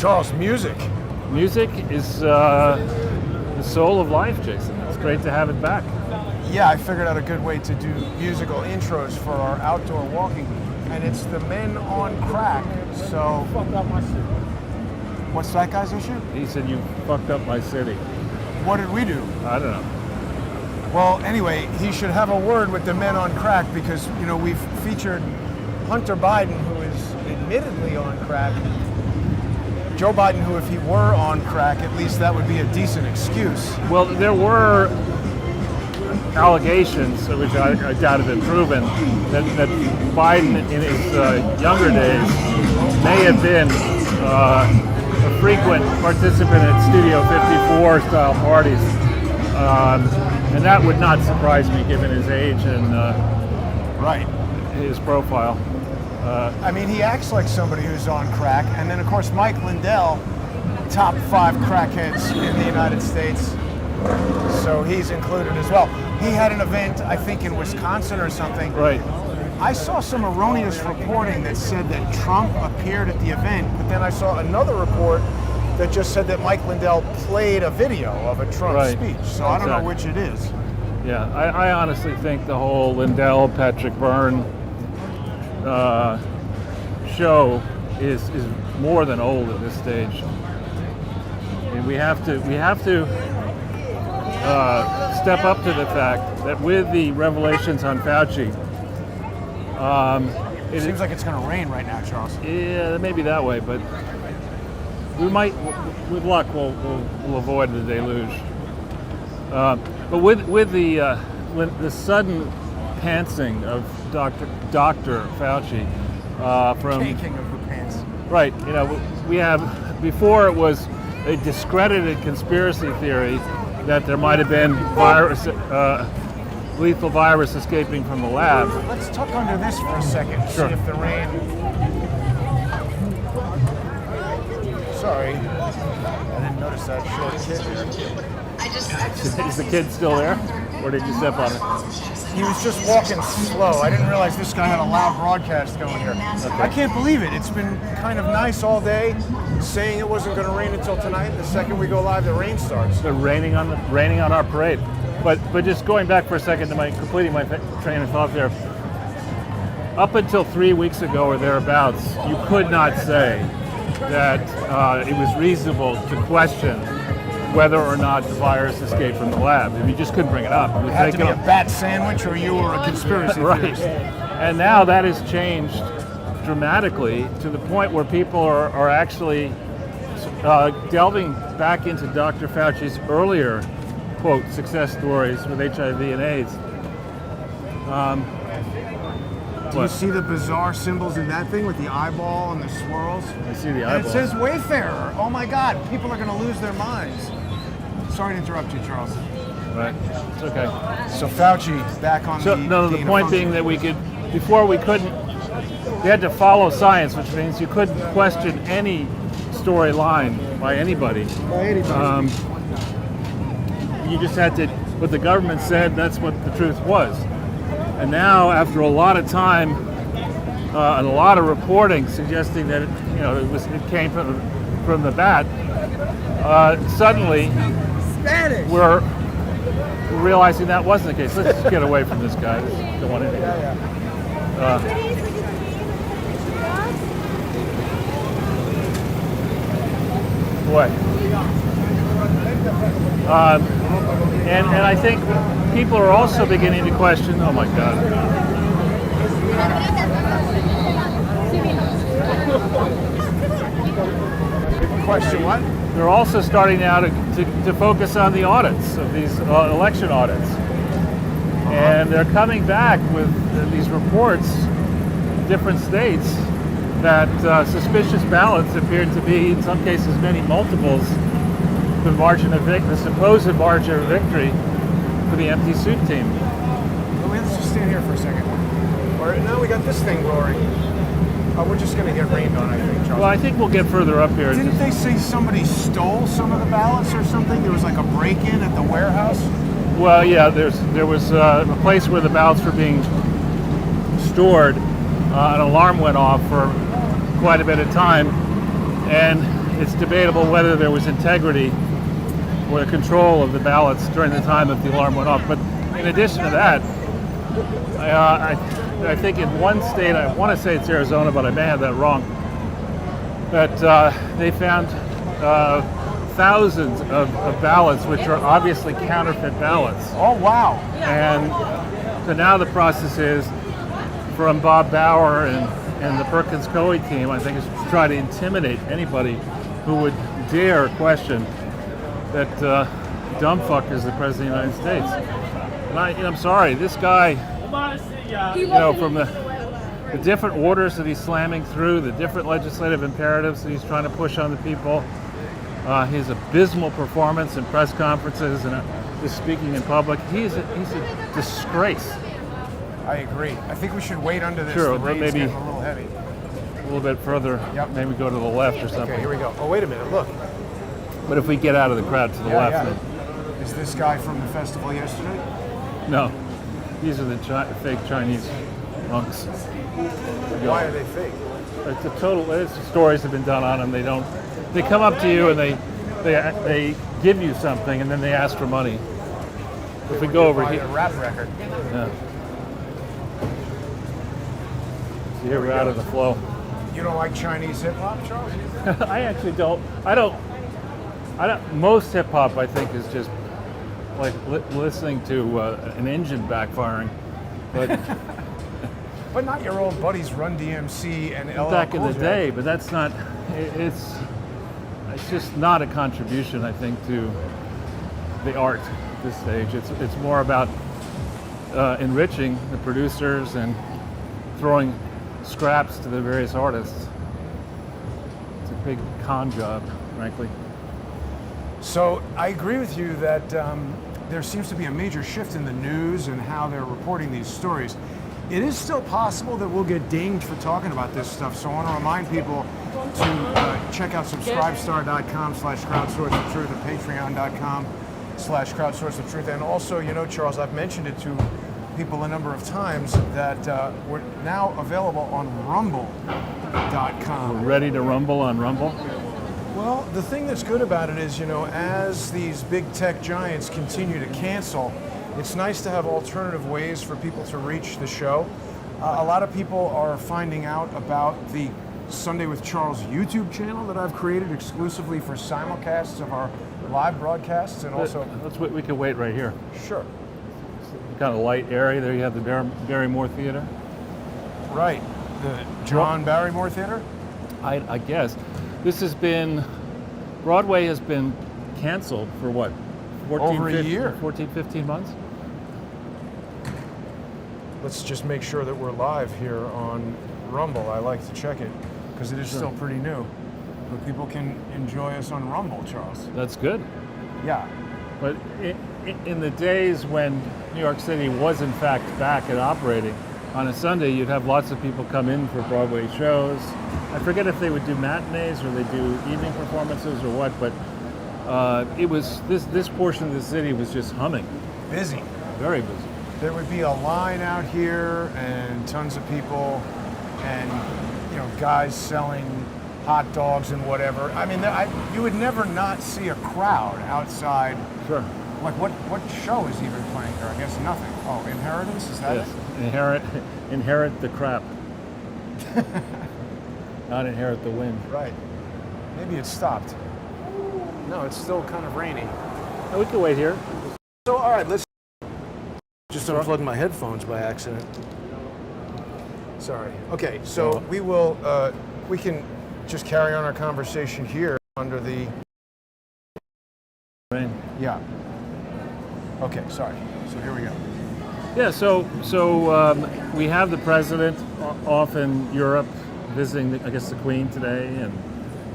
Charles, music. Music is the soul of life, Jason. It's great to have it back. Yeah, I figured out a good way to do musical intros for our outdoor walking, and it's the Men on Crack. So, what's that guy's issue? He said you fucked up my city. What did we do? I don't know. Well, anyway, he should have a word with the Men on Crack because, you know, we've featured Hunter Biden, who is admittedly on crack. Joe Biden, who if he were on crack, at least that would be a decent excuse. Well, there were allegations, which I doubt have been proven, that Biden in his younger days may have been a frequent participant at Studio 54 style parties. And that would not surprise me given his age and right, his profile. I mean, he acts like somebody who's on crack. And then, of course, Mike Lindell, top 5 crackheads in the United States. So he's included as well. He had an event, I think, in Wisconsin or something. Right. I saw some erroneous reporting that said that Trump appeared at the event, but then I saw another report that just said that Mike Lindell played a video of a Trump speech. So I don't know which it is. Yeah, I honestly think the whole Lindell, Patrick Byrne show is more than old at this stage. I mean, we have to step up to the fact that with the revelations on Fauci, it seems like it's going to rain right now, Charles. Yeah, it may be that way, but we might, with luck, we'll avoid the deluge. But with the sudden pantsing of Dr. Fauci from Taking of the pants. Right, you know, we have before it was a discredited conspiracy theory that there might have been lethal virus escaping from the lab. Let's tuck under this for a second. Sure. See if the rain. Sorry, I didn't notice that short kid there. Is the kid still there, or did you step on it? He was just walking slow. I didn't realize this guy had a loud broadcast going here. Okay. I can't believe it. It's been kind of nice all day, saying it wasn't going to rain until tonight. The second we go live, the rain starts. It's raining on our parade. But just going back for a second to completing my train of thought there. Up until 3 weeks ago or thereabouts, you could not say that it was reasonable to question whether or not the virus escaped from the lab. You just couldn't bring it up. It had to be a bat sandwich or you were a conspiracy theorist. Right. And now that has changed dramatically to the point where people are actually delving back into Dr. Fauci's earlier, quote, success stories with HIV and AIDS. Do you see the bizarre symbols in that thing with the eyeball and the swirls? I see the eyeball. And it says Wayfarer. Oh my God, people are going to lose their minds. Sorry to interrupt you, Charles. Right, it's okay. So Fauci back on the point being that we had to follow science, which means you couldn't question any storyline by anybody. You just had to, what the government said, that's what the truth was. And now, after a lot of time and a lot of reporting suggesting that it came from the bat, suddenly we're realizing that wasn't the case. Let's just get away from this guy. Don't want anything. And I think people are also beginning to question, oh my God. Question what? They're also starting now to focus on the audits of these election audits. And they're coming back with these reports, different states, that suspicious ballots appeared to be, in some cases, many multiples the margin of the supposed margin of victory for the empty suit team. Let's just stand here for a second. All right, now we got this thing roaring. We're just going to get rained on, I think, Charles. Well, I think we'll get further up here. Didn't they say somebody stole some of the ballots or something? There was like a break-in at the warehouse? Well, yeah, there was a place where the ballots were being stored. An alarm went off for quite a bit of time, and it's debatable whether there was integrity or control of the ballots during the time that the alarm went off. But in addition to that, I think in one state, I want to say it's Arizona, but I may have that wrong, that they found thousands of ballots which are obviously counterfeit ballots. Oh, wow. And so now the process is from Bob Bauer and the Perkins Coie team, I think, is to try to intimidate anybody who would dare question that dumb fuck is the President of the United States. And I'm sorry, this guy, from the different orders that he's slamming through, the different legislative imperatives that he's trying to push on the people, his abysmal performance in press conferences and his speaking in public, he's a disgrace. I agree. I think we should wait under this. Sure, the but rain's maybe getting a little heavy. A little bit further, maybe go to the left or something. Okay, here we go. Oh, wait a minute, look. But if we get out of the crowd to the left, then is this guy from the festival yesterday? no. These are the fake Chinese monks. Why are they fake? It's a total. Stories have been done on them. They come up to you and they give you something and then they ask for money. If we go over here, a rap record. Yeah. So here we're out of the flow. You don't like Chinese hip hop, Charles? I actually don't. I don't. Most hip hop, I think, is just like listening to an engine backfiring. But but not your old buddies Run DMC and LL back in Cool the J. day. But that's not. It's just not a contribution, I think, to the art at this stage. It's more about enriching the producers and throwing scraps to the various artists. It's a big con job, frankly. So I agree with you that there seems to be a major shift in the news and how they're reporting these stories. It is still possible that we'll get dinged for talking about this stuff, so I want to remind people to check out subscribestar.com/crowdsourcethetruth and patreon.com/crowdsourcethetruth. And also, Charles, I've mentioned it to people a number of times that we're now available on rumble.com. We're ready to rumble on Rumble? Well, the thing that's good about it is, as these big tech giants continue to cancel, it's nice to have alternative ways for people to reach the show. A lot of people are finding out about the Sunday with Charles YouTube channel that I've created exclusively for simulcasts of our live broadcasts, and also... We can wait right here. Sure. Kind of light area. There you have the Barrymore Theater. Right. The John Barrymore Theater? I guess. Broadway has been canceled for what? 14, 15 months? Let's just make sure that we're live here on Rumble. I like to check it because it is still pretty new. But people can enjoy us on Rumble, Charles. That's good. Yeah. But in the days when New York City was in fact back and operating, on a Sunday you'd have lots of people come in for Broadway shows. I forget if they would do matinees or they do evening performances or what, but it was this portion of the city was just humming. Busy. Very busy. There would be a line out here and tons of people and guys selling hot dogs and whatever. I mean, you would never not see a crowd outside. Sure. Like what show is even playing here? I guess nothing. Oh, Inheritance, is that yes. it? Inherit the crap. Not inherit the wind. Right. Maybe it stopped. No, it's still kind of rainy. No, we can wait here. So, all right, let's just unplug my headphones by accident. Sorry. Okay, so we can just carry on our conversation here under the rain. Yeah. Okay, sorry. So here we go. Yeah, so we have the president off in Europe visiting, I guess, the Queen today and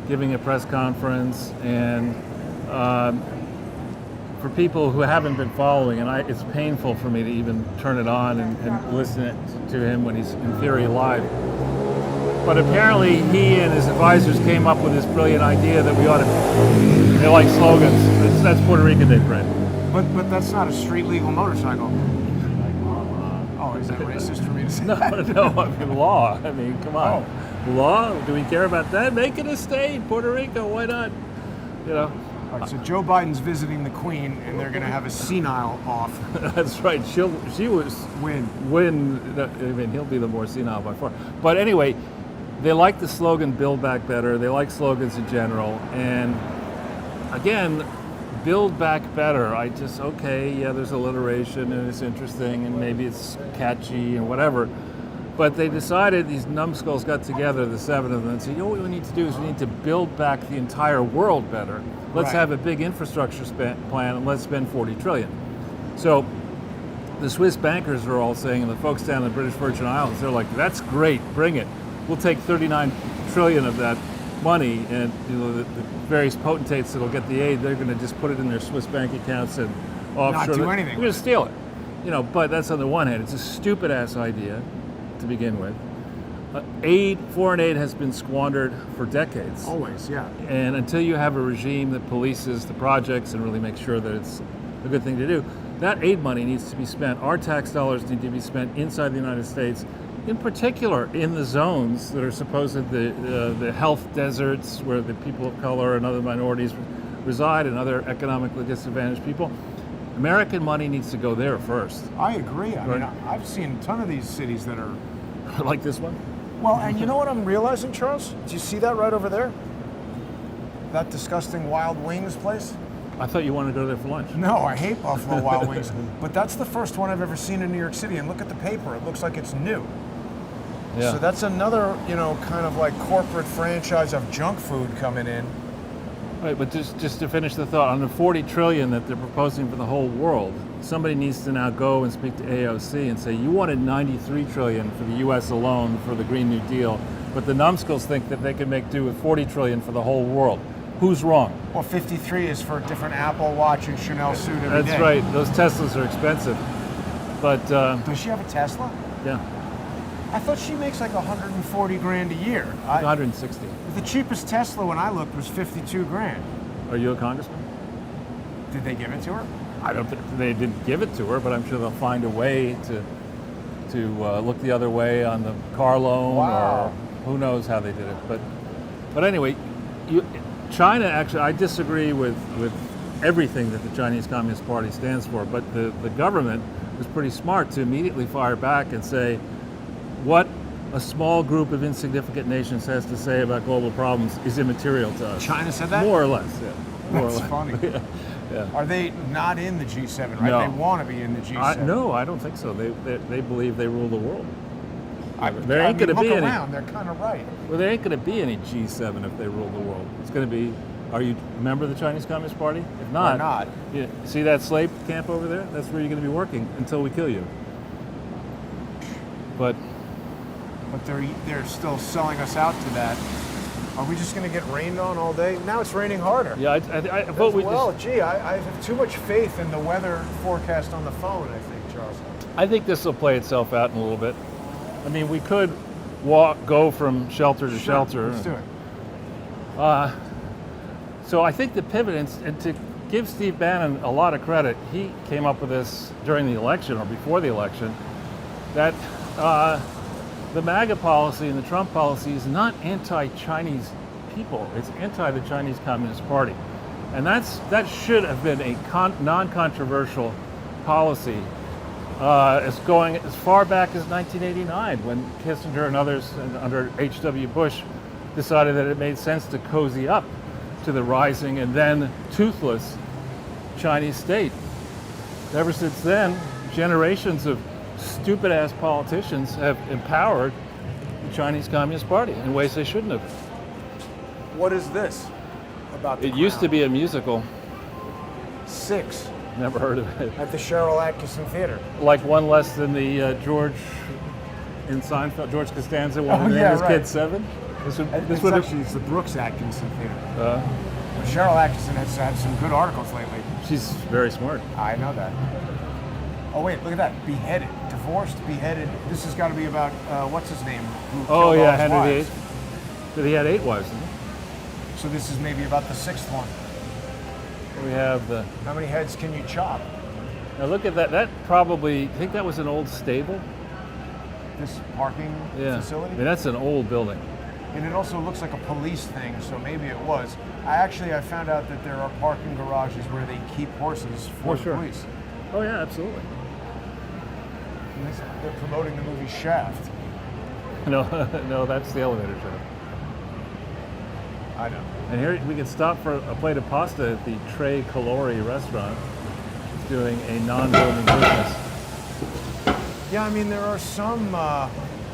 giving a press conference. And for people who haven't been following, and it's painful for me to even turn it on and listen to him when he's in theory live. But apparently he and his advisors came up with this brilliant idea that we ought to, they like slogans. That's Puerto Rican Day Parade. But that's not a street legal motorcycle. Oh, is that racist for me to say? No, I mean law. I mean, come on. Law? Do we care about that? Make it a state, Puerto Rico. Why not? You know. All right, so Joe Biden's visiting the Queen, and they're going to have a senile off. That's right. She was Win. I mean, he'll be the more senile by far. But anyway, they like the slogan "Build Back Better." They like slogans in general, and again, "Build Back Better." There's alliteration and it's interesting, and maybe it's catchy and whatever. But they decided, these numbskulls got together, the 7 of them, and said, you know what we need to do is we need to build back the entire world better. Let's Right. have a big infrastructure plan, and let's spend 40 trillion. So the Swiss bankers are all saying, and the folks down in the British Virgin Islands, they're like, that's great, bring it. We'll take 39 trillion of that money, and the various potentates that'll get the aid, they're going to just put it in their Swiss bank accounts and offshore. Not do anything. We're going to steal it. But that's on the one hand. It's a stupid ass idea to begin with. Foreign aid has been squandered for decades. Always, yeah. And until you have a regime that polices the projects and really makes sure that it's a good thing to do, that aid money needs to be spent. Our tax dollars need to be spent inside the United States, in particular in the zones that are supposed the health deserts where the people of color and other minorities reside and other economically disadvantaged people. American money needs to go there first. I agree. I mean, Right. I've seen a ton of these cities that are... Like this one? Well, and you know what I'm realizing, Charles? Do you see that right over there? That disgusting Wild Wings place? I thought you wanted to go there for lunch. No, I hate Buffalo Wild Wings. But that's the first one I've ever seen in New York City. And look at the paper. It looks like it's new. Yeah. So that's another, kind of like corporate franchise of junk food coming in. Right, but just to finish the thought, on the 40 trillion that they're proposing for the whole world, somebody needs to now go and speak to AOC and say, you wanted 93 trillion for the US alone for the Green New Deal, but the numbskulls think that they can make do with 40 trillion for the whole world. Who's wrong? Well, 53 is for a different Apple Watch and Chanel suit every day. That's right, those Teslas are expensive. But, Does she have a Tesla? yeah, I thought she makes like 140 grand a year. 160. The cheapest Tesla when I looked was 52 grand. Are you a congressman? Did they give it to her? I don't think they didn't give it to her, but I'm sure they'll find a way to look the other way on the car loan, Wow. or who knows how they did it. But anyway, China actually, I disagree with everything that the Chinese Communist Party stands for, but the government was pretty smart to immediately fire back and say, what a small group of insignificant nations has to say about global problems is immaterial to us. China said that? More or less, yeah. More or That's less. funny. Yeah. Are they not in the G7, right? No. They want to be in the G7. No, I don't think so. They believe they rule the world. I There ain't mean, going to be look any. around. They're kind of right. Well, there ain't going to be any G7 if they rule the world. It's going to be. Are you a member of the Chinese Communist Party? If not, Why not? You see that slave camp over there? That's where you're going to be working until we kill you. But they're still selling us out to that. Are we just going to get rained on all day? Now it's raining harder. yeah, I vote we Well, just. gee, I have too much faith in the weather forecast on the phone, I think, Charles. I think this will play itself out in a little bit. I mean, we could go from shelter to shelter. Let's do it. So I think the pivot, and to give Steve Bannon a lot of credit, he came up with this during the election or before the election, that the MAGA policy and the Trump policy is not anti-Chinese people, it's anti the Chinese Communist Party. And that should have been a non-controversial policy as going as far back as 1989, when Kissinger and others under H.W. Bush decided that it made sense to cozy up to the rising and then toothless Chinese state. Ever since then, generations of stupid-ass politicians have empowered the Chinese Communist Party in ways they shouldn't have. What is this about the It used to Crown? be a musical. 6 Never heard of it. at the Cheryl Atkinson Theater. Like one less than the George in Seinfeld, George Costanza, one Oh, who yeah, named his right. kid 7. This It's would actually it's the Brooks Atkinson Theater. uh, Cheryl Atkinson has had some good articles lately. she's very smart. I know that. Oh wait, look at that. Beheaded, divorced, beheaded. This has got to be about what's his name? Who Oh killed all yeah, his Henry wives. VIII. But he had 8 wives, didn't he? So this is maybe about the 6th one. We have the. How many heads can you chop? Now look at that. That probably. I think that was an old stable. This parking Yeah. facility? I mean, that's an old building. and it also looks like a police thing, so maybe it was. I found out that there are parking garages where they keep horses for the police. Oh yeah, absolutely. They're promoting the movie Shaft. No, no, that's the elevator shaft. I know. And here we can stop for a plate of pasta at the Tre Colori restaurant. It's doing a non-building business. Yeah, I mean, there are some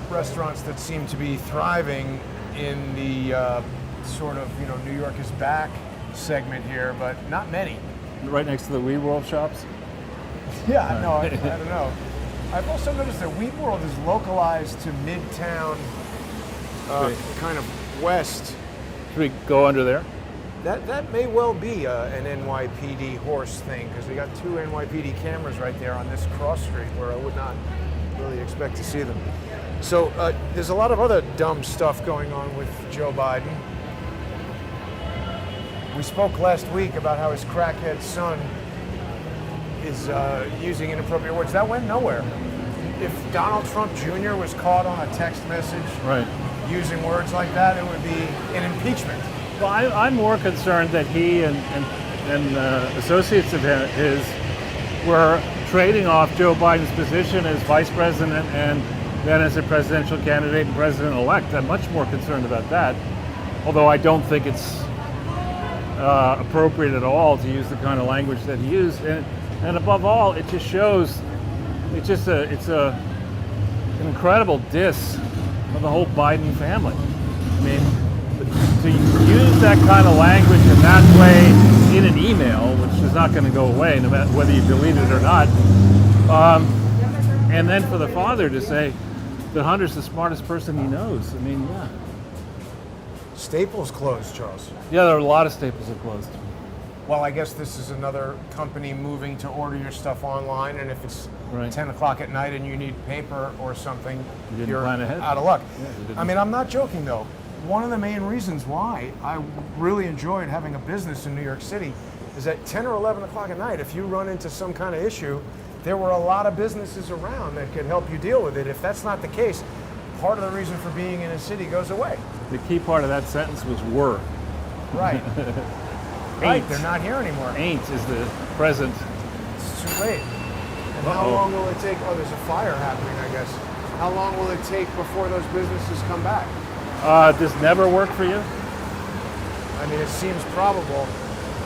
restaurants that seem to be thriving in the sort of, New York is back segment here, but not many. Right next to the WeWorld shops? Yeah, no, I don't know. I've also noticed that WeWorld is localized to Midtown, kind of west. Should we go under there? That may well be an NYPD horse thing, because they got 2 NYPD cameras right there on this cross street where I would not really expect to see them. So there's a lot of other dumb stuff going on with Joe Biden. We spoke last week about how his crackhead son is using inappropriate words. That went nowhere. If Donald Trump Jr. was caught on a text message using words like that, it would be an impeachment. Well, I'm more concerned that he and associates of his were trading off Joe Biden's position as vice president and then as a presidential candidate and president-elect. I'm much more concerned about that, although I don't think it's appropriate at all to use the kind of language that he used. And above all, it just shows, it's an incredible diss of the whole Biden family. I mean, to use that kind of language in that way in an email, which is not going to go away no matter whether you delete it or not, and then for the father to say that Hunter's the smartest person he knows. I mean, yeah. Staples closed, Charles. Yeah, there are a lot of Staples that closed. Well, I guess this is another company moving to order your stuff online, and if it's 10 o'clock at night and you need paper or something, you're out of luck. Yeah, I mean, I'm not joking, though. One of the main reasons why I really enjoyed having a business in New York City is at 10 or 11 o'clock at night, if you run into some kind of issue, there were a lot of businesses around that could help you deal with it. If that's not the case, part of the reason for being in a city goes away. The key part of that sentence was were. Right. Right, they're not here anymore. Ain't is the present. It's too late. And how long will it take? Oh, there's a fire happening, I guess. How long will it take before those businesses come back? Does never work for you? I mean, it seems probable.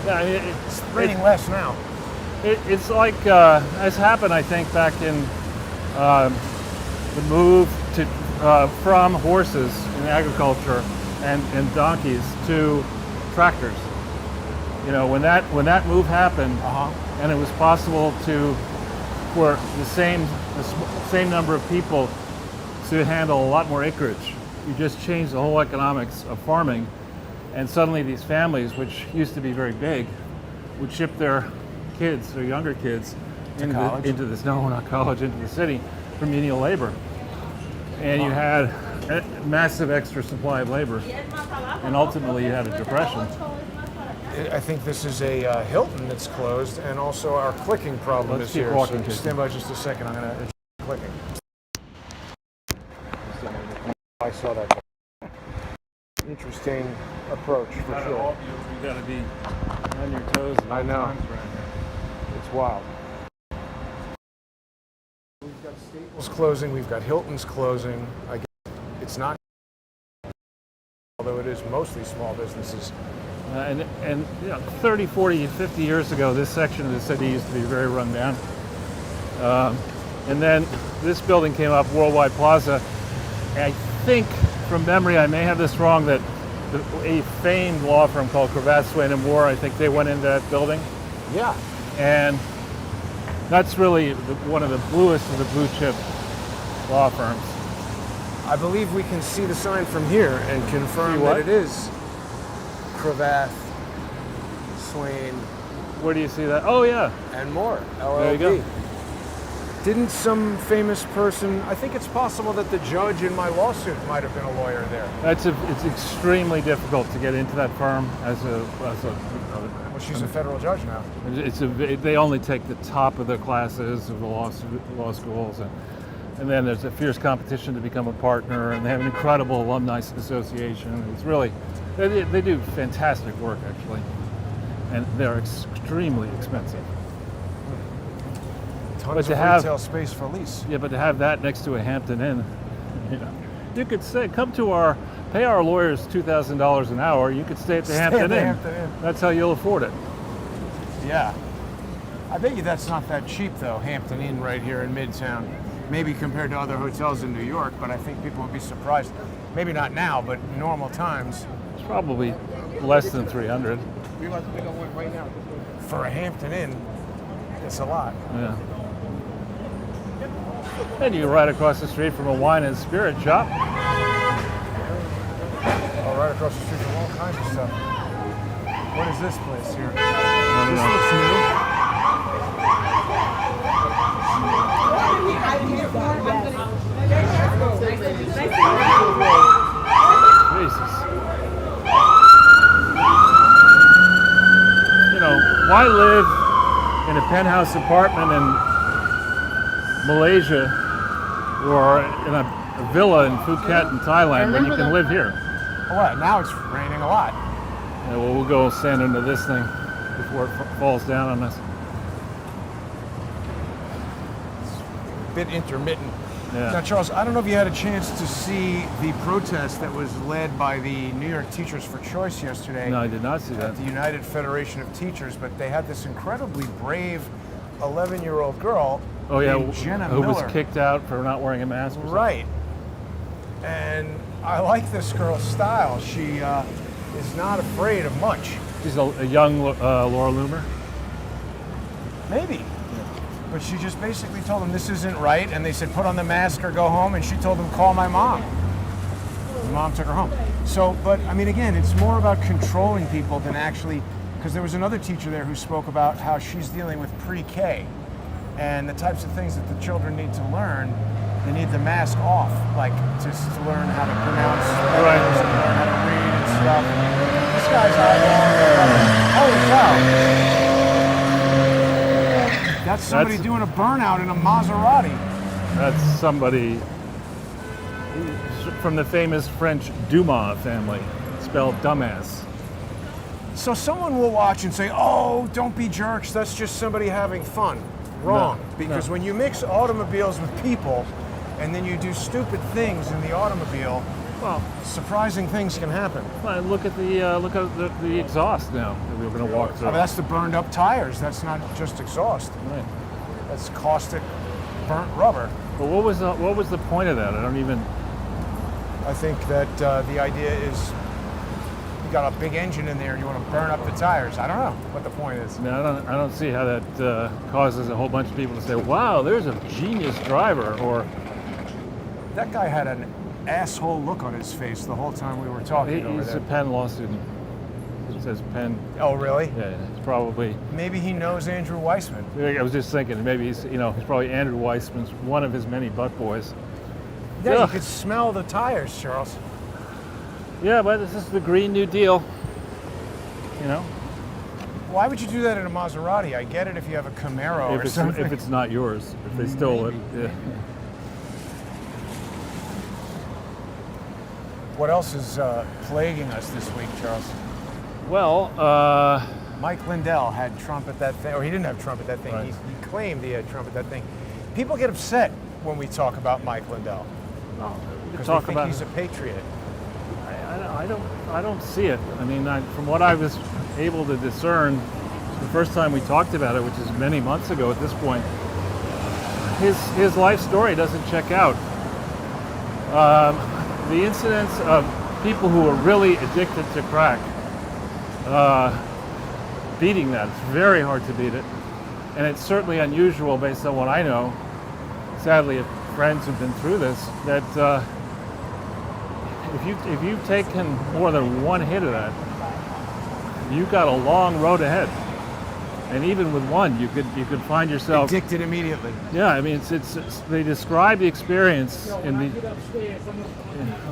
Yeah, I mean, it's raining less now. It's like, as happened, I think, back in the move to from horses in agriculture and donkeys to tractors. You know, when that move happened, and it was possible for the same number of people to handle a lot more acreage. You just changed the whole economics of farming, and suddenly these families, which used to be very big, would ship their kids, their younger kids, into the city for menial labor. And you had a massive extra supply of labor, and ultimately you had a depression. I think this is a Hilton that's closed, and also our clicking problem is here. So stand by just a second. I'm going to clicking. I saw that. Interesting approach for sure. You got to be on your toes. I know. It's wild. We've got Staples closing. We've got Hilton's closing. I guess it's not, although it is mostly small businesses. And 30, 40, 50 years ago, this section of the city used to be very run down. And then this building came up, Worldwide Plaza. And I think, from memory, I may have this wrong, that a famed law firm called Crowdsource, Swain & Moore, I think they went into that building. Yeah. And that's really one of the bluest of the blue chip law firms. I believe we can see the sign from here and confirm that it is Cravath, Swain. Where do you see that? Oh, yeah. And More, LLP. There you go. Didn't some famous person, I think it's possible that the judge in my lawsuit might have been a lawyer there. It's extremely difficult to get into that firm as a well, she's a federal judge now. They only take the top of the classes of the law schools, And then there's a fierce competition to become a partner, and they have an incredible alumni association. It's really, they do fantastic work, actually. And they're extremely expensive. Tons of retail space for lease. Yeah, but to have that next to a Hampton Inn, you could say, pay our lawyers $2,000 an hour, you could stay at the Hampton Inn. That's how you'll afford it. Yeah. I bet you that's not that cheap, though, Hampton Inn right here in Midtown. Maybe compared to other hotels in New York, but I think people would be surprised. Maybe not now, but normal times. It's probably less than 300. For a Hampton Inn, it's a lot. Yeah. And you right across the street from a wine and spirit shop. Oh, right across the street from all kinds of stuff. What is this place here? This know. looks new. Jesus. You know, why live in a penthouse apartment in Malaysia or in a villa in Phuket in Thailand when you can live here? What? Now it's raining a lot. Yeah, well, we'll go stand under this thing before it falls down on us. A bit intermittent. Yeah. Now, Charles, I don't know if you had a chance to see the protest that was led by the New York Teachers for Choice yesterday. No, I did not see that. At the United Federation of Teachers, but they had this incredibly brave 11-year-old girl named Jenna who Miller. was kicked out for not wearing a mask. Or something. Right. And I like this girl's style. She is not afraid of much. She's a young Laura Loomer. Maybe. But she just basically told them this isn't right, and they said put on the mask or go home, and she told them call my mom. The mom took her home. So, but I mean, again, it's more about controlling people than actually, because there was another teacher there who spoke about how she's dealing with pre-K and the types of things that the children need to learn. They need the mask off, like just to learn how to pronounce letters and learn how to read and stuff. This guy's holy cow. That's somebody doing a burnout in a Maserati. That's somebody from the famous French Dumas family, spelled dumbass. So someone will watch and say, oh, don't be jerks, that's just somebody having fun. Wrong. Because when you mix automobiles with people and then you do stupid things in the automobile, well, surprising things can happen. Well, look at the exhaust now that we were going to walk through. Oh, that's the burned up tires. That's not just exhaust. Right. That's caustic, burnt rubber. But what was the point of that? I don't even. I think that the idea is you got a big engine in there and you want to burn up the tires. I don't know what the point is. No, I don't see how that causes a whole bunch of people to say, "Wow, there's a genius driver," or that guy had an asshole look on his face the whole time we were talking over he's there. a Penn law student. It says Penn. Oh, really? Yeah, it's probably. Maybe he knows Andrew Weissman. I was just thinking, maybe he's probably Andrew Weissman's one of his many butt boys. Yeah, you could smell the tires, Charles. Yeah, but this is the Green New Deal. You know. Why would you do that in a Maserati? I get it if you have a Camaro or something. If it's not yours, if they stole it. Yeah. What else is plaguing us this week, Charles? Well, Mike Lindell had Trump at that thing, or he didn't have Trump at that thing. Right. He claimed he had Trump at that thing. People get upset when we talk about Mike Lindell because they think he's a patriot. I don't see it. I mean, from what I was able to discern, the first time we talked about it, which is many months ago at this point, his life story doesn't check out. The incidents of people who are really addicted to crack, beating that, it's very hard to beat it. And it's certainly unusual based on what I know, sadly, of friends who've been through this, that if you've taken more than one hit of that, you've got a long road ahead. And even with one, you could find yourself addicted immediately. Yeah, I mean, it's they describe the experience in the.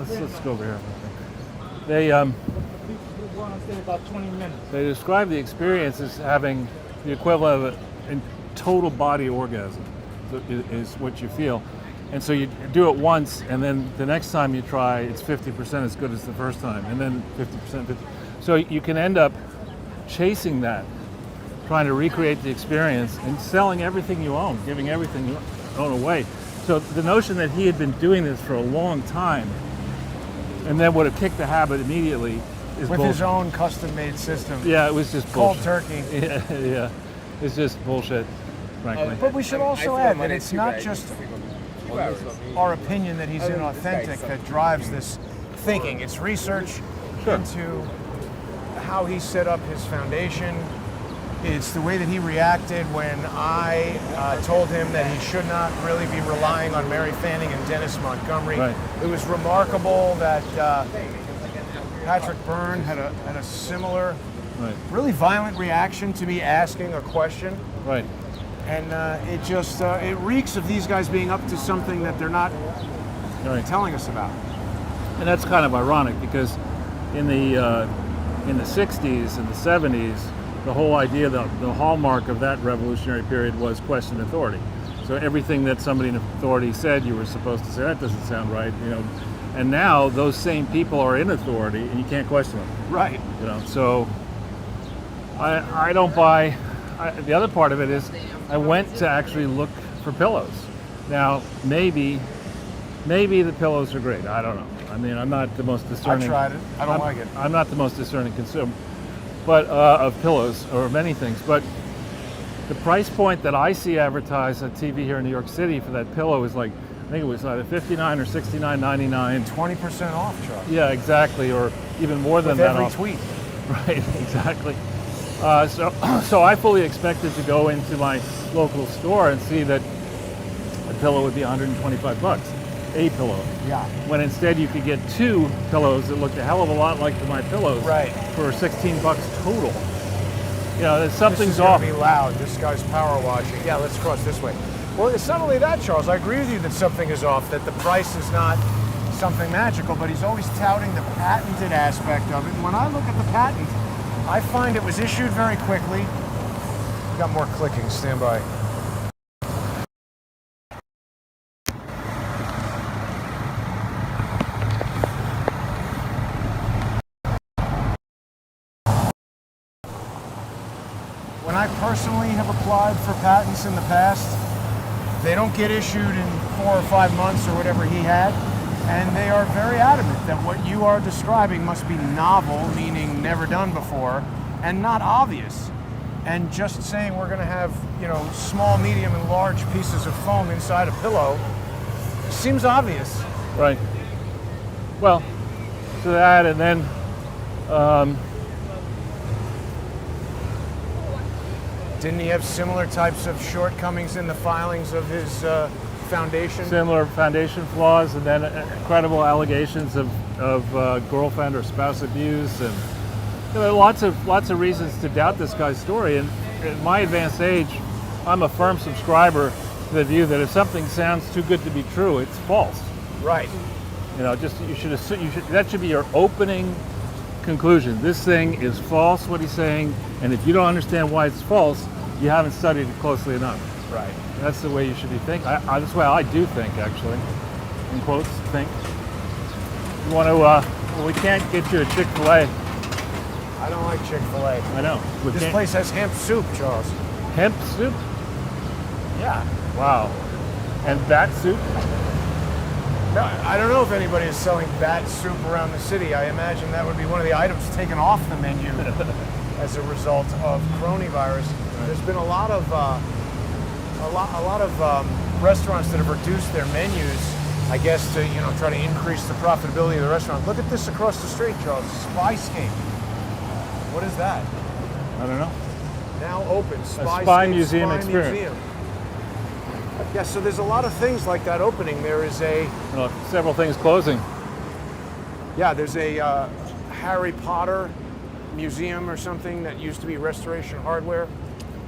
Let's go over here. They about 20 minutes. They describe the experience as having the equivalent of a total body orgasm. Is what you feel, And so you do it once, and then the next time you try, it's 50% as good as the first time, and then 50%, 50. So you can end up chasing that, trying to recreate the experience and selling everything you own, giving everything you own away. So the notion that he had been doing this for a long time and then would have kicked the habit immediately is With bullshit. his own custom-made system. Yeah, it was just Cold bullshit. turkey. Yeah, it's just bullshit, frankly. But we should also add that it's not just our opinion that he's inauthentic that drives this thinking. It's research into how he set up his foundation. It's the way that he reacted when I told him that he should not really be relying on Mary Fanning and Dennis Montgomery. Right. It was remarkable that Patrick Byrne had a similar, Right. really violent reaction to me asking a question. Right. And it just, it reeks of these guys being up to something that they're not Right. telling us about. And that's kind of ironic because in the 60s and the 70s, the whole idea, the hallmark of that revolutionary period was question authority. So everything that somebody in authority said, you were supposed to say, that doesn't sound right, you know. And now those same people are in authority and you can't question them. Right. You know, so I don't buy. The other part of it is I went to actually look for pillows. Now maybe the pillows are great. I don't know. I mean, I'm not the most discerning. I tried it. I don't like it. I'm not the most discerning consumer, but of pillows or many things. But the price point that I see advertised on TV here in New York City for that pillow is like, I think it was either $59 or $69.99. 20% off, Charles. Yeah, exactly, or even more than With that. every off. tweet. Right, exactly. So I fully expected to go into my local store and see that a pillow would be $125, a pillow. Yeah. When instead you could get two pillows that looked a hell of a lot like my pillows, Right. for $16 total. You know, This something's is off. going to be loud. This guy's power washing. Yeah, let's cross this way. Well, it's not only that, Charles. I agree with you that something is off, that the price is not something magical, but he's always touting the patented aspect of it. And when I look at the patent, I find it was issued very quickly. Got more clicking. Stand by. When I personally have applied for patents in the past, they don't get issued in 4 or 5 months or whatever he had, and they are very adamant that what you are describing must be novel, meaning never done before, and not obvious. And just saying we're going to have, you know, small, medium, and large pieces of foam inside a pillow seems obvious. Right. Well, to that, and then Didn't he have similar types of shortcomings in the filings of his foundation? similar foundation flaws, and then incredible allegations of girlfriend or spouse abuse, and you know, lots of reasons to doubt this guy's story. And at my advanced age, I'm a firm subscriber to the view that if something sounds too good to be true, it's false. Right. You know, just you should assume, that should be your opening conclusion. This thing is false, what he's saying, and if you don't understand why it's false, you haven't studied it closely enough. Right. That's the way you should be thinking. That's the way I do think, actually. In quotes, think. You want to? Well, we can't get you a Chick-fil-A. I don't like Chick-fil-A. I know. We This can't- place has hemp soup, Charles. Hemp soup. Yeah. Wow. And bat soup. No, I don't know if anybody is selling bat soup around the city. I imagine that would be one of the items taken off the menu as a result of coronavirus. There's been a lot of restaurants that have reduced their menus, I guess, to try to increase the profitability of the restaurant. Look at this across the street, Charles. Spyscape. What is that? I don't know. Now open. Spyscape spy museum Spy experience. Museum. Yeah, so there's a lot of things like that opening. There is a Several things closing. there's a Harry Potter museum or something that used to be Restoration Hardware.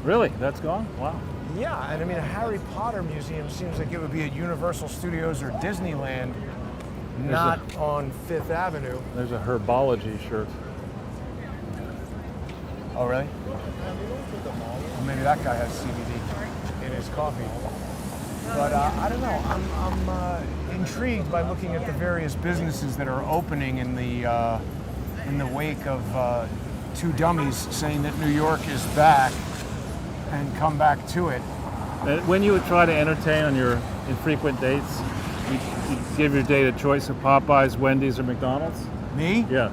Really? That's gone? Wow. Yeah, and I mean a Harry Potter museum seems like it would be at Universal Studios or Disneyland, not on Fifth Avenue. There's a herbology shirt. Oh, really? Well, maybe that guy has CBD in his coffee. But I don't know. I'm intrigued by looking at the various businesses that are opening in the wake of two dummies saying that New York is back and come back to it. When you would try to entertain on your infrequent dates, you give your date a choice of Popeyes, Wendy's, or McDonald's? Me? Yeah.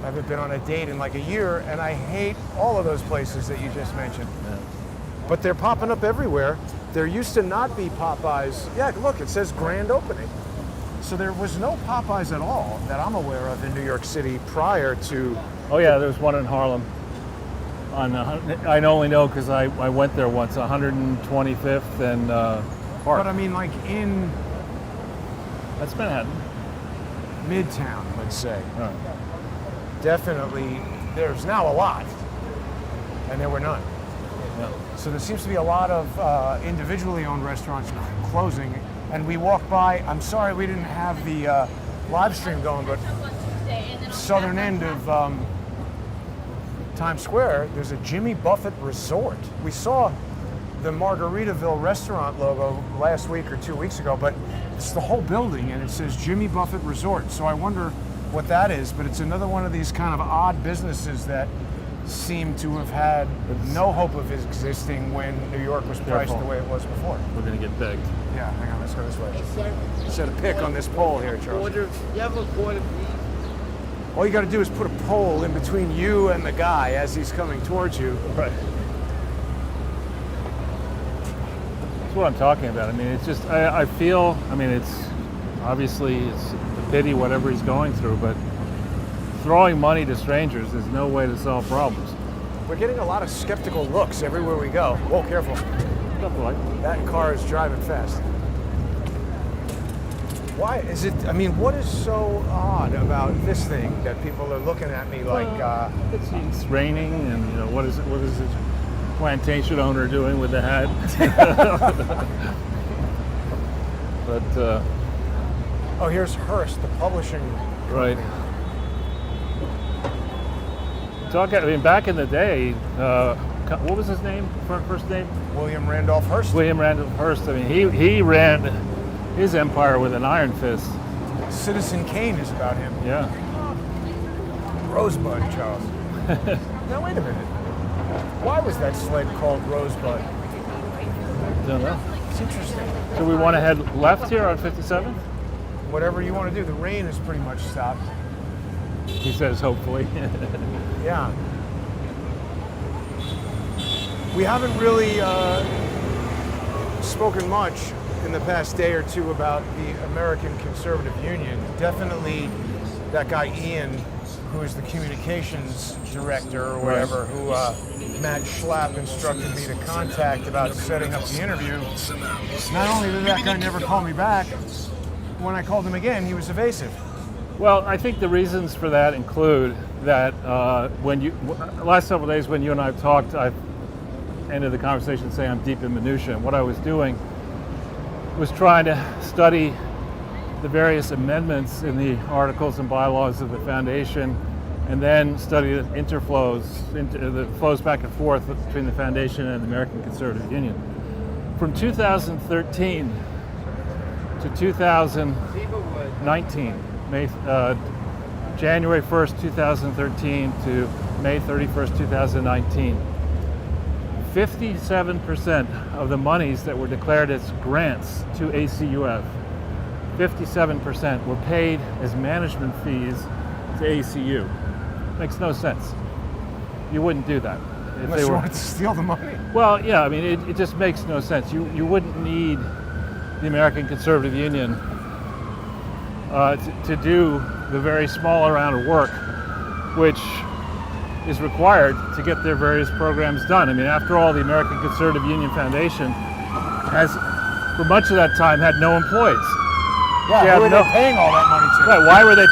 I haven't been on a date in like a year, and I hate all of those places that you just mentioned. Yeah. But they're popping up everywhere. There used to not be Popeyes. Yeah, look, it says grand opening. So there was no Popeyes at all that I'm aware of in New York City prior to... Oh yeah, there's one in Harlem. I only know because I went there once, 125th and Park. But I mean, like in That's Manhattan. Midtown, let's say. Oh. Definitely, there's now a lot, and there were none. Yeah. So there seems to be a lot of individually owned restaurants closing. And we walked by, I'm sorry we didn't have the live stream going, but southern end of Times Square, there's a Jimmy Buffett Resort. We saw the Margaritaville restaurant logo last week or 2 weeks ago, but it's the whole building and it says Jimmy Buffett Resort. So I wonder what that is, but it's another one of these kind of odd businesses that seem to have had no hope of existing when New York was priced Careful. the way it was before. We're going to get begged. Yeah, hang on, let's go this way. Set a pick on this pole here, Charles. You have a quarter, please? All you got to do is put a pole in between you and the guy as he's coming towards you. Right. That's what I'm talking about. I mean, it's just, I feel, I mean, it's obviously it's a pity whatever he's going through, but throwing money to strangers is no way to solve problems. We're getting a lot of skeptical looks everywhere we go. Whoa, careful. Stuff like That car is driving fast. Why is it, I mean, what is so odd about this thing that people are looking at me like, it's raining, and you know what is this plantation owner doing with the hat? But oh, here's Hearst, the publishing. right. I mean, back in the day, what was his name? First name? William Randolph Hearst. William Randolph Hearst. I mean, he ran his empire with an iron fist. Citizen Kane is about him. Yeah. Rosebud, Charles. Now, wait a minute. Why was that sled called Rosebud? Don't know. It's interesting. So we want to head left here on 57th? Whatever you want to do. The rain has pretty much stopped. He says, hopefully. Yeah. We haven't really spoken much in the past day or two about the American Conservative Union. Definitely that guy Ian, who is the communications director or whatever, who Matt Schlapp instructed me to contact about setting up the interview. Not only did that guy never call me back, when I called him again, he was evasive. Well, I think the reasons for that include that last several days when you and I have talked, I've ended the conversation saying I'm deep in minutia. And what I was doing was trying to study the various amendments in the articles and bylaws of the foundation, and then study the interflows, the flows back and forth between the foundation and the American Conservative Union. From 2013 to 2019, January 1st, 2013 to May 31st, 2019, 57% of the monies that were declared as grants to ACUF, 57% were paid as management fees to ACU. Makes no sense. You wouldn't do that. Unless you wanted to steal the money. Well, yeah, I mean, it just makes no sense. You wouldn't need the American Conservative Union to do the very small amount of work which is required to get their various programs done. I mean, after all, the American Conservative Union Foundation has, for much of that time, had no employees. Yeah, who were they paying all that money to? Right, why were they?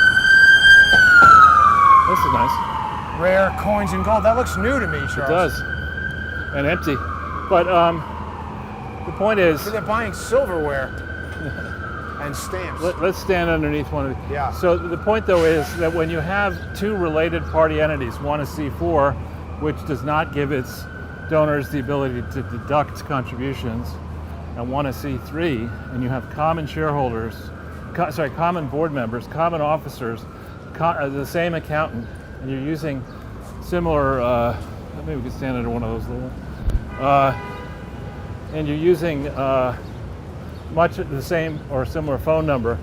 This is nice. Rare coins and gold. That looks new to me, Charles. It does. And empty. But the point is, So they're buying silverware and stamps. let's stand underneath one of the. Yeah. So the point, though, is that when you have two related party entities, one is C4, which does not give its donors the ability to deduct contributions, and want to see 3, and you have common shareholders, common board members, common officers, the same accountant, and you're using similar, maybe we could stand under one of those little ones, and you're using much the same or similar phone number.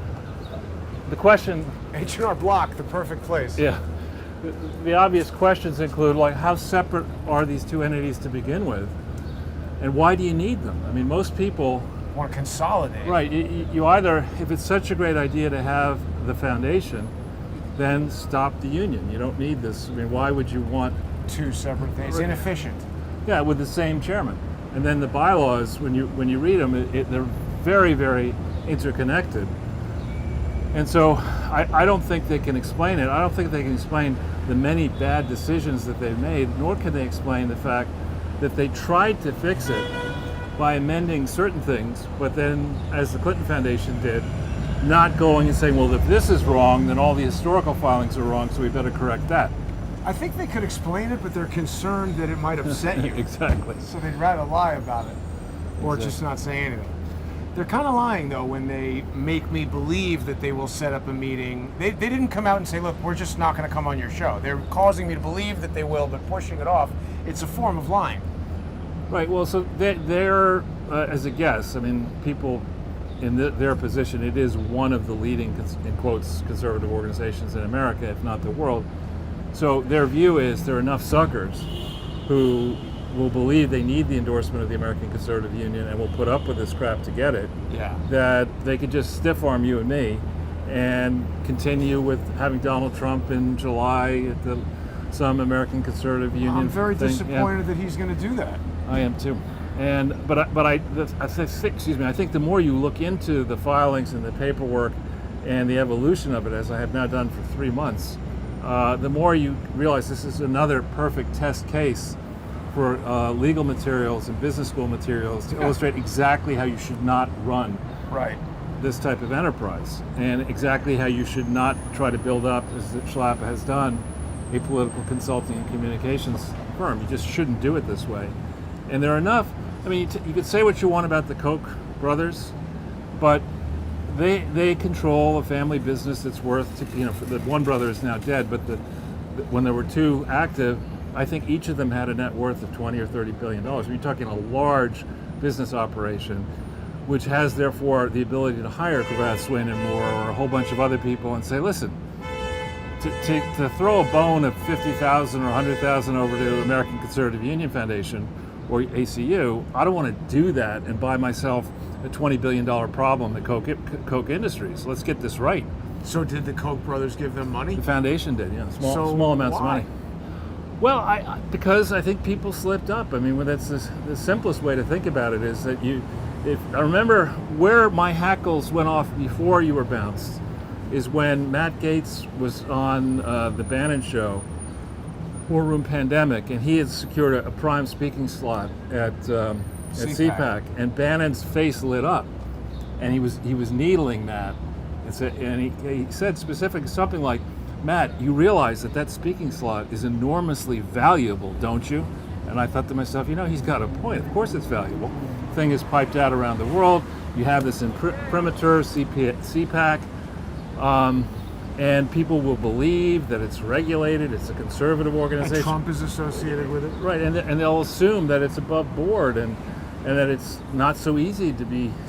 The question... H&R Block, the perfect place. Yeah. The obvious questions include, like, how separate are these two entities to begin with? And why do you need them? I mean, most people want to consolidate. Right. You either, if it's such a great idea to have the foundation, then stop the union. You don't need this. I mean, why would you want 2 separate things? It's inefficient. Yeah, with the same chairman. And then the bylaws, when you read them, they're very, very interconnected. And so I don't think they can explain it. I don't think they can explain the many bad decisions that they've made, nor can they explain the fact that they tried to fix it by amending certain things, but then, as the Clinton Foundation did, not going and saying, well, if this is wrong, then all the historical filings are wrong, so we better correct that. I think they could explain it, but they're concerned that it might upset you. Exactly. So they'd rather lie about it, or just not say anything. They're kind of lying, though, when they make me believe that they will set up a meeting. They didn't come out and say, look, we're just not going to come on your show. They're causing me to believe that they will, but pushing it off. It's a form of lying. Right, well, so they're as a guess, I mean, people in their position, it is one of the leading, in quotes, conservative organizations in America, if not the world. So their view is there are enough suckers who will believe they need the endorsement of the American Conservative Union and will put up with this crap to get it, that they could just stiff arm you and me and continue with having Donald Trump in July at some American Conservative Union. I'm very disappointed that he's going to do that. I am too. I think the more you look into the filings and the paperwork and the evolution of it, as I have now done for 3 months, the more you realize this is another perfect test case for legal materials and business school materials to illustrate exactly how you should not run this type of enterprise, and exactly how you should not try to build up, as Schlappa has done, a political consulting and communications firm. You just shouldn't do it this way. And there are enough, I mean, you could say what you want about the Koch brothers, but they control a family business that's worth, the one brother is now dead, but when there were 2 active, I think each of them had a net worth of $20 or $30 billion. I mean, you're talking a large business operation, which has therefore the ability to hire Grad, Swin and Moore or a whole bunch of other people and say, listen, to throw a bone of 50,000 or 100,000 over to American Conservative Union Foundation or ACU, I don't want to do that and buy myself a $20 billion problem at Koch Industries. Let's get this right. So did the Koch brothers give them money? The foundation did, yeah, small amounts of money. Well, because I think people slipped up. I mean, that's the simplest way to think about it is that I remember where my hackles went off before you were bounced is when Matt Gaetz was on the Bannon show, War Room Pandemic, and he had secured a prime speaking slot at CPAC, and Bannon's face lit up, and he was needling Matt, and he said specifically something like, Matt, you realize that speaking slot is enormously valuable, don't you? And I thought to myself, he's got a point. Of course it's valuable. The thing is piped out around the world. You have this imprimatur, CPAC, and people will believe that it's regulated, it's a conservative organization. And Trump is associated with it. Right, and they'll assume that it's above board and that it's not so easy to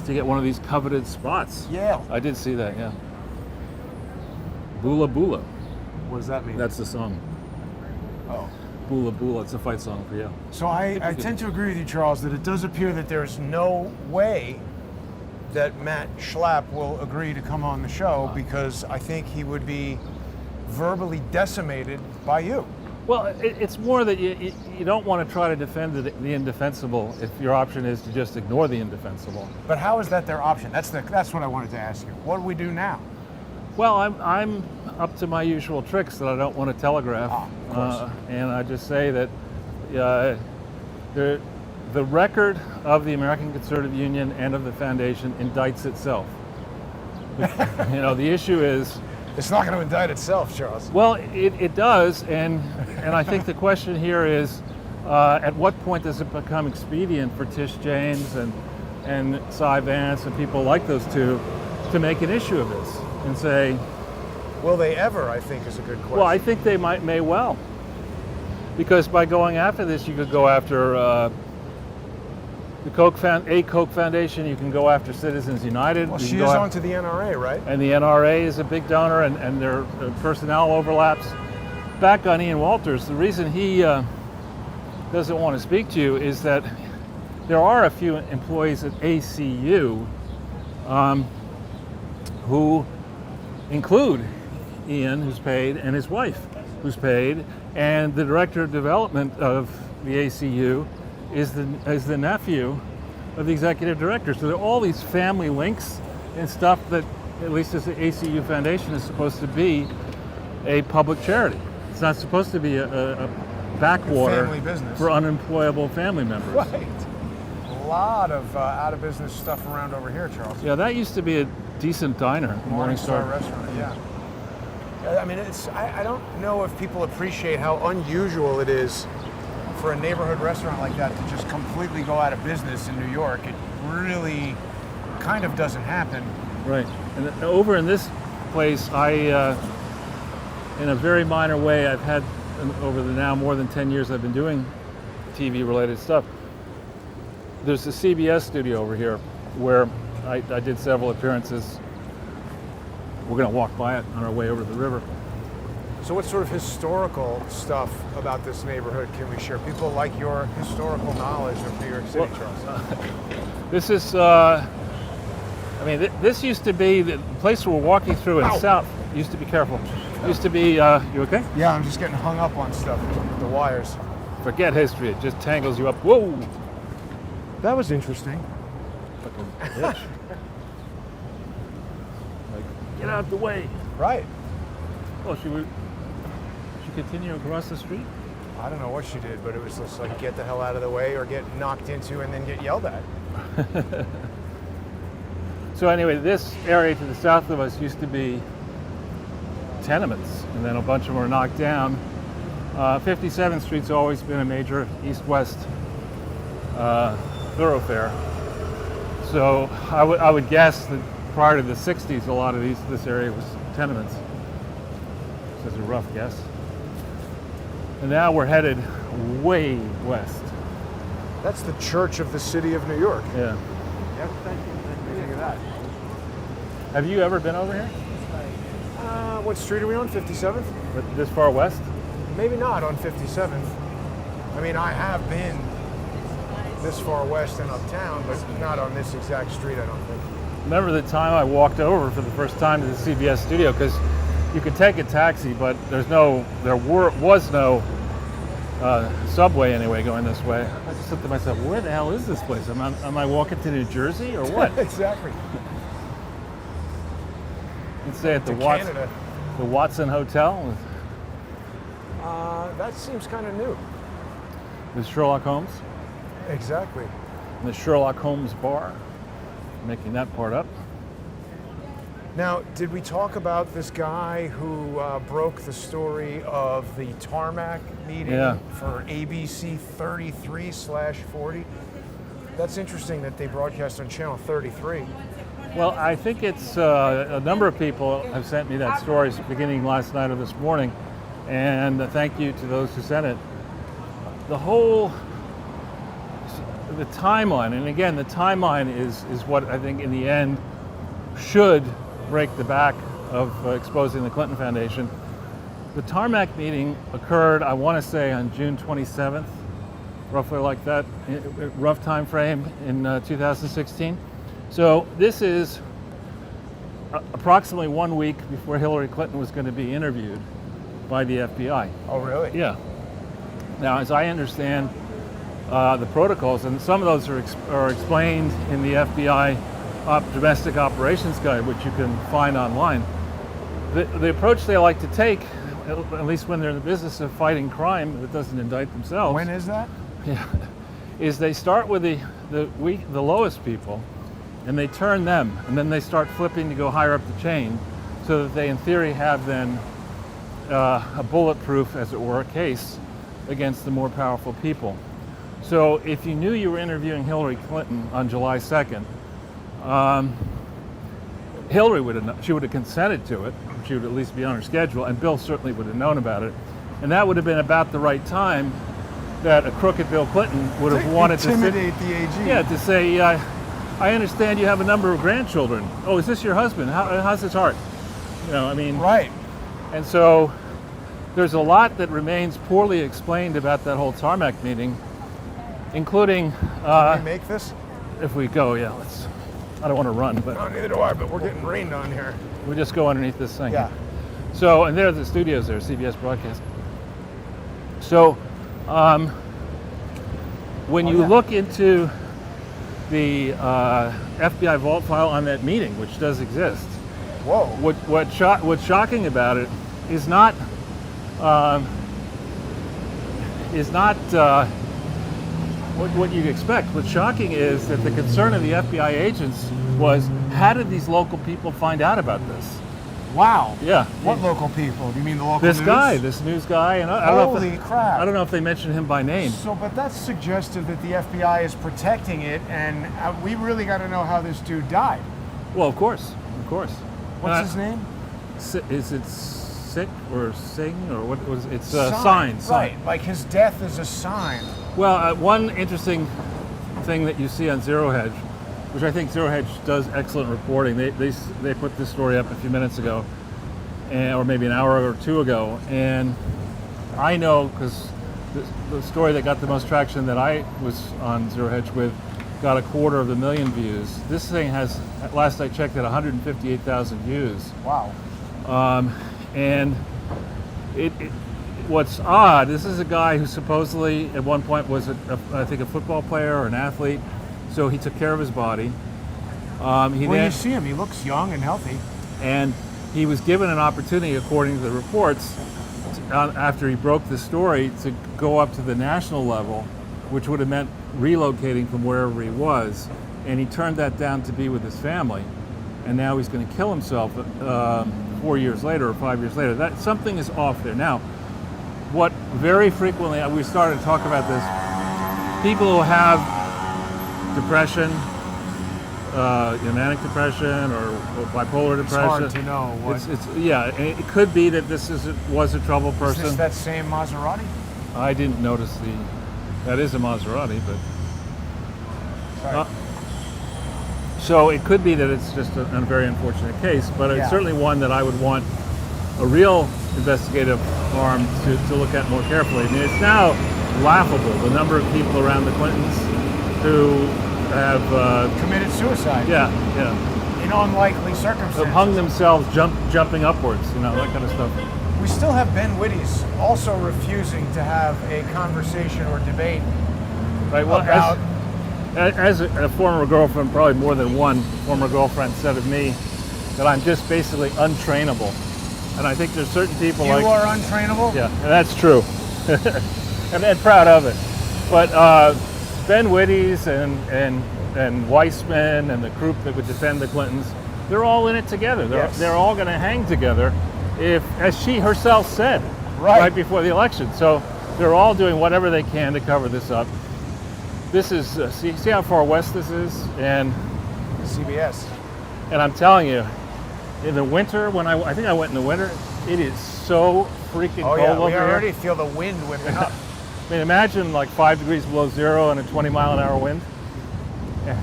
get one of these coveted spots. Yeah. I did see that, yeah. Bula Bula. What does that mean? That's the song. Oh. Bula Bula, it's a fight song for you. So I tend to agree with you, Charles, that it does appear that there's no way that Matt Schlapp will agree to come on the show because I think he would be verbally decimated by you. Well, it's more that you don't want to try to defend the indefensible if your option is to just ignore the indefensible. But how is that their option? That's what I wanted to ask you. What do we do now? Well, I'm up to my usual tricks that I don't want to telegraph, of course. and I just say that the record of the American Conservative Union and of the foundation indicts itself. The issue is it's not going to indict itself, Charles. Well, it does, and I think the question here is, at what point does it become expedient for Tish James and and Cy Vance and people like those two to make an issue of this and say, Will they ever, I think, is a good question. well, I think they may well. Because by going after this, you could go after the Koch Foundation, you can go after Citizens United. Well, you she can is go onto the NRA, right? and the NRA is a big donor, and their personnel overlaps. Back on Ian Walters, the reason he doesn't want to speak to you is that there are a few employees at ACU who include Ian, who's paid, and his wife, who's paid, and the director of development of the ACU is the nephew of the executive director. So there are all these family links and stuff that, at least as the ACU Foundation, is supposed to be a public charity. It's not supposed to be a backwater Family business. for unemployable family members. Right. A lot of out-of-business stuff around over here, Charles. Yeah, that used to be a decent diner, Morningstar restaurant, yeah. I mean, I don't know if people appreciate how unusual it is for a neighborhood restaurant like that to just completely go out of business in New York. It really kind of doesn't happen. Right. And over in this place, I, in a very minor way, I've had, over the now more than 10 years I've been doing TV-related stuff, there's a CBS studio over here where I did several appearances. We're going to walk by it on our way over the river. So what sort of historical stuff about this neighborhood can we share? People like your historical knowledge of New York City, Charles. This is, this used to be the place we're walking through in South. Used to be careful. Used to be, you okay? Yeah, I'm just getting hung up on stuff, the wires. Forget history, it just tangles you up. Whoa! That was interesting. Fucking bitch. Like, get out the way. Right. Oh, she continue across the street? I don't know what she did, but it was just like get the hell out of the way or get knocked into and then get yelled at. So anyway, this area to the south of us used to be tenements, and then a bunch of them were knocked down. 57th Street's always been a major east-west thoroughfare. So I would guess that prior to the 60s, a lot of this area was tenements. This is a rough guess. And now we're headed way west. That's the Church of the City of New York. Yeah. Yep, thank you. Look at that. Have you ever been over here? What street are we on? 57th? This far west? Maybe not on 57th. I mean, I have been this far west and uptown, but not on this exact street, I don't think. Remember the time I walked over for the first time to the CBS studio, because you could take a taxi, but there was no subway anyway going this way. I just thought to myself, where the hell is this place? Am I walking to New Jersey or what? Exactly. You'd stay at the Canada. Watson Hotel That seems kind of new. with Sherlock Holmes, Exactly. and the Sherlock Holmes bar. Making that part up. Now, did we talk about this guy who broke the story of the tarmac meeting Yeah. for ABC 33/40? That's interesting that they broadcast on channel 33. Well, I think it's a number of people have sent me that story beginning last night or this morning, and thank you to those who sent it. The timeline, and again, the timeline is what I think in the end should break the back of exposing the Clinton Foundation. The tarmac meeting occurred, I want to say, on June 27th, roughly like that, rough time frame in 2016. So this is approximately 1 week before Hillary Clinton was going to be interviewed by the FBI. Oh, really? Yeah. Now, as I understand the protocols, and some of those are explained in the FBI Domestic Operations Guide, which you can find online. The approach they like to take, at least when they're in the business of fighting crime that doesn't indict themselves. When is that? Yeah, is they start with the lowest people, and they turn them, and then they start flipping to go higher up the chain, so that they, in theory, have then a bulletproof, as it were, case against the more powerful people. So if you knew you were interviewing Hillary Clinton on July 2nd, Hillary would have consented to it. She would at least be on her schedule, and Bill certainly would have known about it. And that would have been about the right time that a crooked Bill Clinton would have wanted to intimidate the AG. Yeah, to say, I understand you have a number of grandchildren. Oh, is this your husband? How's his heart? You know, I mean, Right. and so there's a lot that remains poorly explained about that whole tarmac meeting, including Can we make this? if we go, yeah, let's. I don't want to run, but No, neither do I, but we're getting rained on here. we just go underneath this thing. Yeah. So, and there's the studios there, CBS Broadcast. So, when you yeah. look into the FBI vault file on that meeting, which does exist, Whoa. what's shocking about it is not what you'd expect. What's shocking is that the concern of the FBI agents was, how did these local people find out about this? Wow. Yeah. What local people? Do you mean the local This news? guy, this news guy, and I don't know Holy crap. I don't know if they mentioned him by name. So, but that's suggestive that the FBI is protecting it, and we really got to know how this dude died. Well, of course. What's his name? Is it Sick or Sing or what was it? It's Sign. Right, like his death is a sign. Well, one interesting thing that you see on Zero Hedge, which I think Zero Hedge does excellent reporting. They put this story up a few minutes ago, or maybe an hour or two ago, and I know because the story that got the most traction that I was on Zero Hedge with got 250,000 views. This thing has, last I checked, at 158,000 views. Wow. And what's odd, this is a guy who supposedly at one point was, I think, a football player or an athlete, so he took care of his body. You see him, he looks young and healthy. And he was given an opportunity, according to the reports, after he broke the story, to go up to the national level, which would have meant relocating from wherever he was. And he turned that down to be with his family. And now he's going to kill himself 4 years later or 5 years later. That something is off there. Now, what very frequently, we started to talk about this, people who have depression, manic depression or bipolar depression. It's hard to know what. It could be that this was a troubled person. Is this that same Maserati? I didn't notice that is a Maserati, but. Sorry. So it could be that it's just a very unfortunate case, but it's certainly one that I would want a real investigative arm to look at more carefully. I mean, it's now laughable, the number of people around the Clintons who have Committed suicide. Yeah. In unlikely circumstances. Have hung themselves jumping upwards, that kind of stuff. We still have Ben Wittes also refusing to have a conversation or debate Right. Well, about. as a former girlfriend, probably more than one former girlfriend said of me that I'm just basically untrainable. And I think there's certain people You are untrainable? Yeah, and that's true. and proud of it. But Ben Wittes and Weissman and the group that would defend the Clintons, they're all in it together. They're all going to hang together, as she herself said right before the election. So they're all doing whatever they can to cover this up. This is, see how far west this is? And CBS. And I'm telling you, in the winter, I think I went in the winter, it is so freaking cold over we here. already feel the wind whipping up. I mean, imagine like 5 degrees below zero and a 20-mile-an-hour wind.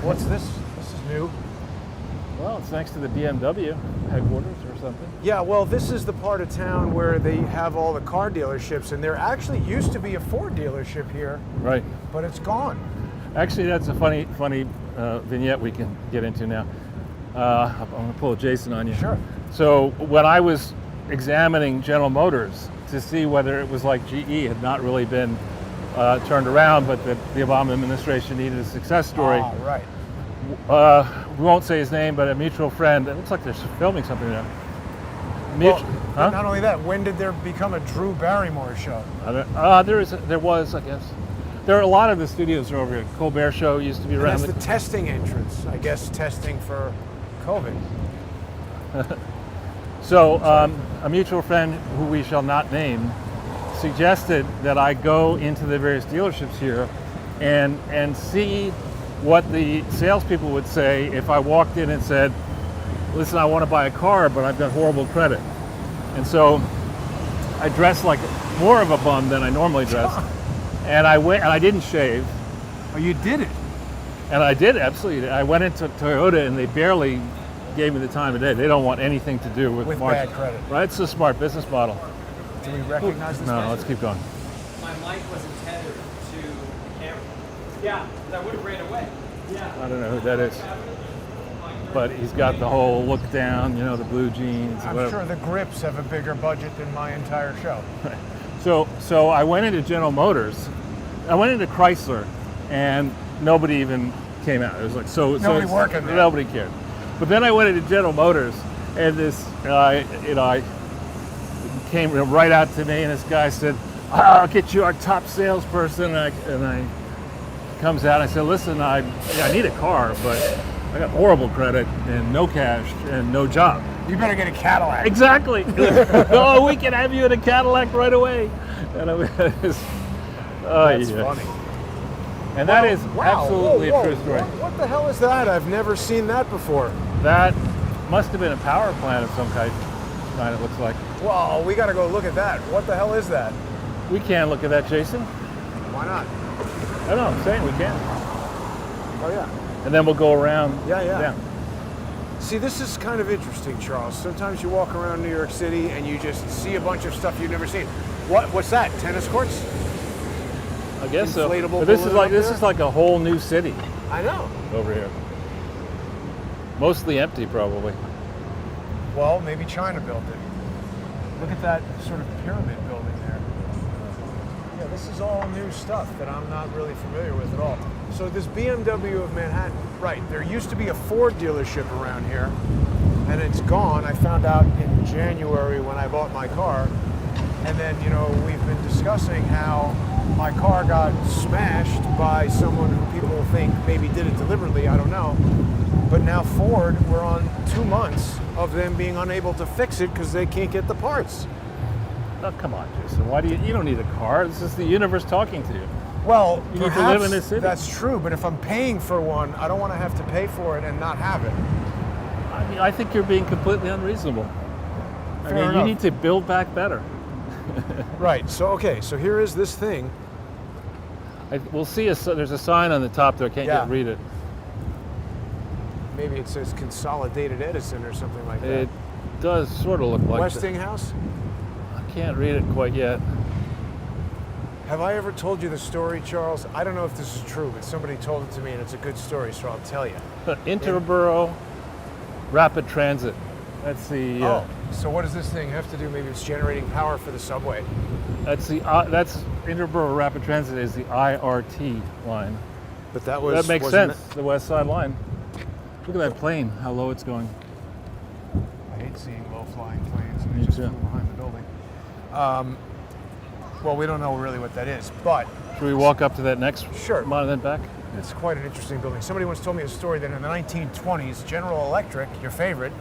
What's this? This is new. Well, it's next to the BMW headquarters or something. Yeah, well, this is the part of town where they have all the car dealerships, and there actually used to be a Ford dealership here. Right. But it's gone. Actually, that's a funny vignette we can get into now. I'm going to pull a Jason on you. Sure. So when I was examining General Motors to see whether it was like GE had not really been turned around, but that the Obama administration needed a success story. Right. We won't say his name, but a mutual friend. It looks like they're filming something there. Not only that, when did there become a Drew Barrymore show? There was, I guess. There are a lot of the studios are over here. Colbert Show used to be around. That's the testing entrance, I guess, testing for COVID. So a mutual friend who we shall not name suggested that I go into the various dealerships here and see what the salespeople would say if I walked in and said, listen, I want to buy a car, but I've got horrible credit. And so I dressed like more of a bum than I normally dress. And I went, and I didn't shave. Oh, you did it. And I did, absolutely. I went into Toyota and they barely gave me the time of day. They don't want anything to do with bad credit. Right? It's a smart business model. Do we recognize this? No, let's keep going. My mic wasn't tethered to the camera. Yeah, that would have ran away. Yeah. I don't know who that is. But he's got the whole look down, you know, the blue jeans. I'm whatever. sure the Grips have a bigger budget than my entire show. So I went into General Motors. I went into Chrysler, and nobody even came out. It was like Nobody working there. Nobody cared. But then I went into General Motors, and this I came right out to me, and this guy said, "I'll get you our top salesperson." And I comes out. And I said, "Listen, I need a car, but I got horrible credit and no cash and no job." You better get a Cadillac. Exactly. Oh, we can have you in a Cadillac right away. And I was, That's yeah. funny. And that is Wow. absolutely Whoa, a true story. What the hell is that? I've never seen that before. That must have been a power plant of some kind, it looks like. Well, we got to go look at that. What the hell is that? We can look at that, Jason. Why not? I don't know, I'm saying we can. Oh, yeah. And then we'll go around. Yeah. See, this is kind of interesting, Charles. Sometimes you walk around New York City and you just see a bunch of stuff you've never seen. What's that? Tennis courts? I guess so. Inflatable But this balloon up is there? like a whole new city I know. over here. Mostly empty, probably. Well, maybe China built it. Look at that sort of pyramid building there. Yeah, this is all new stuff that I'm not really familiar with at all. So this BMW of Manhattan, right, there used to be a Ford dealership around here, and it's gone. I found out in January when I bought my car. And then, we've been discussing how my car got smashed by someone who people think maybe did it deliberately, I don't know. But now Ford, we're on 2 months of them being unable to fix it because they can't get the parts. Oh, come on, Jason. Why do you don't need a car. This is the universe talking to you. Well, You need to live in this city. That's true, but if I'm paying for one, I don't want to have to pay for it and not have it. I mean, I think you're being completely unreasonable. I Fair mean, enough. you need to build back better. Right, so here is this thing. We'll see, there's a sign on the top there, I can't Yeah. yet read it. Maybe it says Consolidated Edison or something like that. It does sort of look like Westinghouse? I can't read it quite yet. Have I ever told you the story, Charles? I don't know if this is true, but somebody told it to me and it's a good story, so I'll tell you. Interborough Rapid Transit. That's the So what does this thing have to do? Maybe it's generating power for the subway. that's Interborough Rapid Transit is the IRT line. But that was That makes wasn't sense. The West Side line. Look at that plane, how low it's going. I hate seeing low-flying planes. Me They just too. flew behind the building. Well, we don't know really what that is, but Should we walk up to that next Sure. one and then back? it's quite an interesting building. Somebody once told me a story that in the 1920s, General Electric, your favorite,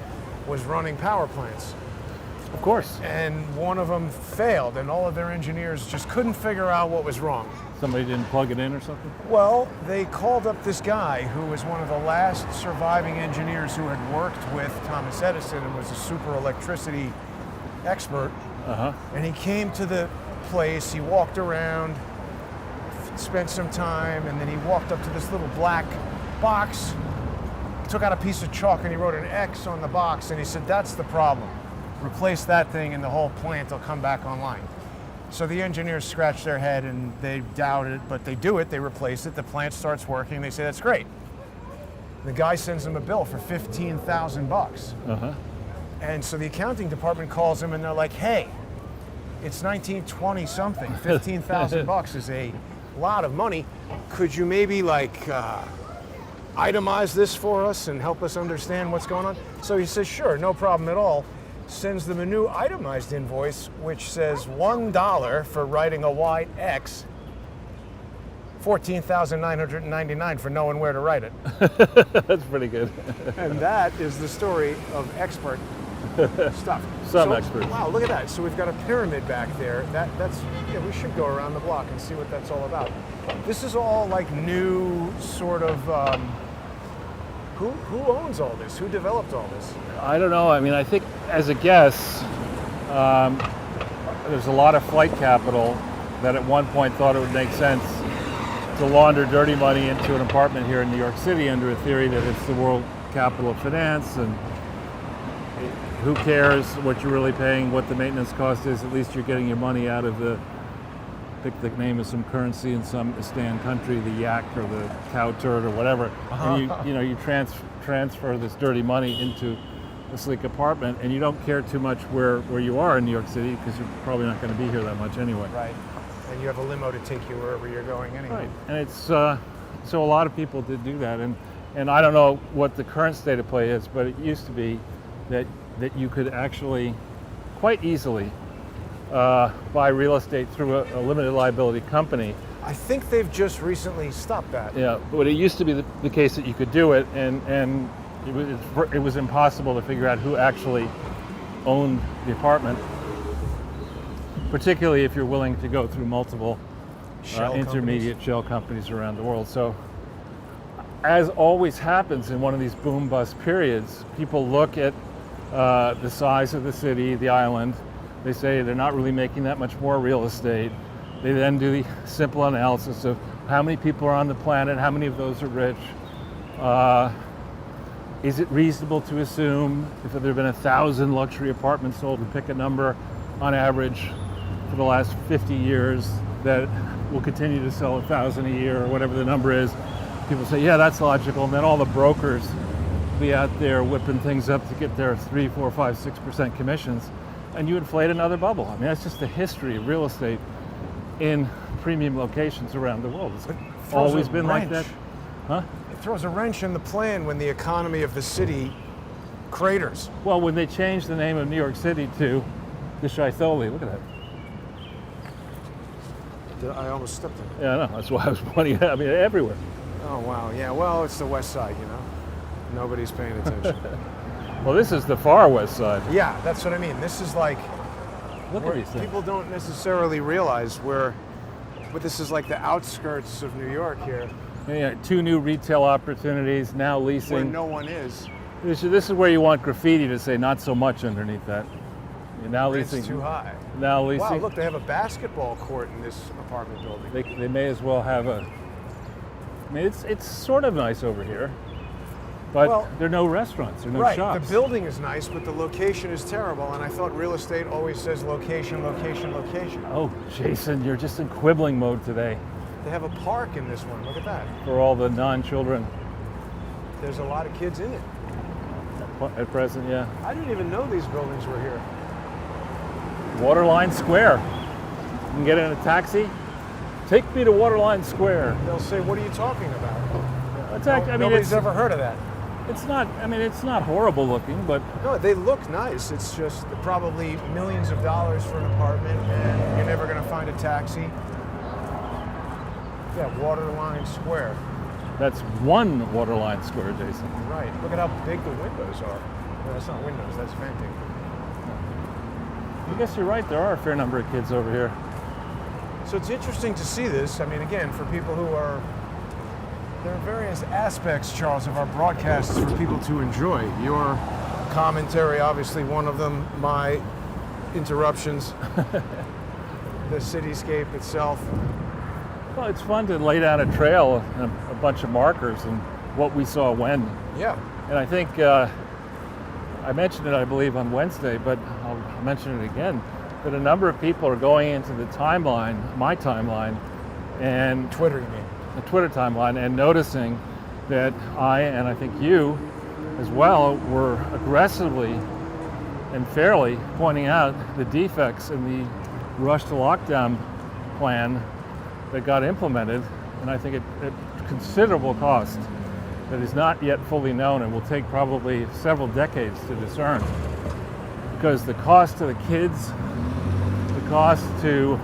was running power plants. Of course. And one of them failed, and all of their engineers just couldn't figure out what was wrong. Somebody didn't plug it in or something? Well, they called up this guy who was one of the last surviving engineers who had worked with Thomas Edison and was a super electricity expert. Uh-huh. And he came to the place, he walked around, spent some time, and then he walked up to this little black box, took out a piece of chalk and he wrote an X on the box, and he said, "That's the problem. Replace that thing and the whole plant will come back online." So the engineers scratch their head and they doubt it, but they do it, they replace it, the plant starts working, they say, "That's great." The guy sends them a bill for $15,000. Uh-huh. And so the accounting department calls him and they're like, "Hey, it's 1920 something. $15,000 is a lot of money. Could you maybe itemize this for us and help us understand what's going on?" So he says, "Sure, no problem at all." Sends them a new itemized invoice, which says $1 for writing a white X, $14,999 for knowing where to write it. That's pretty good. And that is the story of Expert. stuff. Some So, experts. Wow, look at that. So we've got a pyramid back there. That's yeah. We should go around the block and see what that's all about. This is all like new sort of. Who owns all this? Who developed all this? I don't know. I mean, I think as a guess, there's a lot of flight capital that at one point thought it would make sense to launder dirty money into an apartment here in New York City under a theory that it's the world capital of finance and who cares what you're really paying, what the maintenance cost is, at least you're getting your money out of the, pick the name of some currency in some Istan country, the yak or the cow turd or whatever, and you transfer this dirty money into a sleek apartment, and you don't care too much where you are in New York City because you're probably not going to be here that much anyway. Right. And you have a limo to take you wherever you're going anyway. Right. And it's so a lot of people did do that, and I don't know what the current state of play is, but it used to be that you could actually quite easily buy real estate through a limited liability company. I think they've just recently stopped that. Yeah, but it used to be the case that you could do it, and it was impossible to figure out who actually owned the apartment, particularly if you're willing to go through multiple intermediate shell companies around the world. So, as always happens in one of these boom bust periods, people look at the size of the city, the island. They say they're not really making that much more real estate. They then do the simple analysis of how many people are on the planet, how many of those are rich. Is it reasonable to assume if there have been 1,000 luxury apartments sold, and pick a number on average for the last 50 years, that will continue to sell 1,000 a year or whatever the number is? People say, yeah, that's logical. And then all the brokers be out there whipping things up to get their 3, 4, 5, 6% commissions, and you inflate another bubble. I mean, that's just the history of real estate in premium locations around the world. It's always been like that. Huh? It throws a wrench in the plan when the economy of the city craters. Well, when they changed the name of New York City to the Shitholi, look at that. I almost stepped in it. Yeah, I know. That's why I was pointing it out. I mean, everywhere. Oh, wow. Yeah, well, it's the west side, you know. Nobody's paying attention. Well, this is the far west side. Yeah, that's what I mean. This is like, Look at these things. people don't necessarily realize but this is like the outskirts of New York here, Yeah, 2 new retail opportunities, now where leasing. no one is. This is where you want graffiti to say "not so much" underneath that. You're now It's leasing. too high. Now leasing. Wow, look, they have a basketball court in this apartment building. They may as well have a. I mean, it's sort of nice over here, but Well, there are no restaurants, there are no Right, shops. the building is nice, but the location is terrible, and I thought real estate always says location, location, location. Oh, Jason, you're just in quibbling mode today They have a park in this one, look at that. for all the non-children There's a lot of kids in it. at present. Yeah, I didn't even know these buildings were here. Waterline Square. You can get in a taxi. Take me to Waterline Square. They'll say, what are you talking about? It's I mean, Nobody's it's ever heard of that. it's not. I mean, it's not horrible looking, but No, they look nice. It's just probably millions of dollars for an apartment, and you're never going to find a taxi. Yeah, Waterline Square. that's one Waterline Square, Jason. Right. Look at how big the windows are. No, that's not windows, that's venting. I guess you're right. There are a fair number of kids over here. So it's interesting to see this. I mean, again, for people who are, there are various aspects, Charles, of our broadcasts for people to enjoy. Your commentary, obviously one of them, my interruptions, the cityscape itself. Well, it's fun to lay down a trail and a bunch of markers and what we saw when. Yeah. And I think I mentioned it, I believe, on Wednesday, but I'll mention it again, that a number of people are going into the timeline, my timeline, and Twitter, you mean? the Twitter timeline, and noticing that I, and I think you as well, were aggressively and fairly pointing out the defects in the rush to lockdown plan that got implemented, and I think at considerable cost that is not yet fully known and will take probably several decades to discern. Because the cost to the kids, the cost to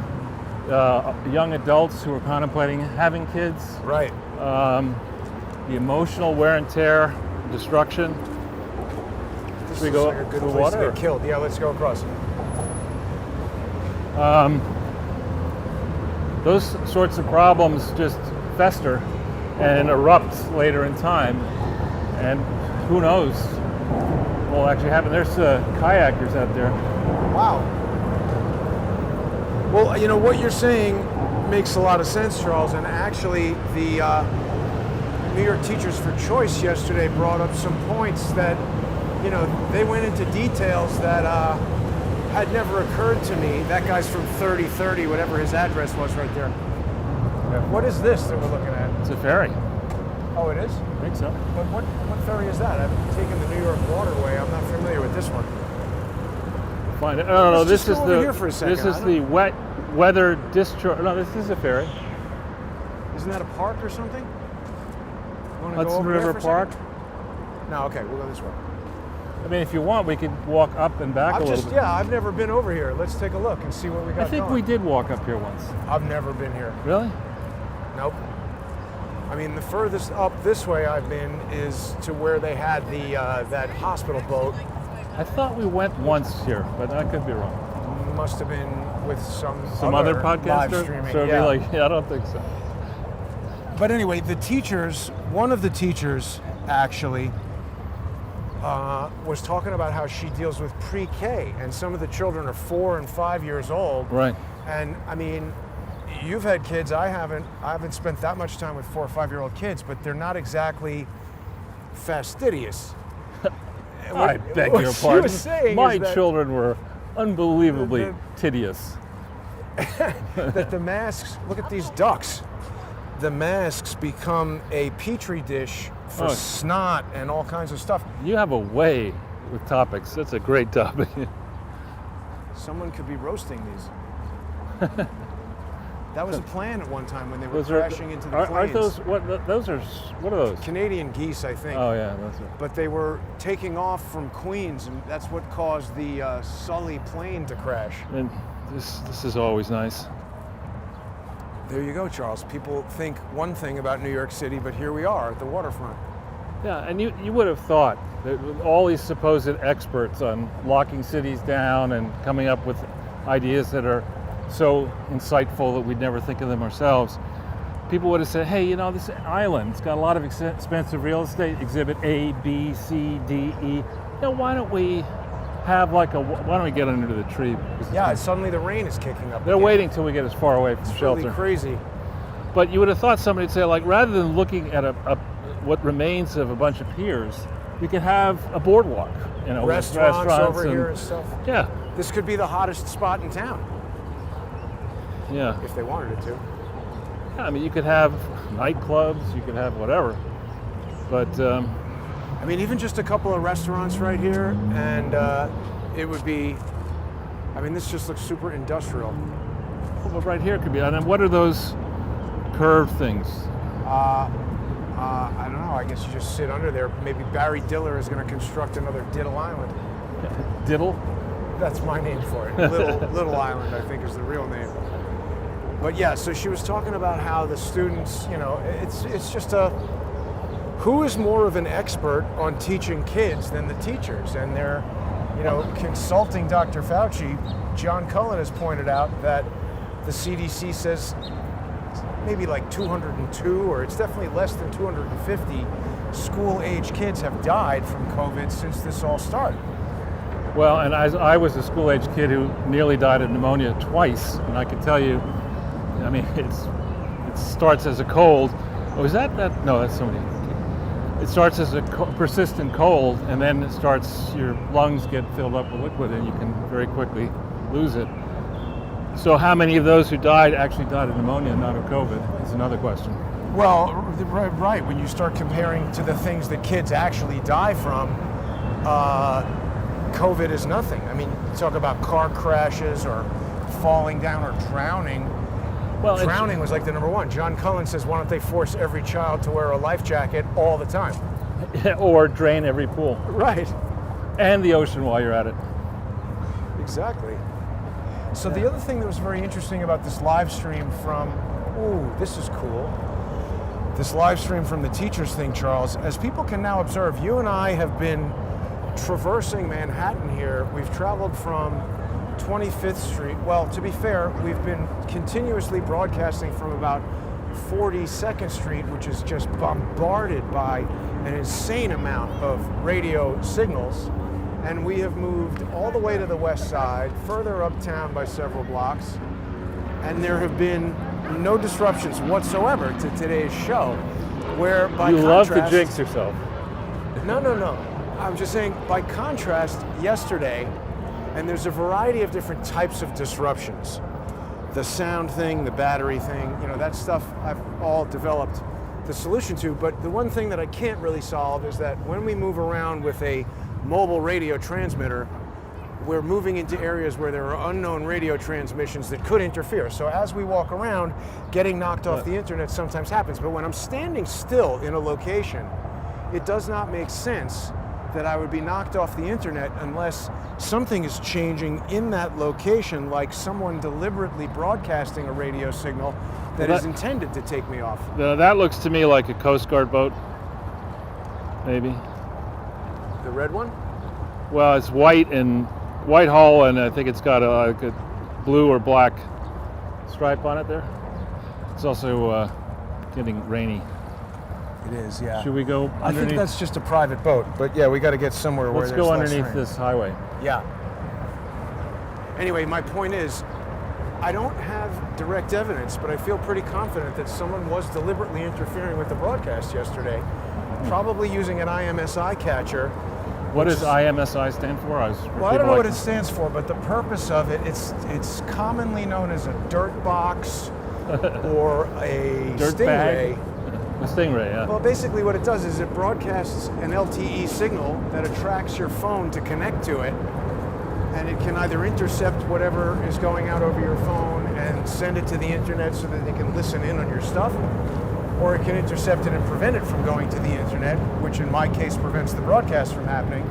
young adults who are contemplating having kids, Right. The emotional wear and tear, destruction. This Should we looks go like a good to the place water, to or- get killed. Yeah, let's go across. Those sorts of problems just fester and erupt later in time, and who knows what will actually happen. There's kayakers out there. Wow. Well, you know, what you're saying makes a lot of sense, Charles, and actually the New York Teachers for Choice yesterday brought up some points that, you know, they went into details that had never occurred to me. That guy's from 3030, whatever his address was right there. Yeah. What is this that we're looking at? It's a ferry. Oh, it is? I think so. But what ferry is that? I've taken the New York Waterway. I'm not familiar with this one. Find it. No, Let's this just is go over here for a second. this is I don't- the wet weather discharge. No, this is a ferry. Isn't that a park or something? Wanna go Hudson over there River for a Park. second? No, okay, we'll go this way. I mean, if you want, we could walk up and back a little bit. Yeah, I've never been over here. Let's take a look and see what we got I think going. we did walk up here once. I've never been here. Really? Nope. I mean, the furthest up this way I've been is to where they had the that hospital boat. I thought we went once here, but I could be wrong. Must have been with some Other live podcaster? streaming. So it'd yeah. be like, yeah, I don't think so. But anyway, the teachers, one of the teachers actually was talking about how she deals with pre-K, and some of the children are 4 and 5 years old. Right. And I mean, you've had kids. I haven't spent that much time with 4 or 5 year old kids, but they're not exactly fastidious. I beg what your she pardon. was saying My is that- children were unbelievably tedious. that the masks, look at these ducks. The masks become a petri dish for Oh. snot and all kinds of stuff. You have a way with topics. That's a great topic. Someone could be roasting these. That was a plan at one time when they were Those are, crashing into the aren't planes. those what? Those are what are those? Canadian geese, I think. Oh yeah, those are. But they were taking off from Queens, and that's what caused the Sully plane to crash. And this is always nice. There you go, Charles. People think one thing about New York City, but here we are at the waterfront. Yeah, and you would have thought that with all these supposed experts on locking cities down and coming up with ideas that are so insightful that we'd never think of them ourselves, people would have said, hey, you know, this island, it's got a lot of expensive real estate, exhibit A, B, C, D, E. You know, why don't we get under the tree? Because Yeah, suddenly the rain is kicking up. they're again. waiting till we get as far away from It's shelter. really crazy. But you would have thought somebody'd say, like, rather than looking at what remains of a bunch of piers, we could have a boardwalk, you know, with Restaurants over and- here and stuff. Yeah, This could be the hottest spot in town yeah. if they wanted it to. I mean, you could have nightclubs, you could have whatever. But I mean, even just a couple of restaurants right here, and it would be. I mean, this just looks super industrial. well, right here could be. And then what are those curved things? I don't know. I guess you just sit under there. Maybe Barry Diller is going to construct another Diddle Island. Diddle? That's my name for it. Little Island, I think, is the real name. But yeah, so she was talking about how the students, you know, it's just who is more of an expert on teaching kids than the teachers? And they're, you know, consulting Dr. Fauci. John Cullen has pointed out that the CDC says maybe like 202, or it's definitely less than 250 school-age kids have died from COVID since this all started. Well, and I was a school-age kid who nearly died of pneumonia twice, and I can tell you, I mean, it starts as a cold. Oh, is that? No, that's somebody. It starts as a persistent cold, and then your lungs get filled up with liquid, and you can very quickly lose it. So how many of those who died actually died of pneumonia, not of COVID, is another question. Well, right. When you start comparing to the things that kids actually die from, COVID is nothing. I mean, you talk about car crashes or falling down or drowning. Well, Drowning was like the number one. John Cullen says, why don't they force every child to wear a life jacket all the time? or drain every pool Right. and the ocean while you're at it. Exactly. So the other thing that was very interesting about this live stream from, this is cool. This live stream from the teachers thing, Charles, as people can now observe, you and I have been traversing Manhattan here, we've traveled from 25th Street. Well, to be fair, we've been continuously broadcasting from about 42nd Street, which is just bombarded by an insane amount of radio signals. And we have moved all the way to the west side, further uptown by several blocks. And there have been no disruptions whatsoever to today's show. Where by You love contrast, to jinx yourself. No. I'm just saying, by contrast, yesterday, and there's a variety of different types of disruptions. The sound thing, the battery thing, that stuff I've all developed the solution to. But the one thing that I can't really solve is that when we move around with a mobile radio transmitter, we're moving into areas where there are unknown radio transmissions that could interfere. So as we walk around, getting knocked off the internet sometimes happens. But when I'm standing still in a location, it does not make sense that I would be knocked off the internet unless something is changing in that location, like someone deliberately broadcasting a radio signal that is intended to take me off. That looks to me like a Coast Guard boat, maybe. The red one? Well, it's white hull, and I think it's got a blue or black stripe on it there. It's also getting rainy. It is, yeah. Should we go underneath? I think that's just a private boat, but yeah, we got to get somewhere where Let's there's go less underneath rain. this highway. Yeah. Anyway, my point is, I don't have direct evidence, but I feel pretty confident that someone was deliberately interfering with the broadcast yesterday, probably using an IMSI catcher. What does IMSI stand for? Well, I don't know what it stands for, but the purpose of it, it's commonly known as a dirt box or a Dirt stingray. bag? A stingray, yeah. Well, basically what it does is it broadcasts an LTE signal that attracts your phone to connect to it, and it can either intercept whatever is going out over your phone and send it to the internet so that they can listen in on your stuff, or it can intercept it and prevent it from going to the internet, which in my case prevents the broadcast from happening.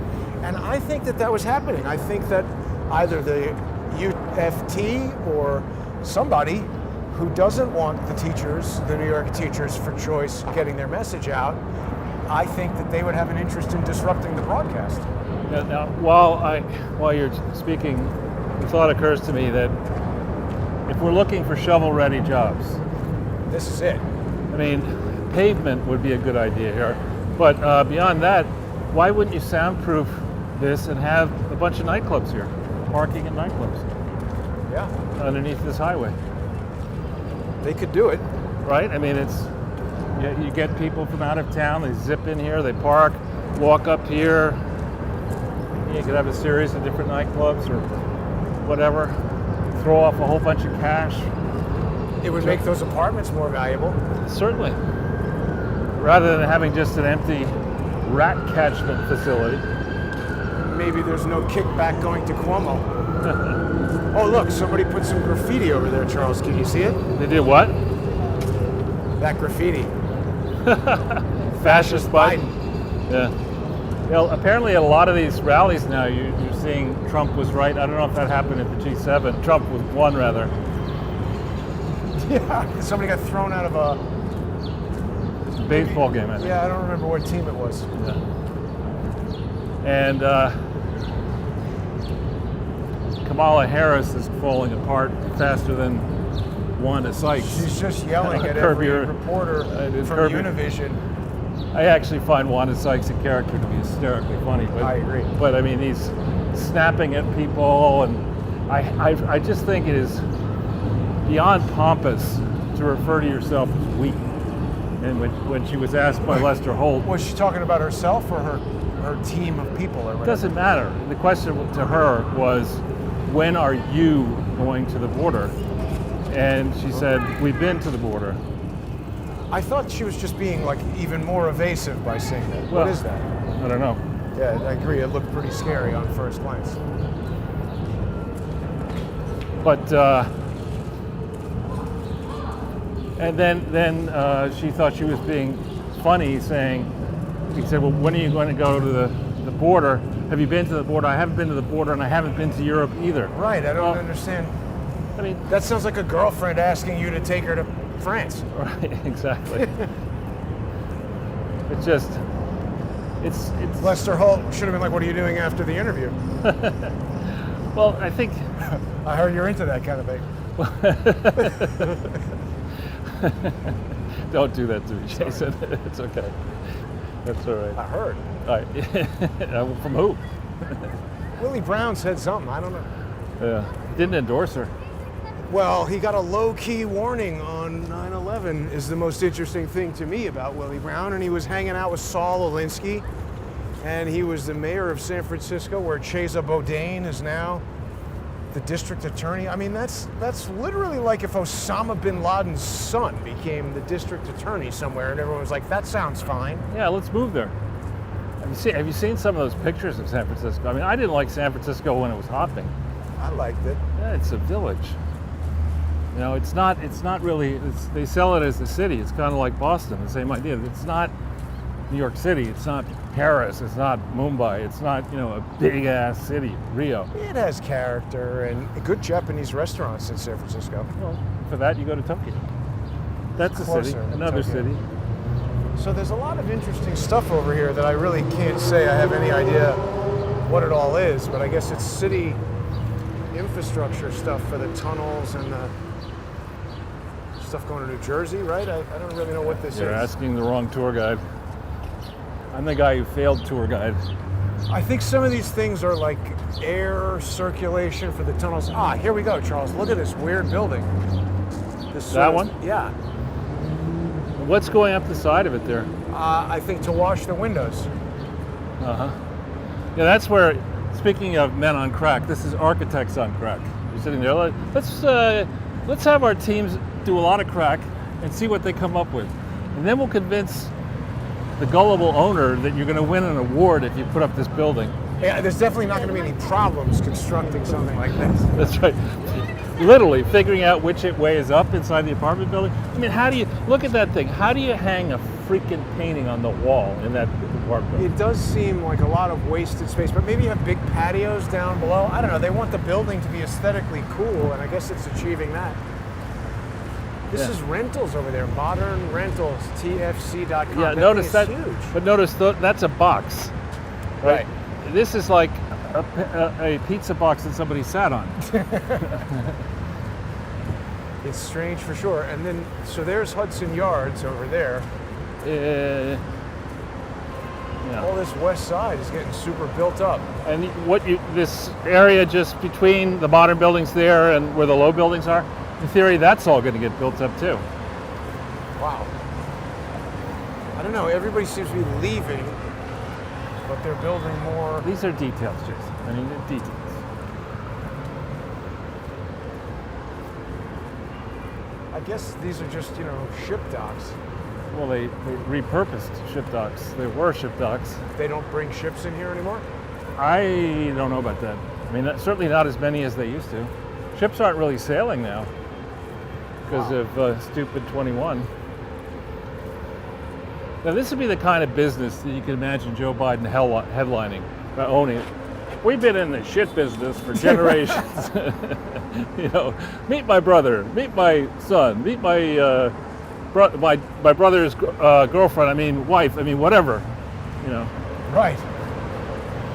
And I think that was happening. I think that either the UFT or somebody who doesn't want the teachers, the New York teachers for choice, getting their message out, I think that they would have an interest in disrupting the broadcast. Now, while you're speaking, the thought occurs to me that if we're looking for shovel-ready jobs, This is it. I mean, pavement would be a good idea here. But beyond that, why wouldn't you soundproof this and have a bunch of nightclubs here, parking at nightclubs Yeah, underneath this highway? they could do it. Right? I mean, you get people from out of town, they zip in here, they park, walk up here. You could have a series of different nightclubs or whatever, throw off a whole bunch of cash. It would make those apartments more valuable. Certainly. Rather than having just an empty rat catchment facility. Maybe there's no kickback going to Cuomo. Oh, look, somebody put some graffiti over there, Charles. Can you see it? They did what? That graffiti. Fascist Biden. Biden. Yeah. Well, apparently at a lot of these rallies now, you're seeing Trump was right. I don't know if that happened at the G7. Trump won, rather. Yeah, somebody got thrown out of a Baseball game, I think. Yeah, I don't remember what team it was. Yeah. And Kamala Harris is falling apart faster than Wanda Sykes. She's just yelling at Curb every your- reporter from curb your- Univision. I actually find Wanda Sykes a character to be hysterically funny. But, I agree. But I mean, he's snapping at people, and I just think it is beyond pompous to refer to yourself as weak. And when she was asked by Lester Holt, Was she talking about herself or her team of people or it whatever? doesn't matter. The question to her was, when are you going to the border? And she said, we've been to the border. I thought she was just being like even more evasive by saying that. Well, What is that? I don't know. Yeah, I agree. It looked pretty scary on first glance. But and then she thought she was being funny, saying, he said, well, when are you going to go to the border? Have you been to the border? I haven't been to the border, and I haven't been to Europe either. Right, I don't understand. I mean, That sounds like a girlfriend asking you to take her to France. right, exactly. It's just, it's Lester Holt should have been like, "What are you doing after the interview?" well, I think I heard you're into that kind of thing. don't do that to me, Jason. It's okay. That's all right. I heard. All right. From who? Willie Brown said something. I don't know. Yeah, didn't endorse her. Well, he got a low-key warning on 9/11 is the most interesting thing to me about Willie Brown. And he was hanging out with Saul Alinsky, and he was the mayor of San Francisco, where Chesa Boudin is now the district attorney. I mean, that's literally like if Osama bin Laden's son became the district attorney somewhere, and everyone was like, that sounds fine. Yeah, let's move there. Have you seen some of those pictures of San Francisco? I mean, I didn't like San Francisco when it was hopping. I liked it. Yeah, it's a village. You know, it's not really, they sell it as a city. It's kind of like Boston, the same idea. It's not New York City, it's not Paris, it's not Mumbai, it's not, you know, a big ass city, Rio. It has character and good Japanese restaurants in San Francisco. Well, for that you go to Tokyo. That's a city, Closer than another Tokyo. city. So there's a lot of interesting stuff over here that I really can't say I have any idea what it all is, but I guess it's city infrastructure stuff for the tunnels and the stuff going to New Jersey, right? I don't really know what this You're is. asking the wrong tour guide. I'm the guy who failed tour guide. I think some of these things are like air circulation for the tunnels. Ah, here we go, Charles. Look at this weird building. This That one? Yeah. What's going up the side of it there? I think to wash the windows. Uh-huh. Yeah, that's where, speaking of men on crack, this is architects on crack. You're sitting there, let's have our teams do a lot of crack and see what they come up with. And then we'll convince the gullible owner that you're going to win an award if you put up this building. Yeah, there's definitely not going to be any problems constructing something like this. That's right. Literally figuring out which way is up inside the apartment building. I mean, how do you, look at that thing, how do you hang a freaking painting on the wall in that apartment building? It does seem like a lot of wasted space, but maybe you have big patios down below. I don't know. They want the building to be aesthetically cool, and I guess it's achieving that. This is rentals over there, modern rentals, tfc.com. Yeah, That notice thing that, is huge. but notice that's a box. Right. This is like a pizza box that somebody sat on. It's strange for sure. And then, so there's Hudson Yards over there. Yeah. All this west side is getting super built up. And this area just between the modern buildings there and where the low buildings are, in theory, that's all going to get built up too. Wow. I don't know. Everybody seems to be leaving, but they're building more. These are details, Jason. I mean, they're details. I guess these are just, ship docks. Well, they repurposed ship docks. They were ship docks. They don't bring ships in here anymore? I don't know about that. I mean, certainly not as many as they used to. Ships aren't really sailing now because of stupid 21. Now, this would be the kind of business that you can imagine Joe Biden headlining, owning. We've been in the shit business for generations. Meet my brother, meet my son, meet my my brother's girlfriend. I mean, wife. I mean, whatever. Right.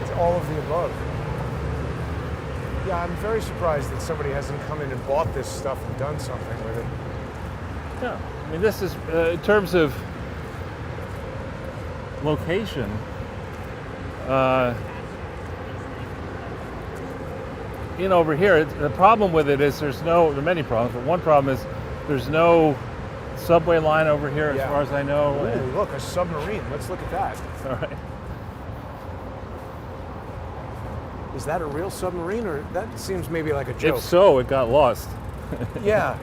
It's all of the above. Yeah, I'm very surprised that somebody hasn't come in and bought this stuff and done something with it. Yeah, I mean, this is in terms of location. Over here, the problem with it is there are many problems, but one problem is there's no subway line over here as far as I know. Ooh, look, a submarine. Let's look at that. All right. Is that a real submarine, or that seems maybe like a joke? If so, it got lost. Yeah.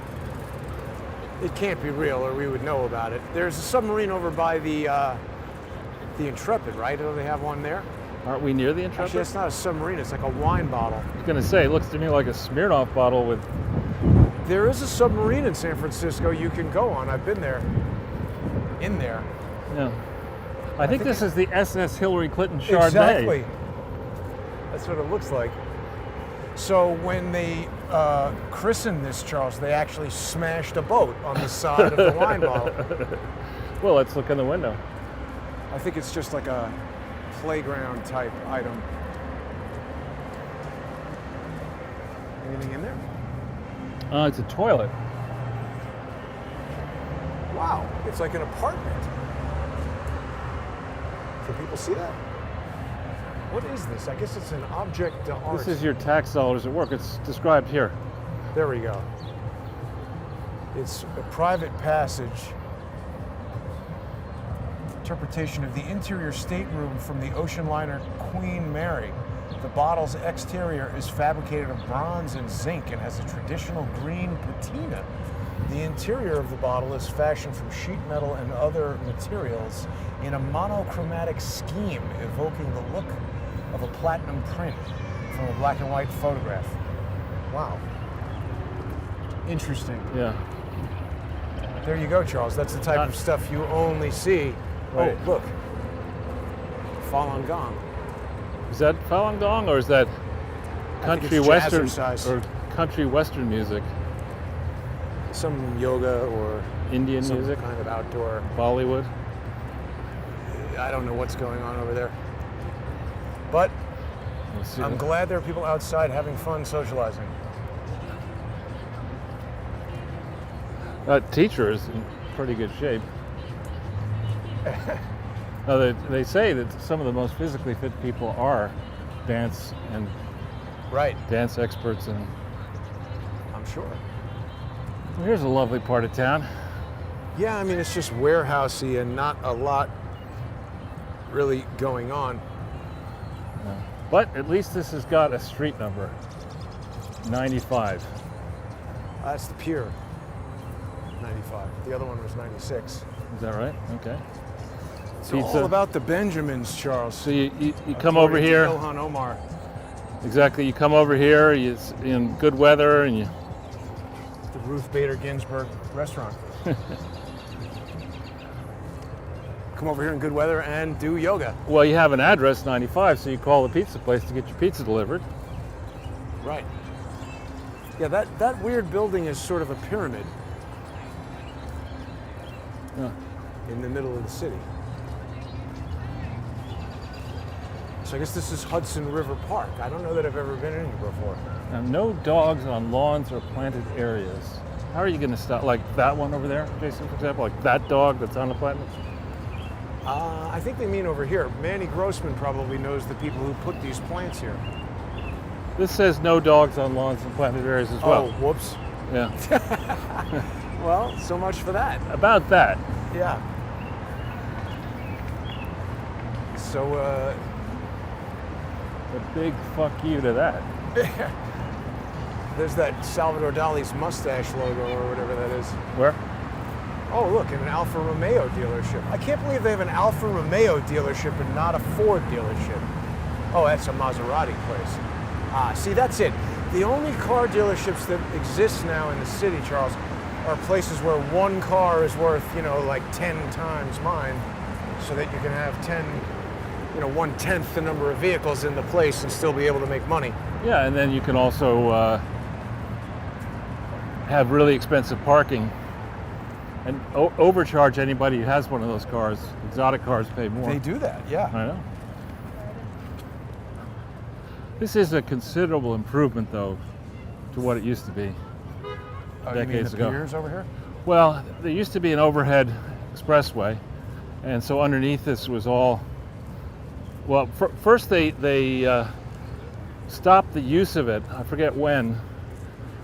It can't be real, or we would know about it. There's a submarine over by the Intrepid, right? Don't they have one there? Aren't we near the Intrepid? Actually, that's not a submarine. It's like a wine bottle. I was going to say, it looks to me like a Smirnoff bottle with... There is a submarine in San Francisco you can go on. I've been there. In there. Yeah. I think this is the SS Hillary Clinton Chardonnay. Exactly. That's what it looks like. So when they christened this, Charles, they actually smashed a boat on the side of the wine bottle. Well, let's look in the window. I think it's just like a playground type item. Anything in there? It's a toilet. Wow, it's like an apartment. Can people see that? What is this? I guess it's an object art. This is your tax dollars at work. It's described here. There we go. It's a private passage. Interpretation of the interior stateroom from the ocean liner Queen Mary. The bottle's exterior is fabricated of bronze and zinc and has a traditional green patina. The interior of the bottle is fashioned from sheet metal and other materials in a monochromatic scheme evoking the look of a platinum print from a black and white photograph. Wow. Interesting. Yeah. There you go, Charles. That's the type of stuff you only see. Right. Oh, look. Falun Gong. Is that Falun Gong or is that country it's western jazzercise. or country western music? Some yoga or Indian some music? kind of outdoor. Bollywood? I don't know what's going on over there. But Let's see. I'm glad there are people outside having fun socializing. That teacher is in pretty good shape. Now, they say that some of the most physically fit people are dance and Right, dance experts. And I'm sure. well, here's a lovely part of town. Yeah, I mean, it's just warehousey and not a lot really going on. But at least this has got a street number, 95. That's the pier, 95. The other one was 96. Is that right? Okay. It's Pizza. all about the Benjamins, Charles. So you come over According to here. Ilhan Omar. Exactly. You come over here. It's in good weather, and you. The Ruth Bader Ginsburg restaurant. Come over here in good weather and do yoga. Well, you have an address, 95, so you call the pizza place to get your pizza delivered. Right. Yeah, that weird building is sort of a pyramid Yeah. in the middle of the city. So I guess this is Hudson River Park. I don't know that I've ever been in here before. Now, no dogs on lawns or planted areas. How are you going to stop? Like that one over there, Jason, for example? Like that dog that's on the platinum? I think they mean over here. Manny Grossman probably knows the people who put these plants here. This says no dogs on lawns and planted areas as Oh, well. whoops. Yeah. Well, so much for that. About that. Yeah. So, A big fuck you to that. there's that Salvador Dali's mustache logo or whatever that is. Where? Oh, look, and an Alfa Romeo dealership. I can't believe they have an Alfa Romeo dealership and not a Ford dealership. Oh, that's a Maserati place. Ah, see, that's it. The only car dealerships that exist now in the city, Charles, are places where one car is worth, like 10 times mine, so that you can have 1/10 the number of vehicles in the place and still be able to make money. Yeah, and then you can also have really expensive parking and overcharge anybody who has one of those cars. Exotic cars pay more. They do that, yeah. I know. This is a considerable improvement, though, to what it used to be Oh, you mean decades the ago. piers over here? Well, there used to be an overhead expressway, and so underneath this was all. Well, first they stopped the use of it. I forget when,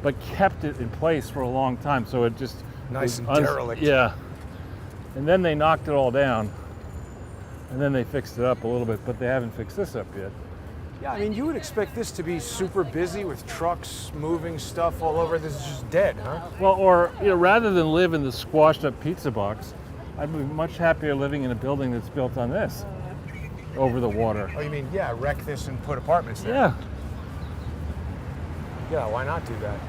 but kept it in place for a long time. So it just Nice was and derelict. Yeah, and then they knocked it all down, and then they fixed it up a little bit, but they haven't fixed this up yet. Yeah, I mean, you would expect this to be super busy with trucks moving stuff all over. This is just dead, huh? Well, or rather than live in the squashed up pizza box, I'd be much happier living in a building that's built on this, over the water. Oh, you mean, yeah, wreck this and put apartments there? Yeah, Yeah, why not do that?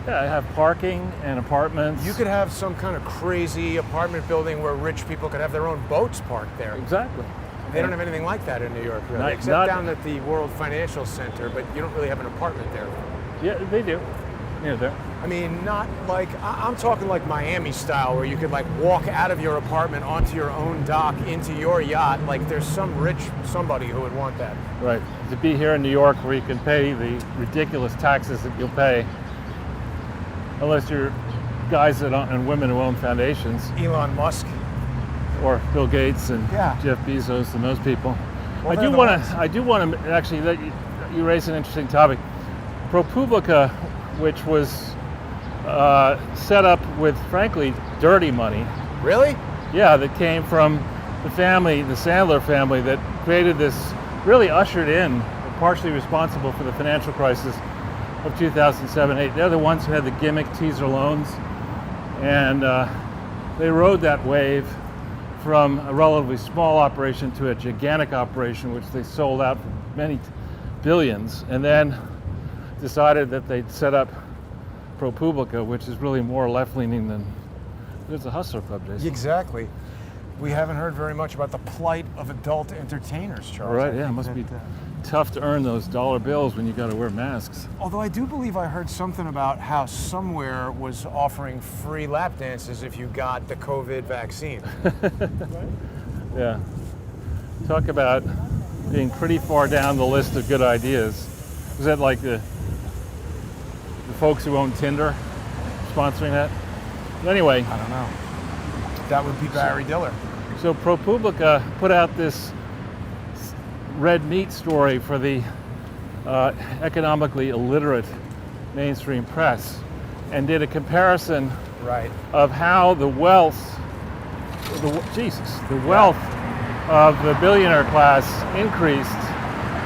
yeah. I have parking and apartments. You could have some kind of crazy apartment building where rich people could have their own boats parked there. Exactly. They don't have anything like that in New York, really, Not- except not- down at the World Financial Center, but you don't really have an apartment there. Yeah, they do. near there. I mean, not like, I'm talking like Miami style, where you could like walk out of your apartment onto your own dock into your yacht. Like there's some rich somebody who would want that. Right. To be here in New York where you can pay the ridiculous taxes that you'll pay, unless you're guys that and women who own foundations, Elon Musk. or Bill Gates and Yeah. Jeff Bezos and those people. Well, I they're do the want ones. to. I do want to actually. That you raise an interesting topic. ProPublica, which was set up with, frankly, dirty money. Really? Yeah, that came from the family, the Sandler family, that created this, really ushered in, partially responsible for the financial crisis of 2007-8. They're the ones who had the gimmick teaser loans, and they rode that wave from a relatively small operation to a gigantic operation, which they sold out for many billions, and then decided that they'd set up ProPublica, which is really more left-leaning than there's a Hustler Club, Jason. Exactly. We haven't heard very much about the plight of adult entertainers, Charles. Right, I yeah, it think must be that, tough to earn those dollar bills when you got to wear masks. although I do believe I heard something about how somewhere was offering free lap dances if you got the COVID vaccine. Yeah. Talk about being pretty far down the list of good ideas. Was that like the folks who own Tinder sponsoring that? But anyway, I don't know. That would be Barry Diller. so ProPublica put out this red meat story for the economically illiterate mainstream press, and did a comparison Right. of how the wealth of the billionaire class increased,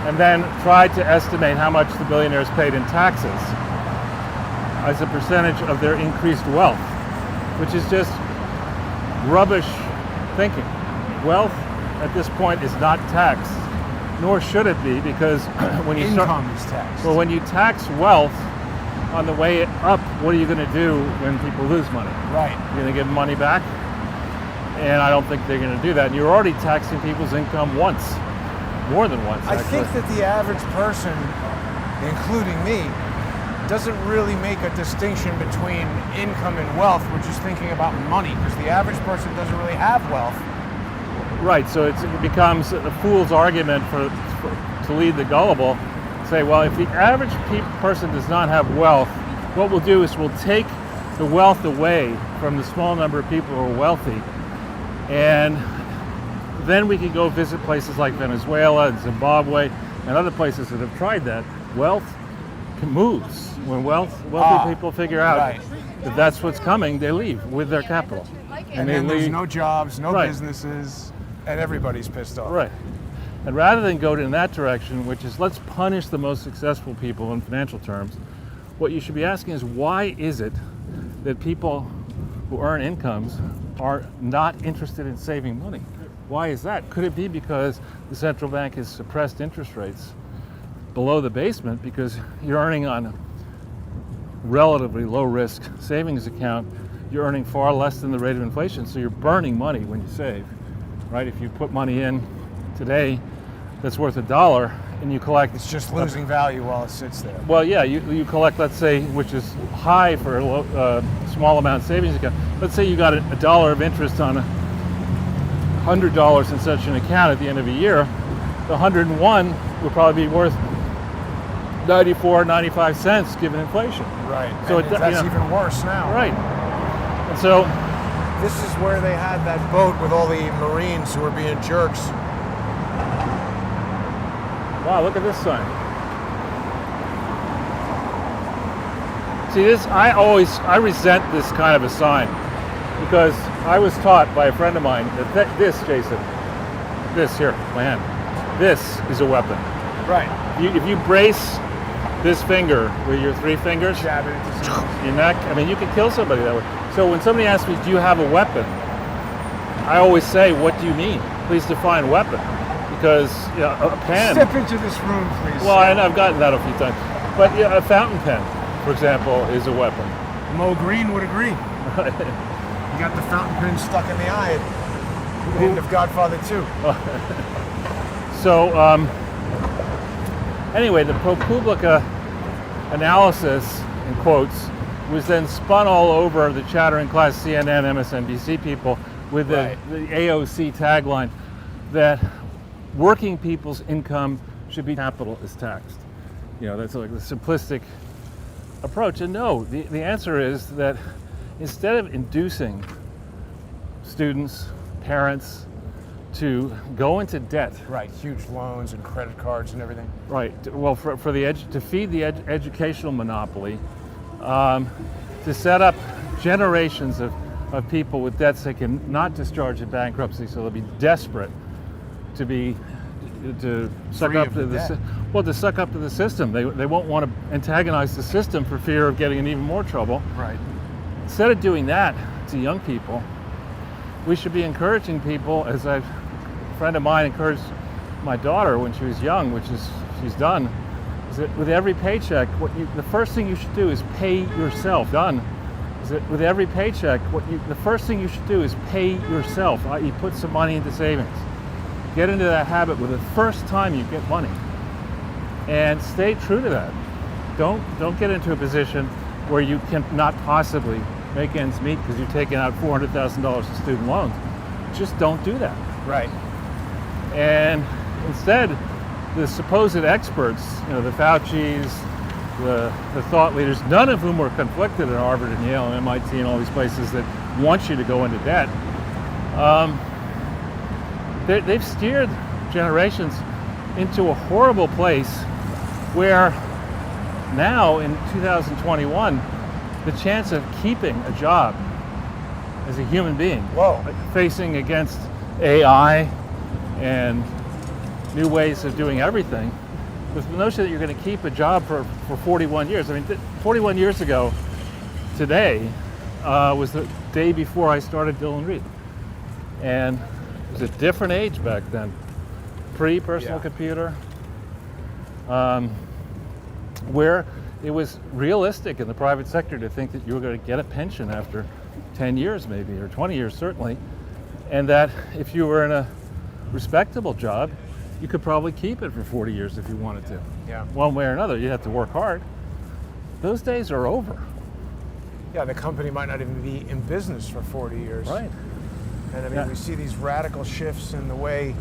and then tried to estimate how much the billionaires paid in taxes as a percentage of their increased wealth, which is just rubbish thinking. Wealth at this point is not taxed, nor should it be, because when you Income is taxed. well, when you tax wealth on the way up, what are you going to do when people lose money? Right. You're going to give them money back? And I don't think they're going to do that. And you're already taxing people's income once, more than once, I actually. think that the average person, including me, doesn't really make a distinction between income and wealth. We're just thinking about money, because the average person doesn't really have wealth. Right, so it becomes a fool's argument to lead the gullible. Say, well, if the average person does not have wealth, what we'll do is we'll take the wealth away from the small number of people who are wealthy, and then we can go visit places like Venezuela and Zimbabwe and other places that have tried that. Wealth moves. When wealthy people figure out right. that that's what's coming, they leave with their capital. And they then there's leave. no jobs, no Right. businesses, and everybody's pissed off. Right. And rather than go in that direction, which is let's punish the most successful people in financial terms, what you should be asking is, why is it that people who earn incomes are not interested in saving money? Why is that? Could it be because the central bank has suppressed interest rates below the basement because you're earning on a relatively low risk savings account, you're earning far less than the rate of inflation, so you're burning money when you save, right? If you put money in today that's worth $1 and you collect, It's just losing value while it sits there. well, yeah, you collect, let's say, which is high for a small amount savings account. Let's say you got $1 of interest on $100 in such an account at the end of a year. The 101 would probably be worth 94, 95 cents given inflation. Right. So And it- that's you know- even worse now. Right. And so, This is where they had that boat with all the Marines who were being jerks. wow, look at this sign. See, this, I resent this kind of a sign, because I was taught by a friend of mine that this, Jason, this here, my hand, this is a weapon. Right. If you brace this finger with your 3 fingers, Jab it into something. your neck, I mean, you can kill somebody that way. So when somebody asks me, do you have a weapon? I always say, what do you mean? Please define weapon. Because a pen. Step into this room, please. Well, and I've gotten that a few times. But yeah, a fountain pen, for example, is a weapon. Mo Green would agree. You got the fountain pen stuck in the eye at the end of Godfather 2. So anyway, the ProPublica analysis in quotes, was then spun all over the chattering class CNN, MSNBC people with Right. the AOC tagline that working people's income should be capital is taxed. You know, that's like the simplistic approach. And no, the answer is that instead of inducing students, parents to go into debt, Right, huge loans and credit cards and everything. right? Well, for the to feed the educational monopoly, to set up generations of people with debts they can not discharge in bankruptcy, so they'll be desperate to suck Free up of to the debt. to suck up to the system. They won't want to antagonize the system for fear of getting in even more trouble. Right. Instead of doing that to young people, we should be encouraging people, as a friend of mine encouraged my daughter when she was young, which is she's done, is that with every paycheck, the first thing you should do is pay yourself. Done. Is that with every paycheck, the first thing you should do is pay yourself, i.e. put some money into savings. Get into that habit with the first time you get money. And stay true to that. Don't get into a position where you cannot possibly make ends meet because you've taken out $400,000 in student loans. Just don't do that. Right. And instead, the supposed experts, you know, the Faucis, the thought leaders, none of whom were conflicted at Harvard and Yale and MIT and all these places that want you to go into debt, they've steered generations into a horrible place where now in 2021, the chance of keeping a job as a human being, Whoa. facing against AI and new ways of doing everything, with the notion that you're going to keep a job for 41 years. I mean, 41 years ago today was the day before I started Dillon Reed. And it was a different age back then. Pre-personal Yeah. computer, where it was realistic in the private sector to think that you were going to get a pension after 10 years maybe, or 20 years certainly, and that if you were in a respectable job, you could probably keep it for 40 years if you wanted to. Yeah. One way or another, you have to work hard. Those days are over. Yeah, the company might not even be in business for 40 years. Right. And I mean, Yeah. we see these radical shifts in the way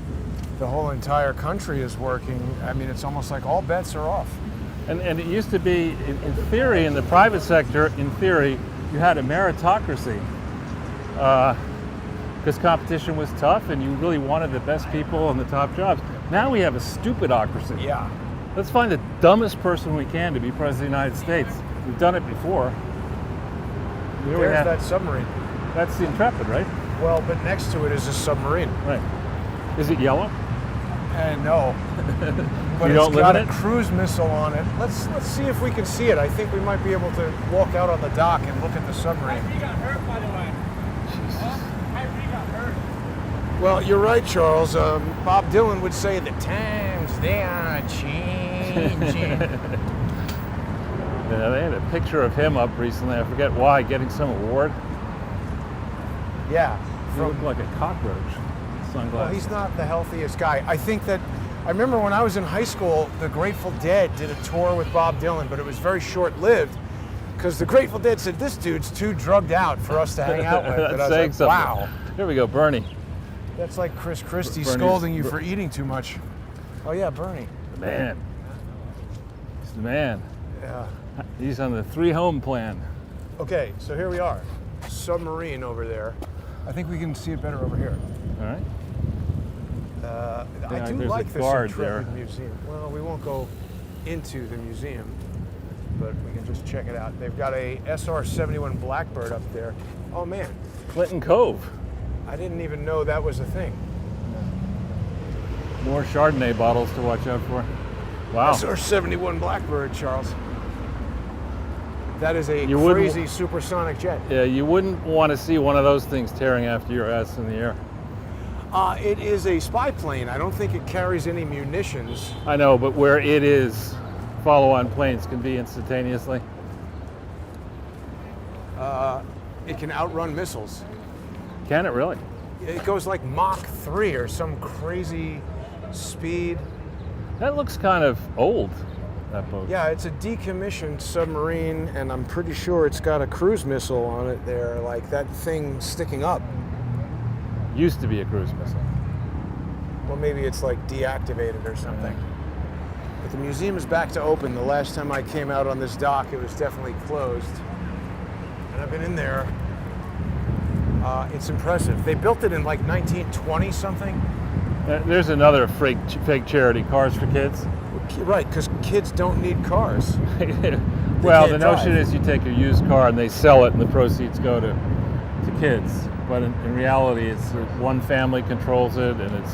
the whole entire country is working. I mean, it's almost like all bets are off. And it used to be, in theory, in the private sector, in theory, you had a meritocracy because competition was tough and you really wanted the best people on the top jobs. Now we have a stupidocracy. Yeah. Let's find the dumbest person we can to be president of the United States. We've done it before. Here we There's have- that submarine. That's the Intrepid, right? Well, but next to it is a submarine. Right. Is it yellow? And no. But You it's don't live got in a it? cruise missile on it. Let's see if we can see it. I think we might be able to walk out on the dock and look at the submarine. He got hurt, by the way. He got hurt. Well, you're right, Charles. Bob Dylan would say the times they are changing. Yeah, they had a picture of him up recently. I forget why, getting some award. Yeah. He looked like a cockroach. Well, Sunglasses. he's not the healthiest guy. I think that I remember when I was in high school, the Grateful Dead did a tour with Bob Dylan, but it was very short-lived because the Grateful Dead said this dude's too drugged out for us to hang out with. That's And I was saying like, something. wow, Here we go, Bernie. that's like Chris Christie Bernie's- scolding you for eating too much. Oh yeah, Bernie. The man. He's the man. Yeah. He's on the 3-home plan. Okay, so here we are, submarine over there. I think we can see it better over here. All right. I do there's like a this guard Intrepid there. Museum. Well, we won't go into the museum, but we can just check it out. They've got a SR-71 Blackbird up there. Oh man, Clinton Cove. I didn't even know that was a thing. More Chardonnay bottles to watch out for. Wow. SR-71 Blackbird, Charles. That is a You wouldn't- crazy supersonic jet. Yeah, you wouldn't want to see one of those things tearing after your ass in the air. It is a spy plane. I don't think it carries any munitions. I know, but where it is, follow-on planes can be instantaneously. It can outrun missiles. Can it really? It goes like Mach 3 or some crazy speed. That looks kind of old. that boat. Yeah, it's a decommissioned submarine, and I'm pretty sure it's got a cruise missile on it there, like that thing sticking up. Used to be a cruise missile. Well, maybe it's like deactivated or something. But the museum is back to open. The last time I came out on this dock, it was definitely closed. And I've been in there. It's impressive. They built it in like 1920 something. There's another fake charity, Cars for Kids. Right, because kids don't need cars. Well, the can't notion drive. is you take a used car and they sell it and the proceeds go to kids. But in reality, it's one family controls it, and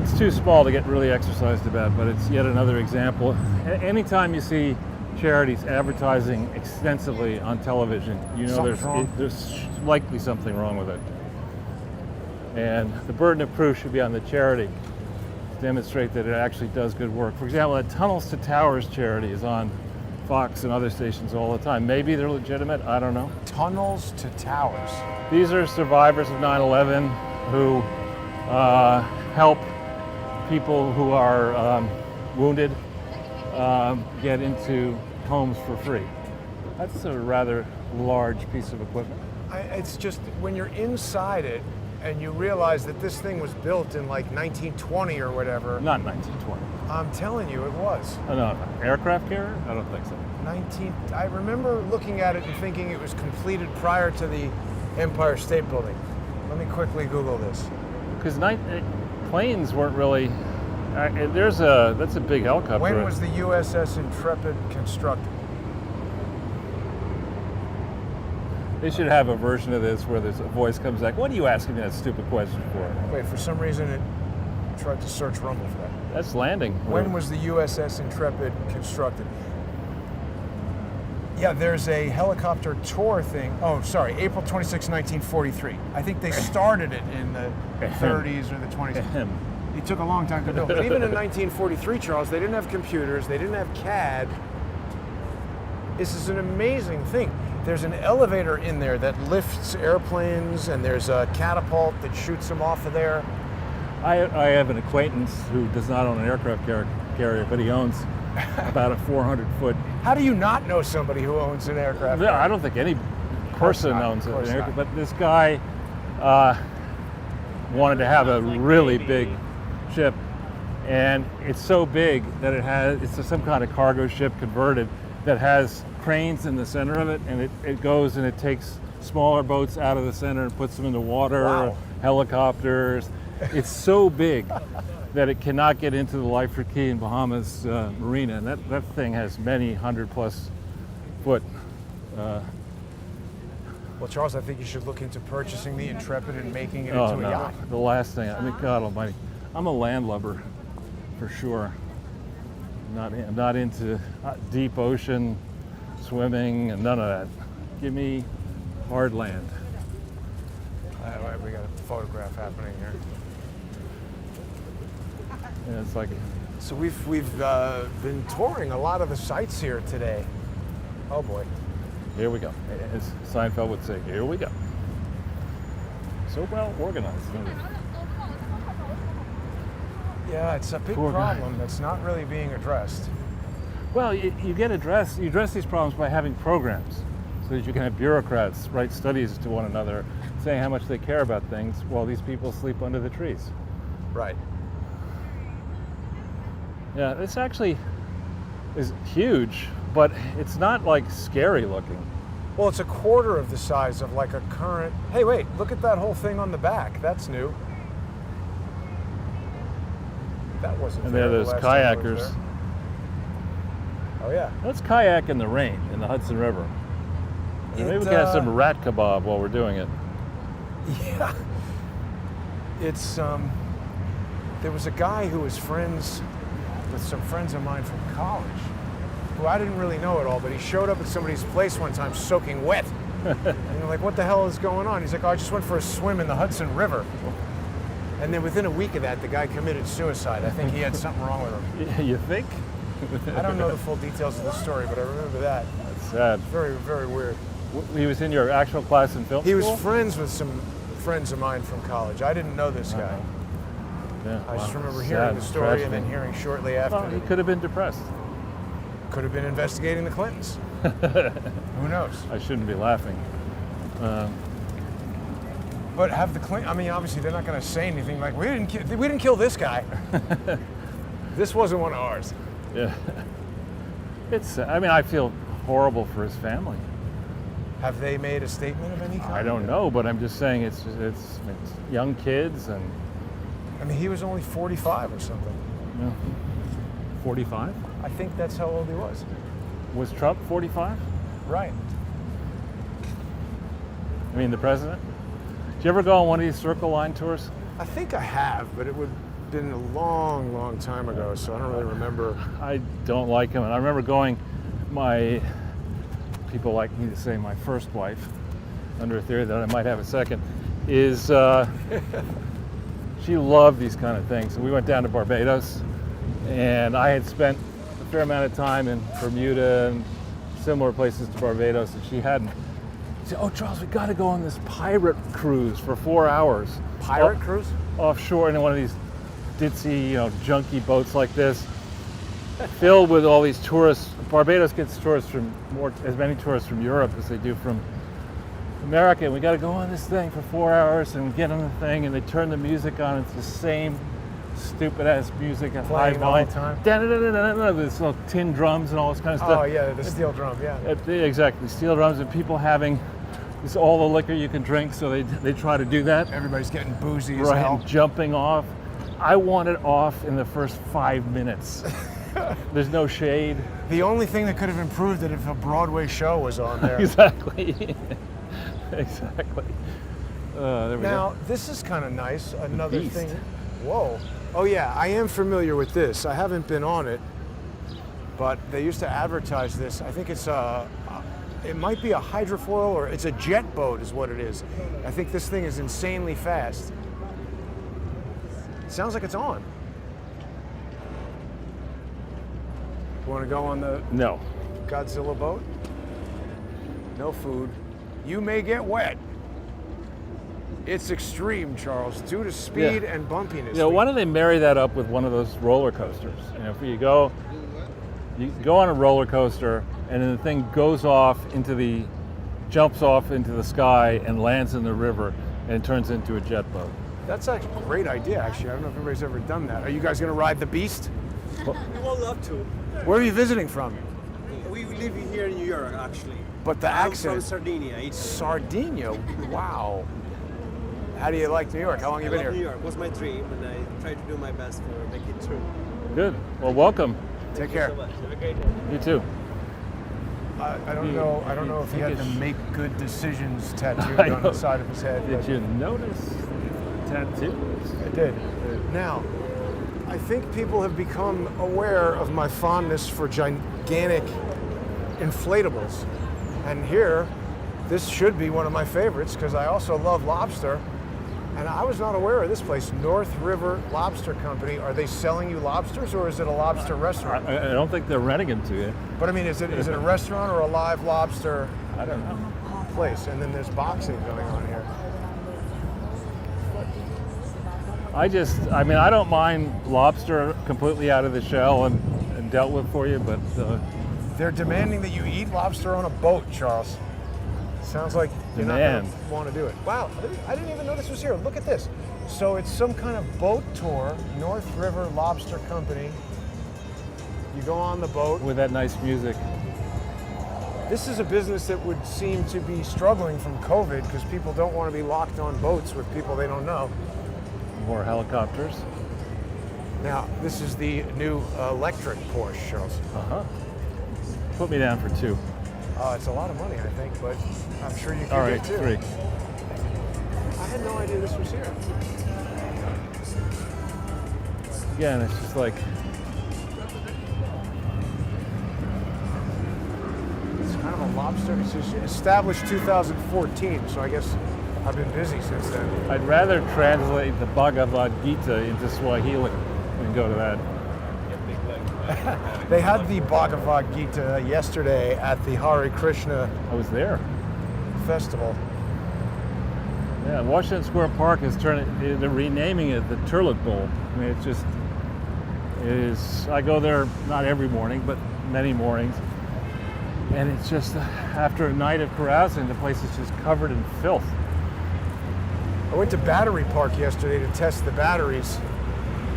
it's too small to get really exercised about, but it's yet another example. Anytime you see charities advertising extensively on television, you know there's likely something wrong with it. And the burden of proof should be on the charity to demonstrate that it actually does good work. For example, the Tunnels to Towers charity is on Fox and other stations all the time. Maybe they're legitimate, I don't know. Tunnels to Towers. These are survivors of 9/11 who help people who are wounded get into homes for free. That's a rather large piece of equipment. It's just when you're inside it and you realize that this thing was built in like 1920 or whatever. Not 1920. I'm telling you, it was. Oh, no, aircraft carrier? I don't think so. I remember looking at it and thinking it was completed prior to the Empire State Building. Let me quickly Google this. Because planes weren't really. That's a big helicopter. When was the USS Intrepid constructed? They should have a version of this where there's a voice comes back. What are you asking me that stupid question for? Wait, for some reason it tried to search Rumble for that. That's landing. When was the USS Intrepid constructed? Yeah, there's a helicopter tour thing. Oh, sorry, April 26, 1943. I think they started it in the 30s or the 20s. It took a long time to build. But even in 1943, Charles, they didn't have computers, they didn't have CAD. This is an amazing thing. There's an elevator in there that lifts airplanes, and there's a catapult that shoots them off of there. I have an acquaintance who does not own an aircraft carrier, but he owns about a 400-foot. How do you not know somebody who owns an aircraft carrier? I don't think any person owns an aircraft, but this guy wanted to have a really big ship, and it's so big that it's some kind of cargo ship converted that has cranes in the center of it, and it goes and it takes smaller boats out of the center and puts them in the water. Wow. Helicopters. It's so big that it cannot get into the Life for Key in Bahamas marina, and that thing has many 100+ foot. Well, Charles, I think you should look into purchasing the Intrepid and making it Oh into a no, yacht. the last thing. I mean, God Almighty, I'm a landlubber, for sure. I'm not into deep ocean swimming and none of that. Give me hard land. We got a photograph happening here. And it's like, So we've been touring a lot of the sites here today. Oh boy. here we go. As Seinfeld would say, here we go. So well organized. Yeah, it's a big Poor guy. problem that's not really being addressed. Well, you address these problems by having programs, so that you can have bureaucrats write studies to one another, saying how much they care about things while these people sleep under the trees. Right. Yeah, this actually is huge, but it's not like scary looking. Well, it's a quarter of the size of like a current. Hey, wait, look at that whole thing on the back. That's new. That wasn't And there there are the those last time I was kayakers. there. Oh yeah. Let's kayak in the rain in the Hudson River. And maybe we can have some rat kebab while we're doing it. Yeah. It's there was a guy who was friends with some friends of mine from college, who I didn't really know at all, but he showed up at somebody's place one time soaking wet. And they're like, what the hell is going on? He's like, oh, I just went for a swim in the Hudson River. And then within a week of that, the guy committed suicide. I think he had something wrong with him. You think? I don't know the full details of the story, but I remember that. That's sad. Very, very weird. He was in your actual class in film He school? was friends with some friends of mine from college. I didn't know this guy. Yeah, I just wow. remember Sad hearing the story and then tragedy. hearing shortly after. Well, he could have been depressed. Could have been investigating the Clintons. Who knows? I shouldn't be laughing. But have the Clintons, I mean, obviously they're not going to say anything like, we didn't kill this guy. This wasn't one of ours. Yeah. I mean, I feel horrible for his family. Have they made a statement of any kind? I don't know, but I'm just saying it's young kids and, I mean, he was only 45 or something. 45? I think that's how old he was. Was Trump 45? Right. I mean, the president? Did you ever go on one of these Circle Line tours? I think I have, but it would have been a long, long time ago, so I don't really remember. I don't like him. And I remember going, people like me to say my first wife, under a theory that I might have a second, is she loved these kind of things. And we went down to Barbados, and I had spent a fair amount of time in Bermuda and similar places to Barbados, and she hadn't. She said, "Oh, Charles, we got to go on this pirate cruise for 4 hours." Pirate cruise? Offshore in one of these ditzy, junky boats like this, filled with all these tourists. Barbados gets tourists as many tourists from Europe as they do from America. And we got to go on this thing for 4 hours and get on the thing, and they turn the music on. It's the same stupid ass music at high Playing all the volume. time? Da-da-da-da-da-da, this little tin drums and all this kind of stuff. Oh, yeah, the steel drum, yeah. Exactly, steel drums, and people having all the liquor you can drink, so they try to do that. Everybody's getting boozy as Right, hell. and jumping off. I wanted off in the first 5 minutes. There's no shade. The only thing that could have improved it if a Broadway show was on there. Exactly. Exactly. There we Now, go. this is kind of nice. Another Beast. thing. Whoa. Oh, yeah, I am familiar with this. I haven't been on it, but they used to advertise this. I think it might be a hydrofoil, or it's a jet boat is what it is. I think this thing is insanely fast. It sounds like it's on. Want to go on the No. Godzilla boat? No food. You may get wet. It's extreme, Charles, due to speed and bumpiness. Why don't they marry that up with one of those roller coasters? If you go on a roller coaster, and then the thing jumps off into the sky and lands in the river, and turns into a jet boat. That's a great idea, actually. I don't know if anybody's ever done that. Are you guys going to ride the Beast? We would love to. Where are you visiting from? We live here in New York, actually. But the I'm accent. from Sardinia. It's Sardinia? Wow. How do you like New York? How long have you been I love here? New York. It was my dream, and I try to do my best to make it true. Good. Well, welcome. Take care. So much. Have a great day. You too. I don't know. I don't know if he had the "Make Good Decisions" tattooed I on the know. side of his head. Did but you notice the tattoos? I did. Now, I think people have become aware of my fondness for gigantic inflatables, and here, this should be one of my favorites because I also love lobster. And I was not aware of this place, North River Lobster Company. Are they selling you lobsters, or is it a lobster restaurant? I don't think they're renting them to you. But I mean, is it a restaurant or a live lobster I don't know. place? And then there's boxing going on here. I don't mind lobster completely out of the shell and dealt with for you, but They're demanding that you eat lobster on a boat, Charles. Sounds like you're not going Demand. to want to do it. Wow, I didn't even know this was here. Look at this. So it's some kind of boat tour, North River Lobster Company. You go on the boat. with that nice music. This is a business that would seem to be struggling from COVID because people don't want to be locked on boats with people they don't know. More helicopters. Now, this is the new electric Porsche, Charles. Uh-huh. Put me down for 2. It's a lot of money, I think, but I'm sure you can All right, get 2. 3. I had no idea this was here. Again, it's just like, It's kind of a lobster. It's just established 2014, so I guess I've been busy since then. I'd rather translate the Bhagavad Gita into Swahili than go to that. They had the Bhagavad Gita yesterday at the Hare Krishna I was there. festival. Yeah, Washington Square Park is they're renaming it the Turlet Bowl. I mean, it is, I go there not every morning, but many mornings. And it's just, after a night of carousing, the place is just covered in filth. I went to Battery Park yesterday to test the batteries.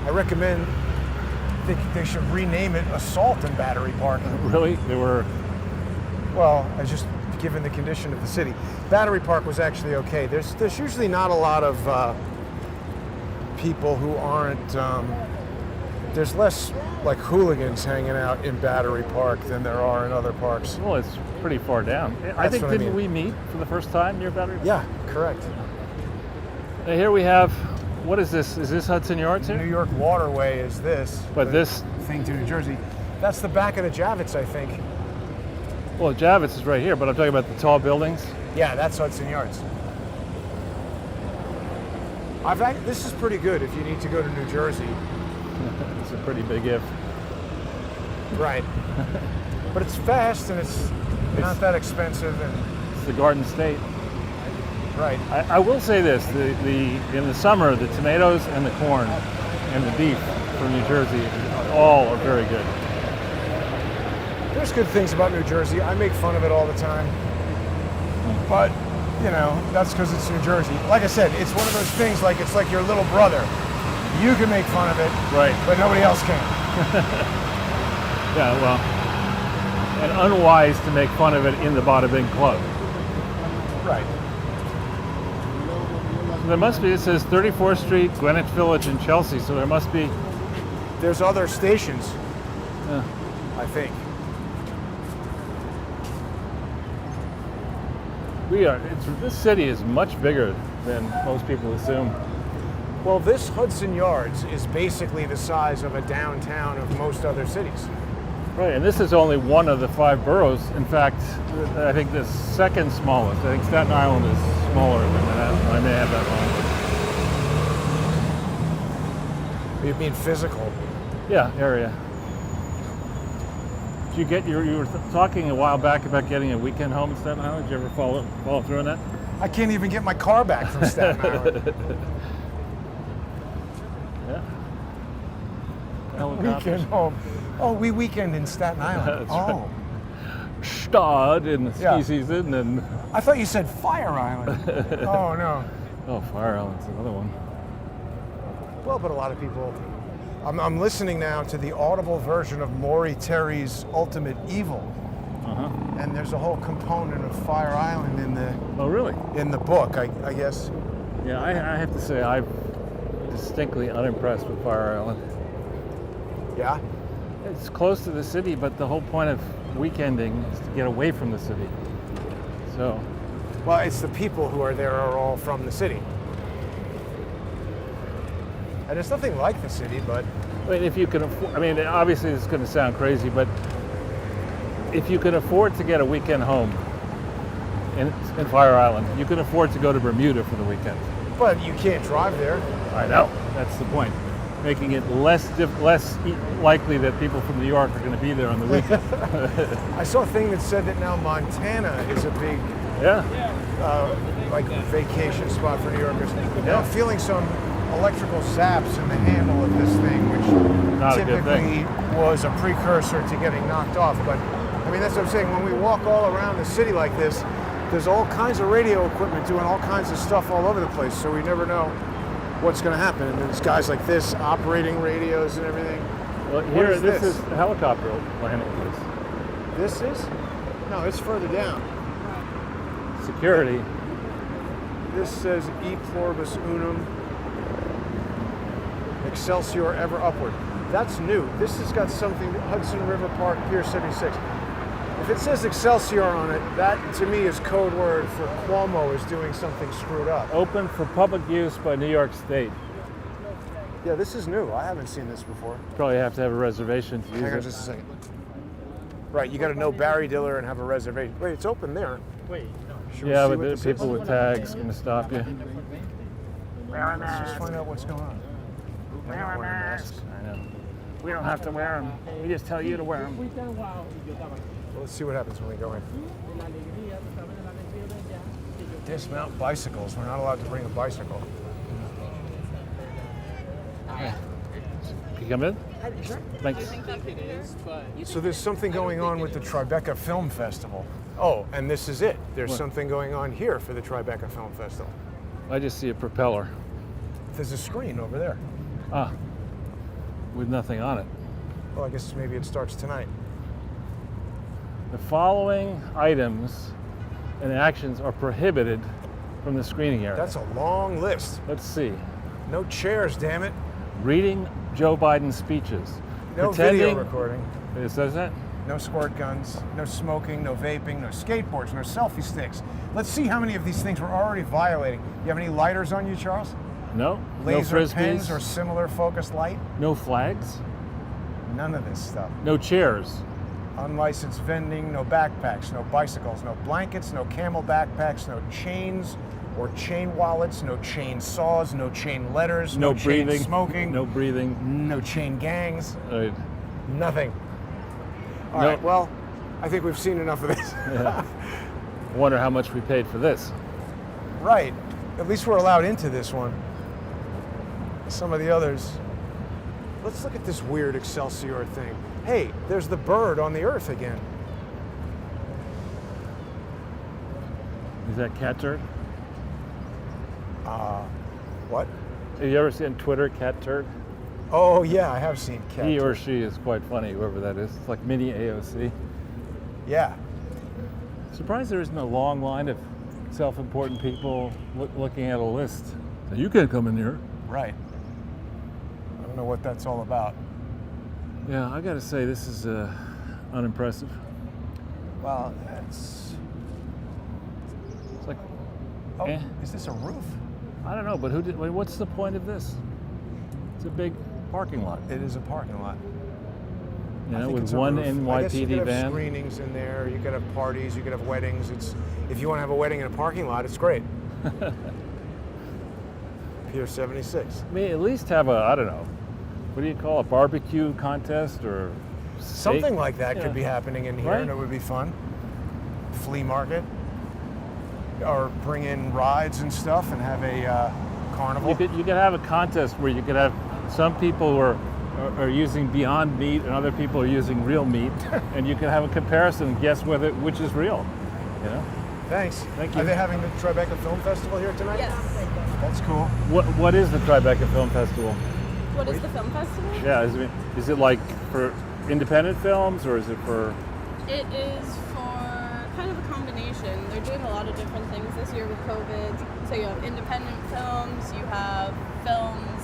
I think they should rename it Assault in Battery Park. Really? They were... Well, I just given the condition of the city. Battery Park was actually okay. There's usually not a lot of people who aren't. There's less like hooligans hanging out in Battery Park than there are in other parks. Well, it's pretty far down. I think, didn't we meet for the first time near Battery Park? Yeah, correct. Now here we have, what is this? Is this Hudson Yards here? New York Waterway is this. But this thing to New Jersey. That's the back of the Javits, I think. Well, Javits is right here, but I'm talking about the tall buildings. Yeah, that's Hudson Yards. This is pretty good if you need to go to New Jersey. It's a pretty big if. Right. But it's fast and it's not that expensive. And it's the Garden State. Right. I will say this, in the summer, the tomatoes and the corn and the beef from New Jersey all are very good. There's good things about New Jersey. I make fun of it all the time. But, you know, that's because it's New Jersey. Like I said, it's one of those things like it's like your little brother. You can make fun of it, right, but nobody else can. Yeah, well, and unwise to make fun of it in the Bada Bing Club. Right. So there must be, it says 34th Street, Greenwich Village, and Chelsea, so there must be... There's other stations, Yeah. I think. This city is much bigger than most people assume. Well, this Hudson Yards is basically the size of a downtown of most other cities. Right, and this is only one of the 5 boroughs. In fact, I think the second smallest. I think Staten Island is smaller than that. I may have that wrong. You mean physical? Yeah, area. Did you were talking a while back about getting a weekend home in Staten Island. Did you ever follow through on that? I can't even get my car back from Staten Island. Yeah. Helicopters. Weekend home. Oh, we weekend in Staten Island. Right. Stad in the ski season, and I thought you said Fire Island. Oh no. Oh, Fire Island's another one. Well, but a lot of people. I'm listening now to the audible version of Maury Terry's Ultimate Evil, and there's a whole component of Fire Island in the. Oh, really? In the book, I guess. Yeah, I have to say I'm distinctly unimpressed with Fire Island. Yeah. It's close to the city, but the whole point of weekending is to get away from the city. So. Well, it's the people who are there are all from the city. And it's nothing like the city, but... I mean, if you can afford... I mean, obviously it's going to sound crazy, but if you can afford to get a weekend home in Fire Island, you can afford to go to Bermuda for the weekend. But you can't drive there. I know. That's the point. Making it less likely that people from New York are going to be there on the weekend. I saw a thing that said that now Montana is a big like vacation spot for New Yorkers. Yeah. I'm feeling some electrical zaps in the handle of this thing, which Not typically was a precursor to getting knocked off. But I mean, that's what I'm saying. When we walk all around the city like this, there's all kinds of radio equipment doing all kinds of stuff all over the place. So we never know what's going to happen. And there's guys like this operating radios and everything. Well, here, this is a helicopter landing place. This is? No, it's further down. Security. This says E pluribus unum, Excelsior ever upward. That's new. This has got something, Hudson River Park, Pier 76. If it says Excelsior on it, that to me is code word for Cuomo is doing something screwed up. Open for public use by New York State. Yeah, this is new. I haven't seen this before. Probably have to have a reservation to use it. Hang on just a second. Right, you got to know Barry Diller and have a reservation. Wait, it's open there. Wait, no. Yeah, but the people with tags going to stop you. Let's just find out what's going on. Wear a mask. I know. We don't have to wear them. We just tell you to wear them. Well, let's see what happens when we go in. Dismount bicycles. We're not allowed to bring a bicycle. Can you come in? Thanks. So there's something going on with the Tribeca Film Festival. Oh, and this is it. There's What? something going on here for the Tribeca Film Festival. I just see a propeller. There's a screen over there. Ah, with nothing on it. Well, I guess maybe it starts tonight. The following items and actions are prohibited from the screening area. That's a long list. Let's see. No chairs, damn it. Reading Joe Biden's speeches. No video recording. It says that? No squirt guns, no smoking, no vaping, no skateboards, no selfie sticks. Let's see how many of these things we're already violating. You have any lighters on you, Charles? No. Laser no frisbees. pens or similar focused light? No flags. None of this stuff. No chairs. Unlicensed vending, no backpacks, no bicycles, no blankets, no camel backpacks, no chains or chain wallets, no chain saws, no chain letters, No chain breathing. smoking, No breathing. no chain gangs, Right. nothing. All No. right, well, I think we've seen enough of this. Yeah. Wonder how much we paid for this. Right. At least we're allowed into this one. Some of the others. Let's look at this weird Excelsior thing. Hey, there's the bird on the earth again. Is that cat turd? What? Have you ever seen Twitter cat turd? Oh, yeah, I have seen cat. He or she is quite funny, whoever that is. It's like mini AOC. Yeah. Surprised there isn't a long line of self-important people looking at a list. So you can't come in here. Right. I don't know what that's all about. Yeah, I gotta say, this is unimpressive. Well, it's... It's like, Oh, Eh. is this a roof? I don't know, but what's the point of this? It's a big parking lot, It is a parking lot. you I know, think with it's a one roof. I guess you NYPD could have van. screenings in there. You could have parties. You could have weddings. If you want to have a wedding in a parking lot, it's great. Pier 76. I mean, at least have a, I don't know, what do you call it, barbecue contest or steak? Something like that Yeah. could be happening in here, Right. and it would be fun. Flea market, or bring in rides and stuff, and have a carnival. You could have a contest where you could have some people who are using Beyond Meat and other people are using real meat, and you can have a comparison and guess which is real. You know, Thanks. Thank you. Are they having the Tribeca Film Festival here tonight? Yes. That's cool. what is the Tribeca Film Festival? What is the film festival? Yeah, is it like for independent films or is it for? It is for kind of a combination. They're doing a lot of different things this year with COVID. So you have independent films, you have films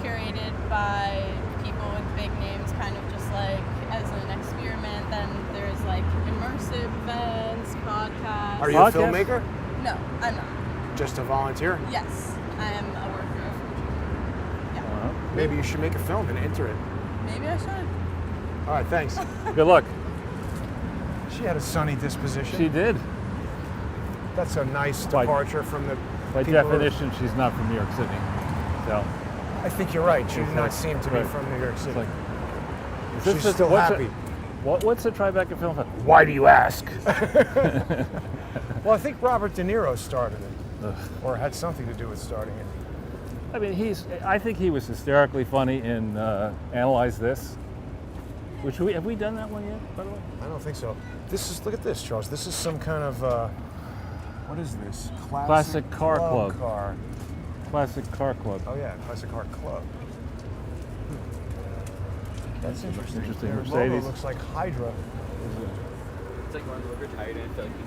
curated by people with big names, kind of just like as an experiment. Then there's like immersive events, podcasts. Are you a Podcast? filmmaker? No, I'm not. Just a volunteer? Yes, I am a worker. Maybe you should make a film and enter it. Maybe I should. All right, thanks. Good luck. She had a sunny disposition. She did. That's a nice By- departure from the By people who- definition, she's not from New York City. So I think you're right. She did It's not like- seem to be right. from New York it's City. like, is She's the- still what's happy. What's the Tribeca Film Festival? Why do you ask? Well, I think Robert De Niro started it, Ugh. or had something to do with starting it. I mean, I think he was hysterically funny in Analyze This. Have we done that one yet, by the way? I don't think so. Look at this, Charles. This is some kind of, what is this? Classic car club. Car. Classic Car Club. Oh yeah, classic car club. That's interesting. Interesting. Their Mercedes. logo looks like Hydra. It's like going over tired and I feel like you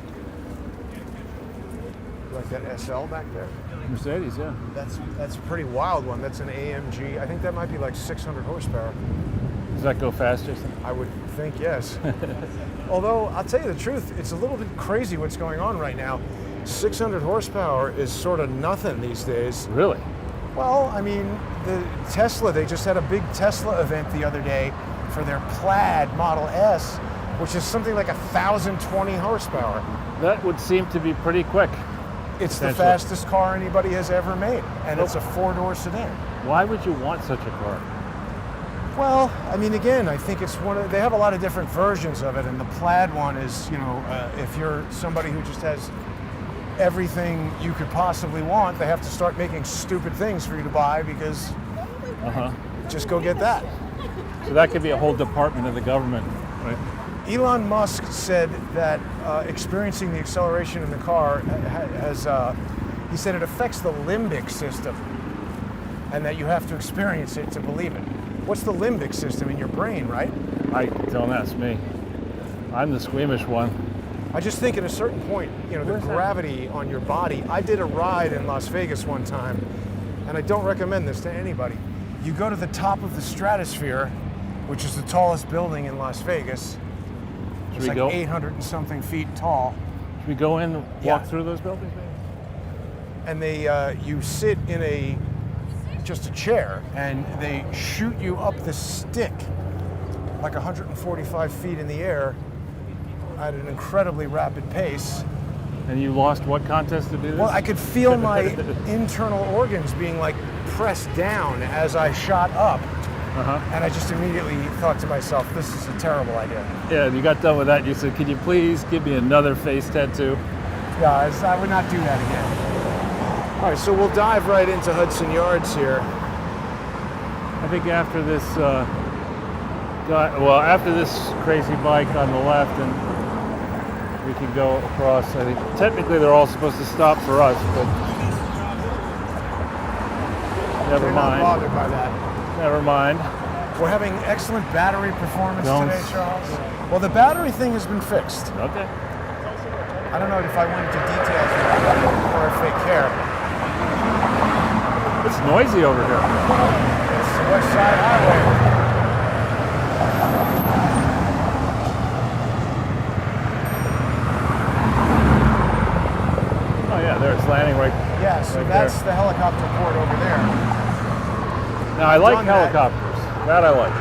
can do Like that SL back there. Mercedes, yeah. That's a pretty wild one. That's an AMG. I think that might be like 600 horsepower. Does that go fast, Jason? I would think yes. Although I'll tell you the truth, it's a little bit crazy what's going on right now. 600 horsepower is sort of nothing these days. Really? Well, I mean, the Tesla, they just had a big Tesla event the other day for their Plaid Model S, which is something like 1,020 horsepower. That would seem to be pretty quick. It's the Potentially. fastest car anybody has ever made, and it's a four-door sedan. Why would you want such a car? Well, I mean, again, I think it's they have a lot of different versions of it, and the Plaid one is, if you're somebody who just has everything you could possibly want, they have to start making stupid things for you to buy because just go get that. So that could be a whole department of the government, right? Elon Musk said that experiencing the acceleration in the car has, he said it affects the limbic system and that you have to experience it to believe it. What's the limbic system in your brain, right? Don't ask me. I'm the squeamish one. I just think at a certain point, you know, the gravity on your body. I did a ride in Las Vegas one time, and I don't recommend this to anybody. You go to the top of the stratosphere, which is the tallest building in Las Vegas. It's like 800 and something feet tall. Should we go in and walk through those buildings, maybe? And they, you sit in just a chair, and they shoot you up the stick like 145 feet in the air at an incredibly rapid pace. And you lost what contest to do this? Well, I could feel my internal organs being like pressed down as I shot up. And I just immediately thought to myself, this is a terrible idea. Yeah, you got done with that. You said, can you please give me another face tattoo? Yeah, I would not do that again. All right, so we'll dive right into Hudson Yards here. I think after this after this crazy bike on the left, and we can go across. I think technically they're all supposed to stop for us, but never mind. Not bothered by that. Never mind. We're having excellent battery performance today, Charles. Well, the battery thing has been fixed. Okay. I don't know if I went into details or if they care. It's noisy over here. It's the West Side Highway. Oh yeah, there it's landing right. Yeah, so right that's there. the helicopter port over there. Now I like helicopters. That I like.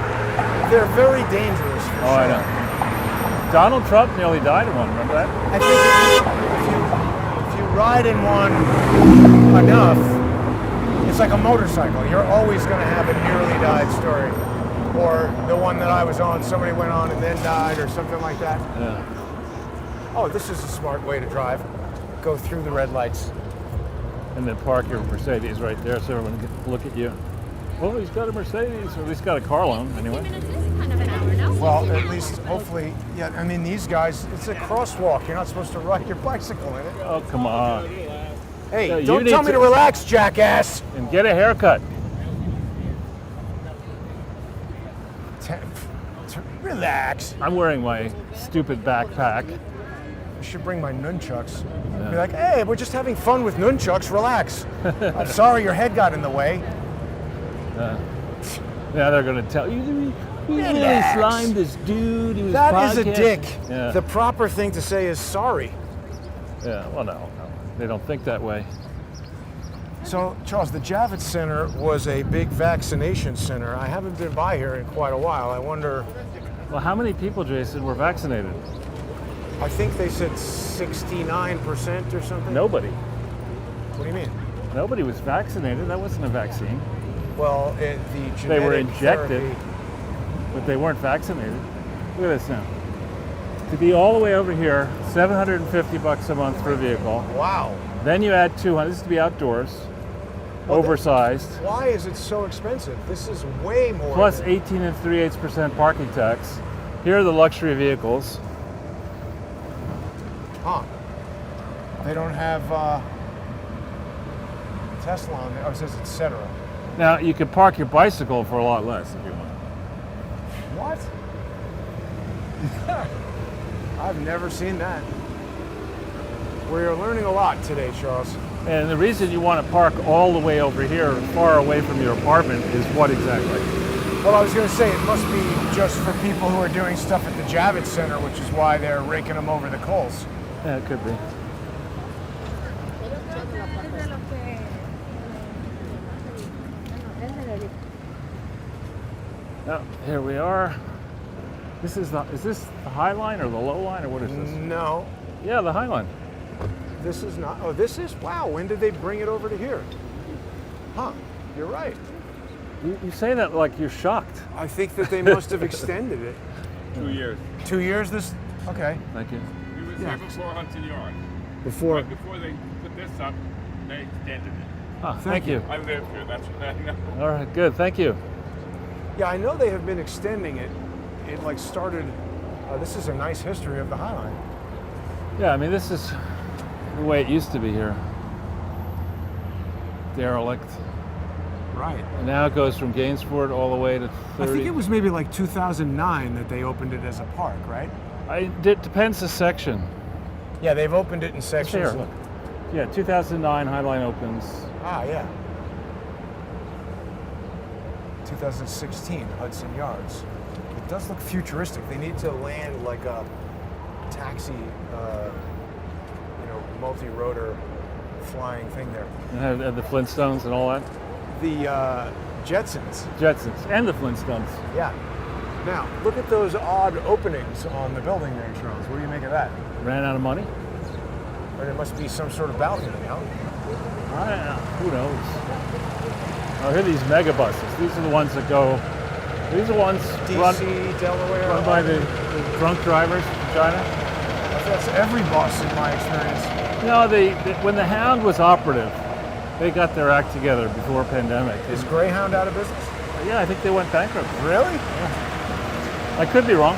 They're very dangerous. For sure. I know. Donald Trump nearly died in one. Remember that? I think if you ride in one enough, it's like a motorcycle. You're always going to have a nearly died story, or the one that I was on. Somebody went on and then died, or something like that. Yeah. Oh, this is a smart way to drive. Go through the red lights. And then park your Mercedes right there so everyone can look at you. Oh, he's got a Mercedes, or at least got a car loan, anyway. Kind of an hour now. Well, at least, hopefully, yeah, I mean, these guys, it's a crosswalk. You're not supposed to ride your bicycle in it. Oh, come on. Hey, Yeah, you don't need tell me to relax, jackass. And get a haircut. Relax. I'm wearing my stupid backpack. I should bring my nunchucks. Be like, hey, we're just having fun with nunchucks. Relax. I'm sorry your head got in the way. Now they're going to tell you, we really Relax. slimed this dude. He was That is a podcast-" dick. Yeah. The proper thing to say is sorry. Yeah, well, no. They don't think that way. So, Charles, the Javits Center was a big vaccination center. I haven't been by here in quite a while. I wonder, Well, how many people, Jason, were vaccinated? I think they said 69% or something. Nobody. What do you mean? Nobody was vaccinated. That wasn't a vaccine. Well, the genetic They were injected, therapy- but they weren't vaccinated. Look at this now. To be all the way over here, $750 a month for a vehicle. Wow. Then you add 200. This is to be outdoors, oversized. Why is it so expensive? This is way more. Plus than- 18 3/8% parking tax. Here are the luxury vehicles. Huh. They don't have Tesla on there. Oh, it says et cetera. Now you can park your bicycle for a lot less if you want. What? I've never seen that. We're learning a lot today, Charles. And the reason you want to park all the way over here, far away from your apartment, is what exactly? Well, I was going to say it must be just for people who are doing stuff at the Javits Center, which is why they're raking them over the coals. Yeah, it could be. Oh, here we are. Is this the High Line or the Low Line, or what is this? No, Yeah, the High Line. this is not. Oh, this is. Wow, when did they bring it over to here? Huh, you're right. You say that like you're shocked. I think that they must have extended it. 2 years. 2 years this? Okay. Thank you. We was here before Hudson Yard. before. Before they put this up, they extended it. Oh, thank you. I live here, that's what I know. All right, good. Thank you. Yeah, I know they have been extending it. It like started. This is a nice history of the High Line. Yeah, I mean, this is the way it used to be here. Derelict. Right. And now it goes from Gainsport all the way to 30. I think it was maybe like 2009 that they opened it as a park, right? It depends the section. Yeah, they've opened it in Here, sections. look. Yeah, 2009 High Line opens. Ah, yeah. 2016 Hudson Yards. It does look futuristic. They need to land like a taxi, multi-rotor flying thing there. And have the Flintstones and all that. The Jetsons. Jetsons and the Flintstones. Yeah. Now, look at those odd openings on the building there, Charles. What do you make of that? Ran out of money? Or there must be some sort of balcony, huh? I don't know. Who knows? Oh, here are these mega buses. These are the ones that go. These are ones DC, Delaware. run by the drunk drivers from China. That's every bus in my experience. No, when the Hound was operative, they got their act together before pandemic. Is Greyhound out of business? Yeah, I think they went bankrupt. Really? I could be wrong.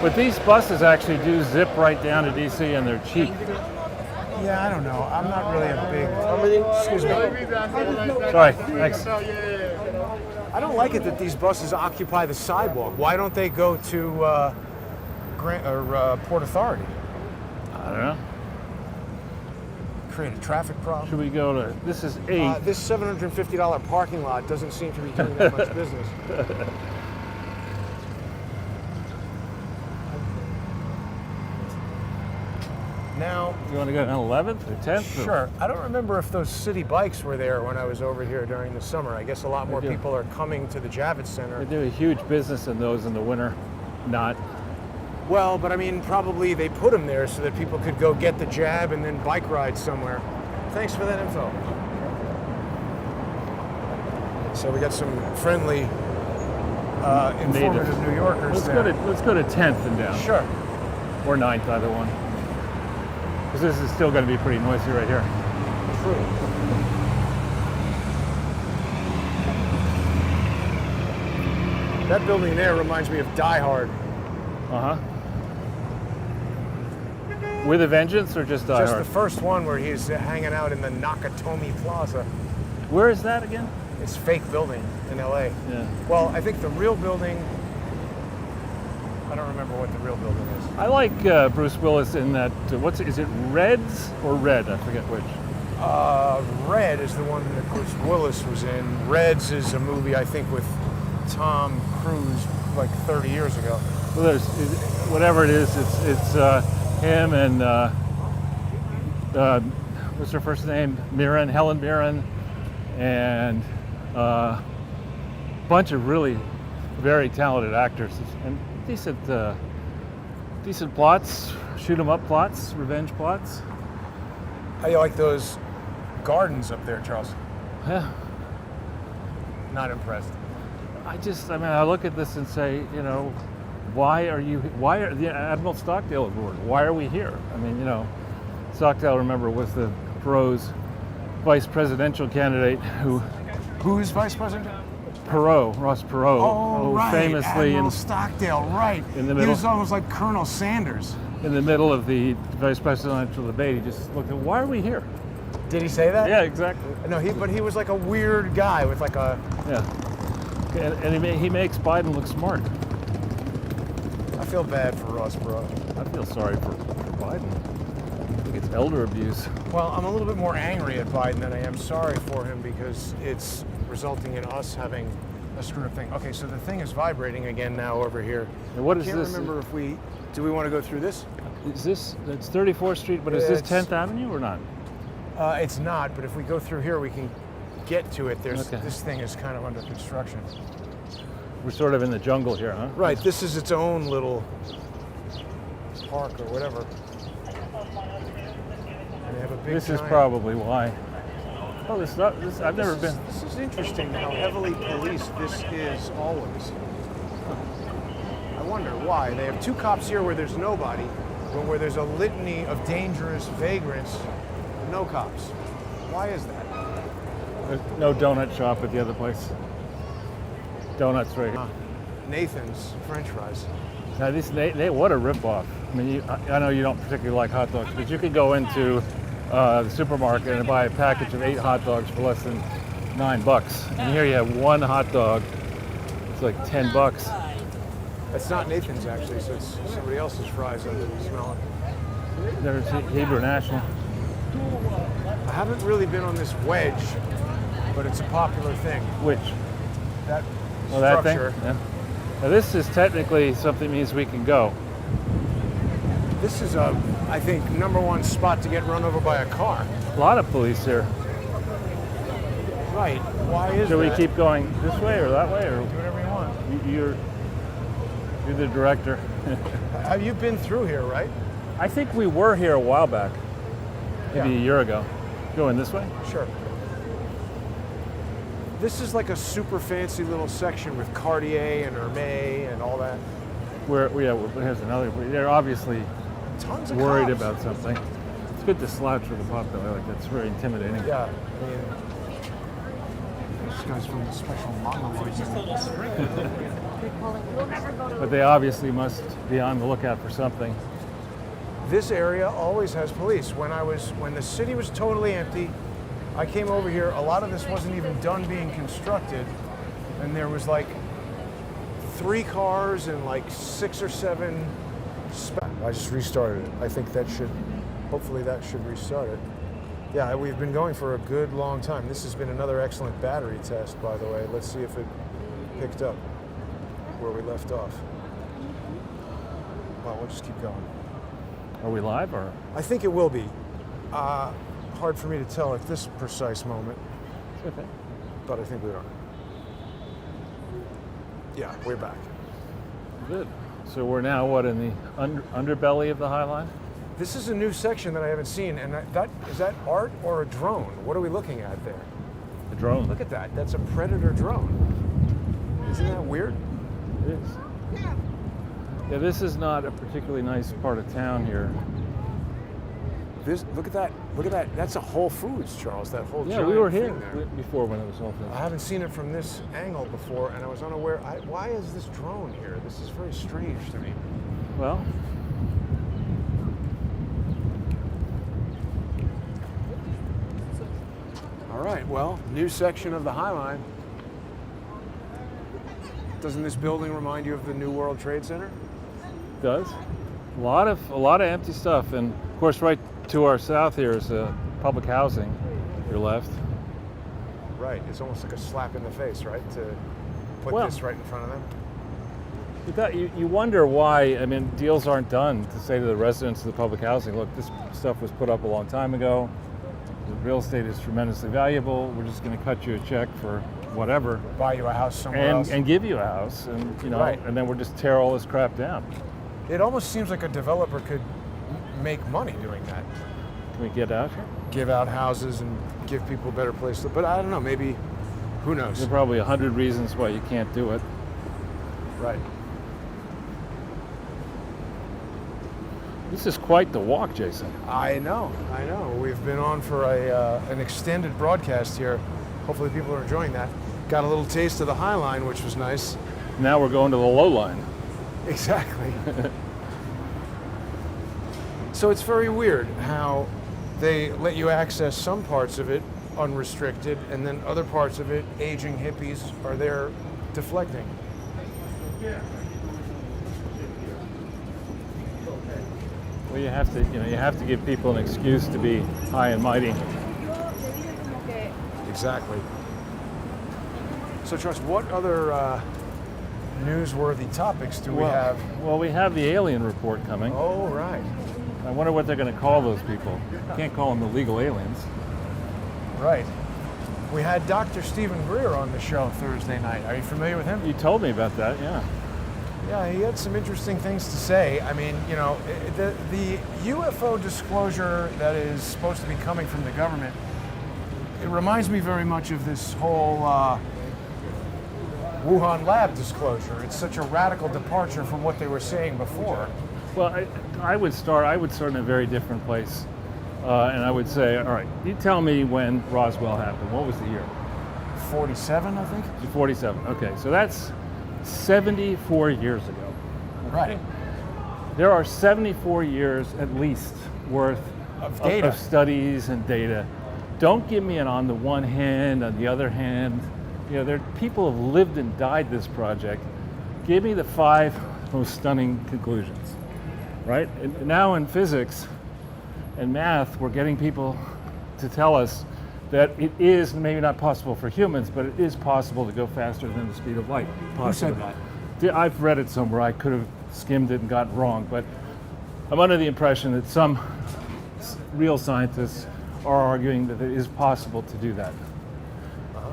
But these buses actually do zip right down to DC and they're cheap. Yeah, I don't know. I'm not really a big. Excuse me. Sorry, thanks. I don't like it that these buses occupy the sidewalk. Why don't they go to Port Authority? I don't know. Create a traffic problem. Should we go to, this is 8. This $750 parking lot doesn't seem to be doing that much business. Now, You want to go on 11th or 10th? or- sure. I don't remember if those city bikes were there when I was over here during the summer. I guess a lot more do. people are coming to the Javits Center. They do a huge business in those in the winter. Not. Well, but I mean, probably they put them there so that people could go get the jab and then bike ride somewhere. Thanks for that info. So we got some friendly, informative New Yorkers there. Let's go to 10th and down. Sure. Or 9th, either one. Because this is still going to be pretty noisy right here. True. That building there reminds me of Die Hard. Uh-huh. With a Vengeance or just Die Just Hard? the first one where he's hanging out in the Nakatomi Plaza. Where is that again? It's a fake building in LA. Yeah. Well, I think the real building, I don't remember what the real building is. I like Bruce Willis in that, is it Reds or Red? I forget which. Red is the one that Bruce Willis was in. Reds is a movie, I think, with Tom Cruise like 30 years ago. Well, there's, whatever it is, it's him and, what's her first name? Helen Mirren, and a bunch of really very talented actors and decent plots, shoot 'em up plots, revenge plots. How you like those gardens up there, Charles? Yeah. Not impressed. I look at this and say, why are the Admiral Stockdale aboard? Why are we here? I mean, Stockdale, remember, was the Perot's vice presidential candidate Who's vice president? Ross Perot, Oh, who right. famously Admiral Stockdale, right. in the He middle- was almost like Colonel Sanders. in the middle of the vice presidential debate, he just looked at, why are we here? Did he say that? Yeah, exactly. No, but he was like a weird guy with like a. Yeah. And he makes Biden look smart. I feel bad for Ross Perot. I feel sorry for Biden. I think it's elder abuse. Well, I'm a little bit more angry at Biden than I am sorry for him because it's resulting in us having a screwed up thing. Okay, so the thing is vibrating again now over here. And what is I can't this? remember if do we want to go through this? Is this, it's 34th Street, but is this 10th Avenue or not? It's not, but if we go through here, we can get to it. Okay. This thing is kind of under construction. We're sort of in the jungle here, huh? Right, this is its own little park or whatever. And they have a big This is giant- probably why. Oh, I've never been. This is interesting how heavily policed this is always. I wonder why. They have two cops here where there's nobody, but where there's a litany of dangerous vagrants, no cops. Why is that? There's no donut shop at the other place. Donuts right here. Nathan's French fries. Now they what a ripoff. I mean, I know you don't particularly like hot dogs, but you could go into the supermarket and buy a package of 8 hot dogs for less than $9. And here you have one hot dog. It's like $10. That's not Nathan's actually, so it's somebody else's fries under the smell. There's Hebrew National. I haven't really been on this wedge, but it's a popular thing. Which? That That thing? structure. Yeah. Now this is technically something that means we can go. This is I think, #1 spot to get run over by a car. A lot of police here. Right. Why is Should we that? keep going this way or that way, or Do whatever you want. you're the director? Have you been through here, right? I think we were here a while back, maybe Yeah. a year ago. Going this way? Sure. This is like a super fancy little section with Cartier and Hermès and all that. Here's another. They're obviously Tons of worried cops. about something. It's good to slouch with the pop though. I like that. It's very intimidating. Yeah. I mean, this guy's from the special monologue. But they obviously must be on the lookout for something. This area always has police. When the city was totally empty, I came over here. A lot of this wasn't even done being constructed, and there was like 3 cars and like 6 or 7. I just restarted it. I think hopefully that should restart it. Yeah, we've been going for a good long time. This has been another excellent battery test, by the way. Let's see if it picked up where we left off. Well, we'll just keep going. Are we live or? I think it will be. Hard for me to tell at this precise moment, Okay. but I think we are. Yeah, we're back. Good. So we're now what, in the underbelly of the High Line? This is a new section that I haven't seen, and is that art or a drone? What are we looking at there? The drone. Look at that. That's a Predator drone. Isn't that weird? It is. Yeah, this is not a particularly nice part of town here. Look at that. Look at that. That's a Whole Foods, Charles. That whole Yeah, giant we were here thing there. before when it was all I haven't seen it from this angle before, and I was unaware. Why is this drone here? This is very strange to me. Well, All right, well, new section of the High Line. Doesn't this building remind you of the New World Trade Center? it does. A lot of empty stuff, and of course, right to our south here is public housing. Your left. Right, it's almost like a slap in the face, right? To put Well- this right in front of them. You wonder why. I mean, deals aren't done to say to the residents of the public housing, look, this stuff was put up a long time ago. The real estate is tremendously valuable. We're just going to cut you a check for whatever, Buy you a house somewhere else. and give you a house, and Right. and then we'll just tear all this crap down. It almost seems like a developer could make money doing that. Can we get out here? Give out houses and give people a better place to live. But I don't know, maybe, who knows? There are probably 100 reasons why you can't do it. Right. This is quite the walk, Jason. I know. We've been on for an extended broadcast here. Hopefully people are enjoying that. Got a little taste of the High Line, which was nice. Now we're going to the low line. Exactly. So it's very weird how they let you access some parts of it unrestricted, and then other parts of it, aging hippies are there deflecting. Well, you have to give people an excuse to be high and mighty. Exactly. So, Charles, what other newsworthy topics do we have? Well, we have the alien report coming. Oh, right. I wonder what they're going to call those people. You can't call them illegal aliens. Right. We had Dr. Stephen Greer on the show Thursday night. Are you familiar with him? You told me about that, yeah. Yeah, he had some interesting things to say. I mean, the UFO disclosure that is supposed to be coming from the government, it reminds me very much of this whole Wuhan lab disclosure. It's such a radical departure from what they were saying before. Well, I would start in a very different place. And I would say, all right, you tell me when Roswell happened. What was the year? 47, I think. 47. Okay, so that's 74 years ago. Right. There are 74 years at least worth Of data. of studies and data. Don't give me an on the one hand, on the other hand. There people have lived and died this project. Give me the 5 most stunning conclusions, right? And now in physics and math, we're getting people to tell us that it is maybe not possible for humans, but it is possible to go faster than the speed of light. Who said that? I've read it somewhere. I could have skimmed it and got it wrong, but I'm under the impression that some real scientists are arguing that it is possible to do that.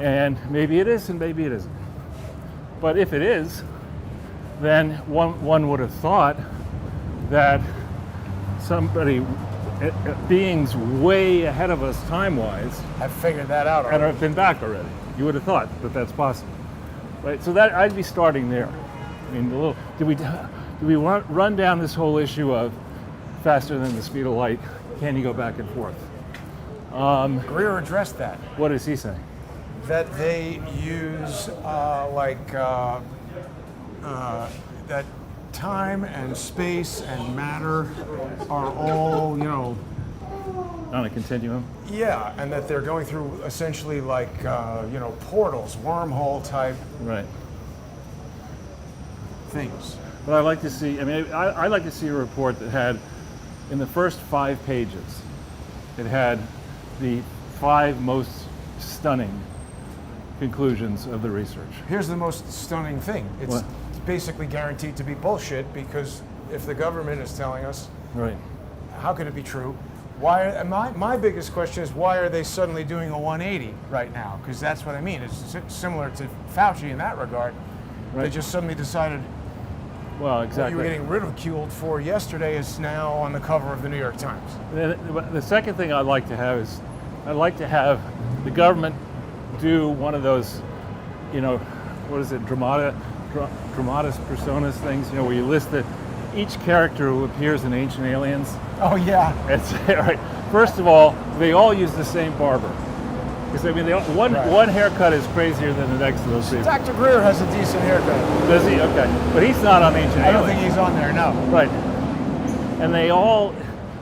And maybe it is and maybe it isn't. But if it is, then one would have thought that beings way ahead of us time-wise I've figured that out and already. have been back already. You would have thought that that's possible, right? So that I'd be starting there. I mean, do we run down this whole issue of faster than the speed of light? Can you go back and forth? Greer addressed that. What does he say? That they use that time and space and matter are all, On a continuum? yeah, and that they're going through essentially like, portals, wormhole type Right. things. But I'd like to see, I'd like to see a report that had, in the first 5 pages, it had the 5 most stunning conclusions of the research. Here's the most stunning thing. It's What? basically guaranteed to be bullshit, because if the government is telling us, Right. how could it be true? My biggest question is, why are they suddenly doing a 180 right now? Because that's what I mean. It's similar to Fauci in that regard. They Right. just suddenly decided Well, what exactly. you were getting ridiculed for yesterday is now on the cover of the New York Times. The second thing I'd like to have is, I'd like to have the government do one of those, what is it, dramatis personas things, where you list each character who appears in Ancient Aliens. Oh yeah. And say, all right, first of all, they all use the same barber. Because one haircut is crazier than the next of those people. Dr. Greer has a decent haircut. Does he? Okay. But he's not on Ancient I Aliens. don't think he's on there, no. Right. And they all,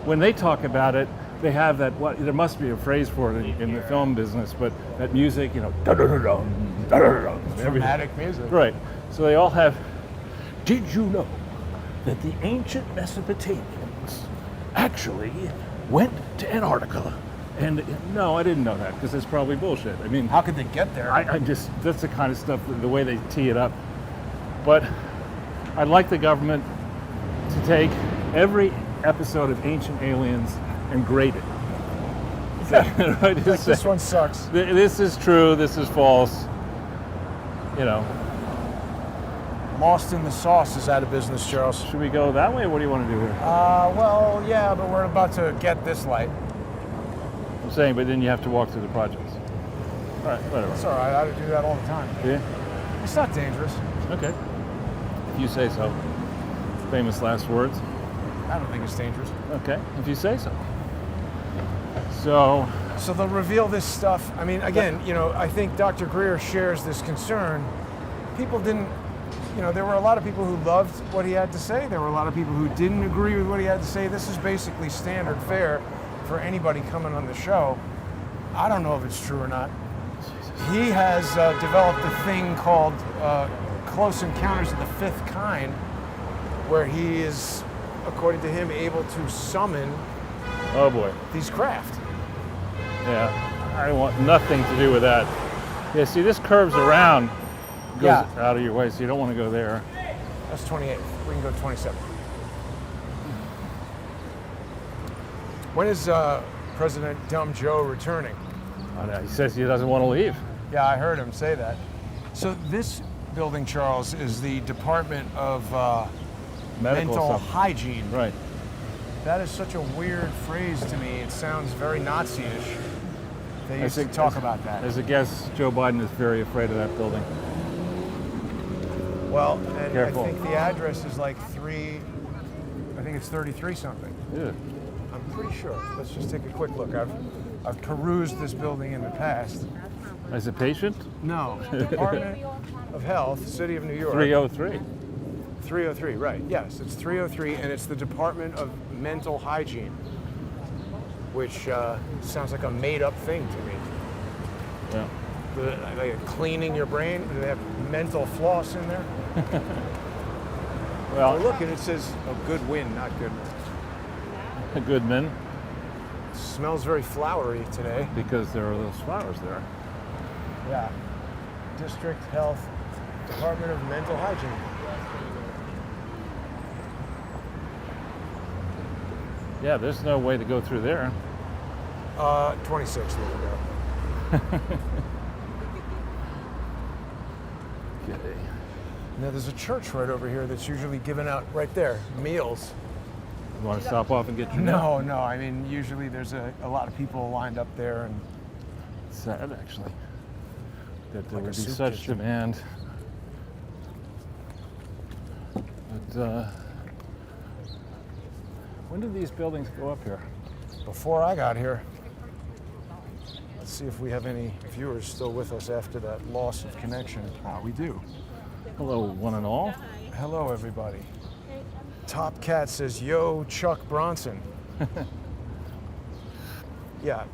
when they talk about it, they have that, there must be a phrase for it in the film business, but that music, da-da-da-da, da-da-da-da, Dramatic music. Right. So they all have, did you know that the ancient Mesopotamians actually went to Antarctica? And no, I didn't know that, because it's probably bullshit. I mean, How could they get there? that's the kind of stuff, the way they tee it up. But I'd like the government to take every episode of Ancient Aliens and grade it. Right? Like, this one sucks. This is true, this is false. Lost in the Sauce is out of business, Charles. Should we go that way, or what do you want to do here? Well, yeah, but we're about to get this light. I'm saying, but then you have to walk through the projects. All right, whatever. It's all right. I do that all the time. Yeah? It's not dangerous. Okay. If you say so. Famous last words. I don't think it's dangerous. Okay, if you say so. So, So they'll reveal this stuff. I mean, again, I think Dr. Greer shares this concern. People didn't, there were a lot of people who loved what he had to say. There were a lot of people who didn't agree with what he had to say. This is basically standard fare for anybody coming on the show. I don't know if it's true or not. He has developed a thing called Close Encounters of the Fifth Kind, where he is, according to him, able to summon oh boy. these craft. Yeah, I want nothing to do with that. Yeah, see, this curves around, goes out of your way, so you don't want to go there. That's 28th. We can go 27th. When is President Dumb Joe returning? Oh, no, he says he doesn't want to leave. Yeah, I heard him say that. So this building, Charles, is the Department of Medical Mental stuff. Hygiene. Right. That is such a weird phrase to me. It sounds very Nazi-ish. They used to think- talk about that. As a guess, Joe Biden is very afraid of that building. Well, and Careful. I think the address is like I think it's 33 something. Yeah. I'm pretty sure. Let's just take a quick look. I've perused this building in the past. As a patient? No. Department of Health, City of New York. 303. 303, right. Yes, it's 303, and it's the Department of Mental Hygiene, which sounds like a made-up thing to me. Yeah. Like cleaning your brain. Do they have mental floss in there? Oh, Well, look, and it says, oh, good wind, not good. Goodman, Smells very flowery today. because there are those flowers there. Yeah. District Health, Department of Mental Hygiene. Yeah, there's no way to go through there. 26, there we go. Okay. Now, there's a church right over here that's usually given out right there, meals. You want to stop off and get your meal? No, I mean, usually there's a lot of people lined up there, and It's sad, actually, that there Like a would be soup such kitchen. demand. But when did these buildings go up here? before I got here, let's see if we have any viewers still with us after that loss of connection. Ah, we do. Hello, one and all. Hello, everybody. Top Cat says, yo, Chuck Bronson. Yeah,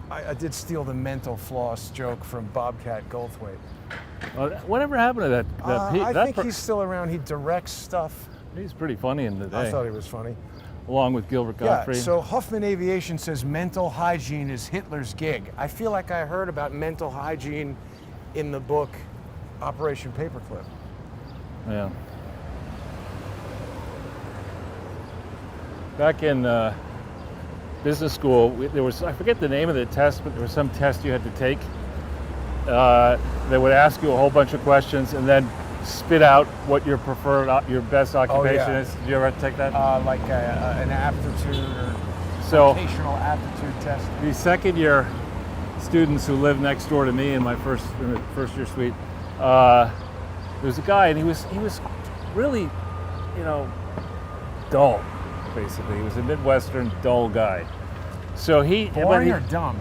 I did steal the mental floss joke from Bobcat Goldthwait. Whatever happened to that? I think he's still around. He directs stuff. He's pretty funny in the day, I thought he was funny. along with Gilbert Yeah, Gottfried. so Huffman Aviation says mental hygiene is Hitler's gig. I feel like I heard about mental hygiene in the book Operation Paperclip. Yeah. Back in business school, there was, I forget the name of the test, but there was some test you had to take. They would ask you a whole bunch of questions and then spit out what your preferred, your best occupation yeah. is. Did you ever take that? Like an aptitude or So- vocational aptitude test. The second year students who lived next door to me in my first year suite, there was a guy, and he was really, dull, basically. He was a Midwestern dull guy. So Boring or dumb?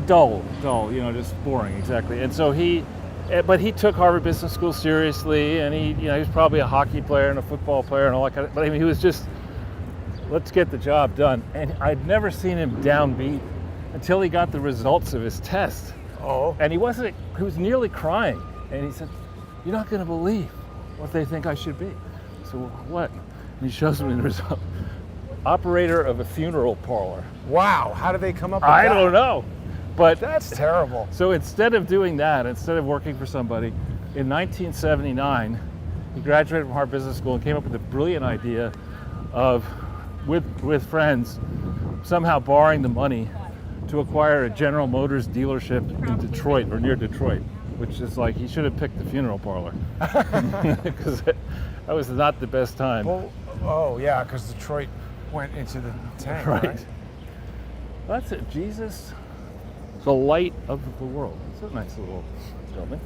dull, just boring, exactly. And so but he took Harvard Business School seriously, and he was probably a hockey player and a football player and all that kind of, but I mean, he was just, let's get the job done. And I'd never seen him downbeat until he got the results of his test. Oh. And he was nearly crying. And he said, "You're not going to believe what they think I should be." So what? And he shows me the result. Operator of a funeral parlor. Wow, how did they come up with I that? don't know. But That's terrible. so instead of doing that, instead of working for somebody, in 1979, he graduated from Harvard Business School and came up with a brilliant idea of, with friends, somehow borrowing the money to acquire a General Motors dealership in Detroit or near Detroit, which is like, he should have picked the funeral parlor because that was not the best time. Well, oh yeah, because Detroit went into the tank, right? That's it. Jesus, the light of the world. It's a nice little building.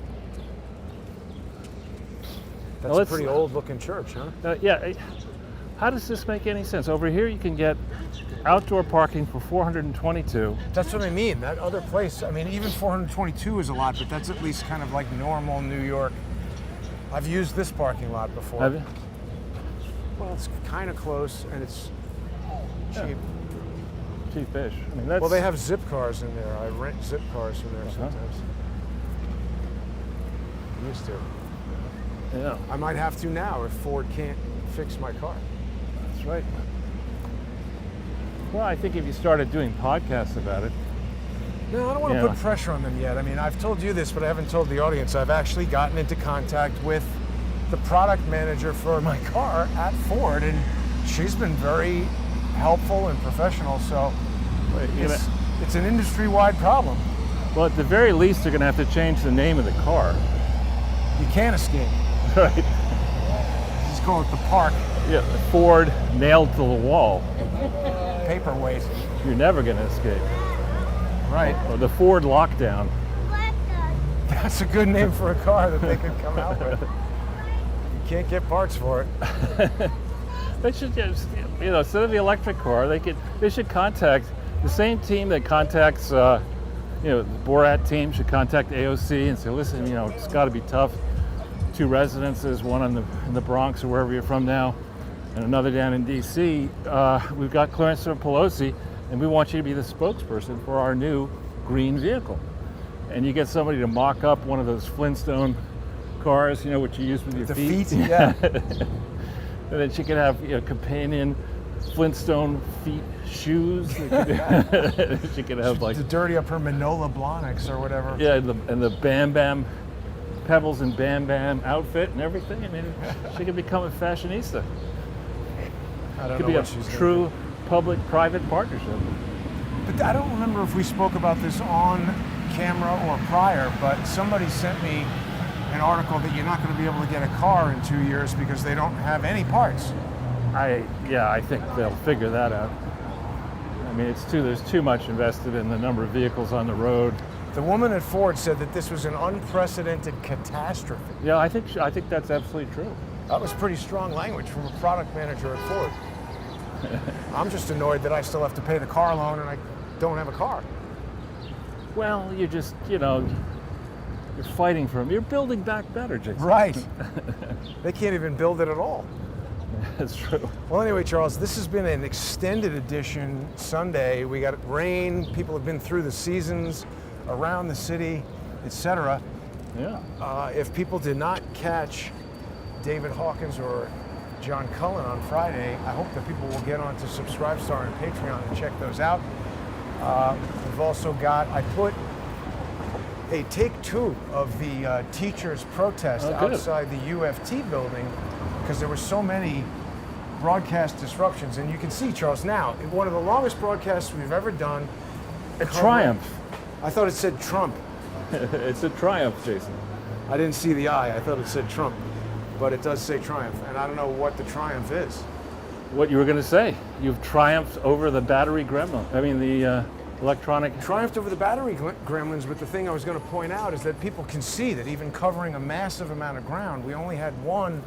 That's Now a pretty old-looking church, huh? Yeah. How does this make any sense? Over here, you can get outdoor parking for $422. That's what I mean. That other place, I mean, even 422 is a lot, but that's at least kind of like normal New York. I've used this parking lot before. Have you? Well, it's kind of close, and it's cheap. Cheap fish. I mean, that's. Well, they have zip cars in there. I rent zip cars from there sometimes. Used to. Yeah, I might have to now if Ford can't fix my car. that's right. Well, I think if you started doing podcasts about it, No, I don't want to Yeah. put pressure on them yet. I mean, I've told you this, but I haven't told the audience. I've actually gotten into contact with the product manager for my car at Ford, and she's been very helpful and professional. So it's an industry-wide problem. well, at the very least, they're going to have to change the name of the car. You can't escape. Right. Just call it the Park Yeah, Ford nailed to the wall. Paperweight. You're never going to escape. Right. Or the Ford lockdown. That's a good name for a car that they could come out with. You can't get parts for it. They should just, instead of the electric car, they should contact the same team that contacts, the Borat team should contact AOC and say, listen, it's got to be tough. 2 residences, one in the Bronx or wherever you're from now, and another down in DC. We've got clearance from Pelosi, and we want you to be the spokesperson for our new green vehicle. And you get somebody to mock up one of those Flintstone cars, what you use with your The feet. feet, yeah. And then she could have companion Flintstone feet shoes. She could have To dirty up her Manola Blahniks or whatever. yeah, and the Bam Bam Pebbles and Bam Bam outfit and everything. I mean, she could become a fashionista. I don't Could know be a what she's gonna true public-private partnership. do. But I don't remember if we spoke about this on camera or prior, but somebody sent me an article that you're not going to be able to get a car in 2 years because they don't have any parts. I think they'll figure that out. I mean, there's too much invested in the number of vehicles on the road. The woman at Ford said that this was an unprecedented catastrophe. Yeah, I think that's absolutely true. That was pretty strong language from a product manager at Ford. I'm just annoyed that I still have to pay the car loan and I don't have a car. Well, you just, you're fighting for them. You're building back better, Jason. Right. They can't even build it at all. That's true. Well, anyway, Charles, this has been an extended edition Sunday. We got rain. People have been through the seasons around the city, etc. Yeah. If people did not catch David Hawkins or John Cullen on Friday, I hope that people will get onto Subscribestar and Patreon and check those out. We've also got, I put a take 2 of the teachers' protest Oh, good. outside the UFT building because there were so many broadcast disruptions. And you can see, Charles, now, one of the longest broadcasts we've ever done. A triumph. I thought it said Trump. It's a triumph, Jason. I didn't see the I thought it said Trump. But it does say triumph, and I don't know what the triumph is. What you were going to say? You've triumphed over the battery gremlin. I mean, the electronic. Triumphed over the battery gremlins, but the thing I was going to point out is that people can see that even covering a massive amount of ground, we only had one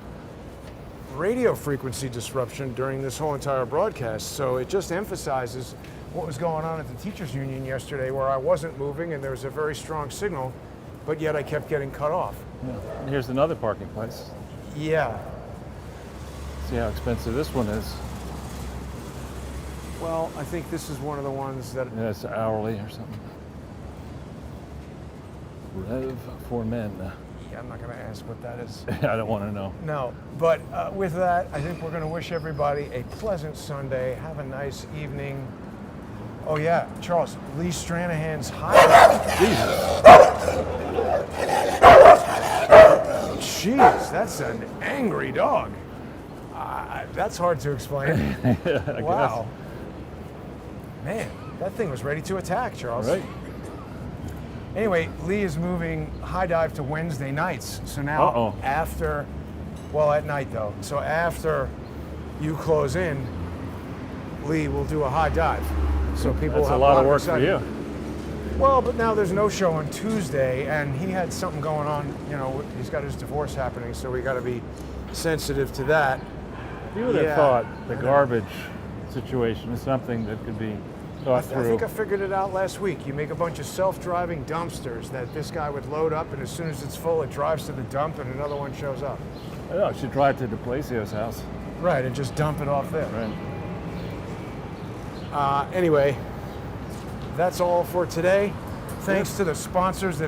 radio frequency disruption during this whole entire broadcast. So it just emphasizes what was going on at the teachers union yesterday, where I wasn't moving and there was a very strong signal, but yet I kept getting cut off. Yeah. And here's another parking place. Yeah. See how expensive this one is. Well, I think this is one of the ones that Yeah, it's hourly or something. Rev for men. I'm not going to ask what that is. I don't want to know. No, but with that, I think we're going to wish everybody a pleasant Sunday. Have a nice evening. Oh yeah, Charles, Lee Stranahan's highlight. Jeez, that's an angry dog. That's hard to explain. I Wow. Man, that thing was ready to attack, Charles. Right. Anyway, Lee is moving High Dive to Wednesday nights. So now after, well, at night though. So after you close in, Lee will do a High Dive. So people That's will a have lot of more work for excitement. you. Well, but now there's no show on Tuesday, and he had something going on. He's got his divorce happening, so we got to be sensitive to that. You would have thought the garbage situation is something that could be thought I through. think I figured it out last week. You make a bunch of self-driving dumpsters that this guy would load up, and as soon as it's full, it drives to the dump, and another one shows up. I know, I should drive to de Placio's house. Right, and just dump it off there. Right. Anyway, that's all for today. Thanks to the sponsors that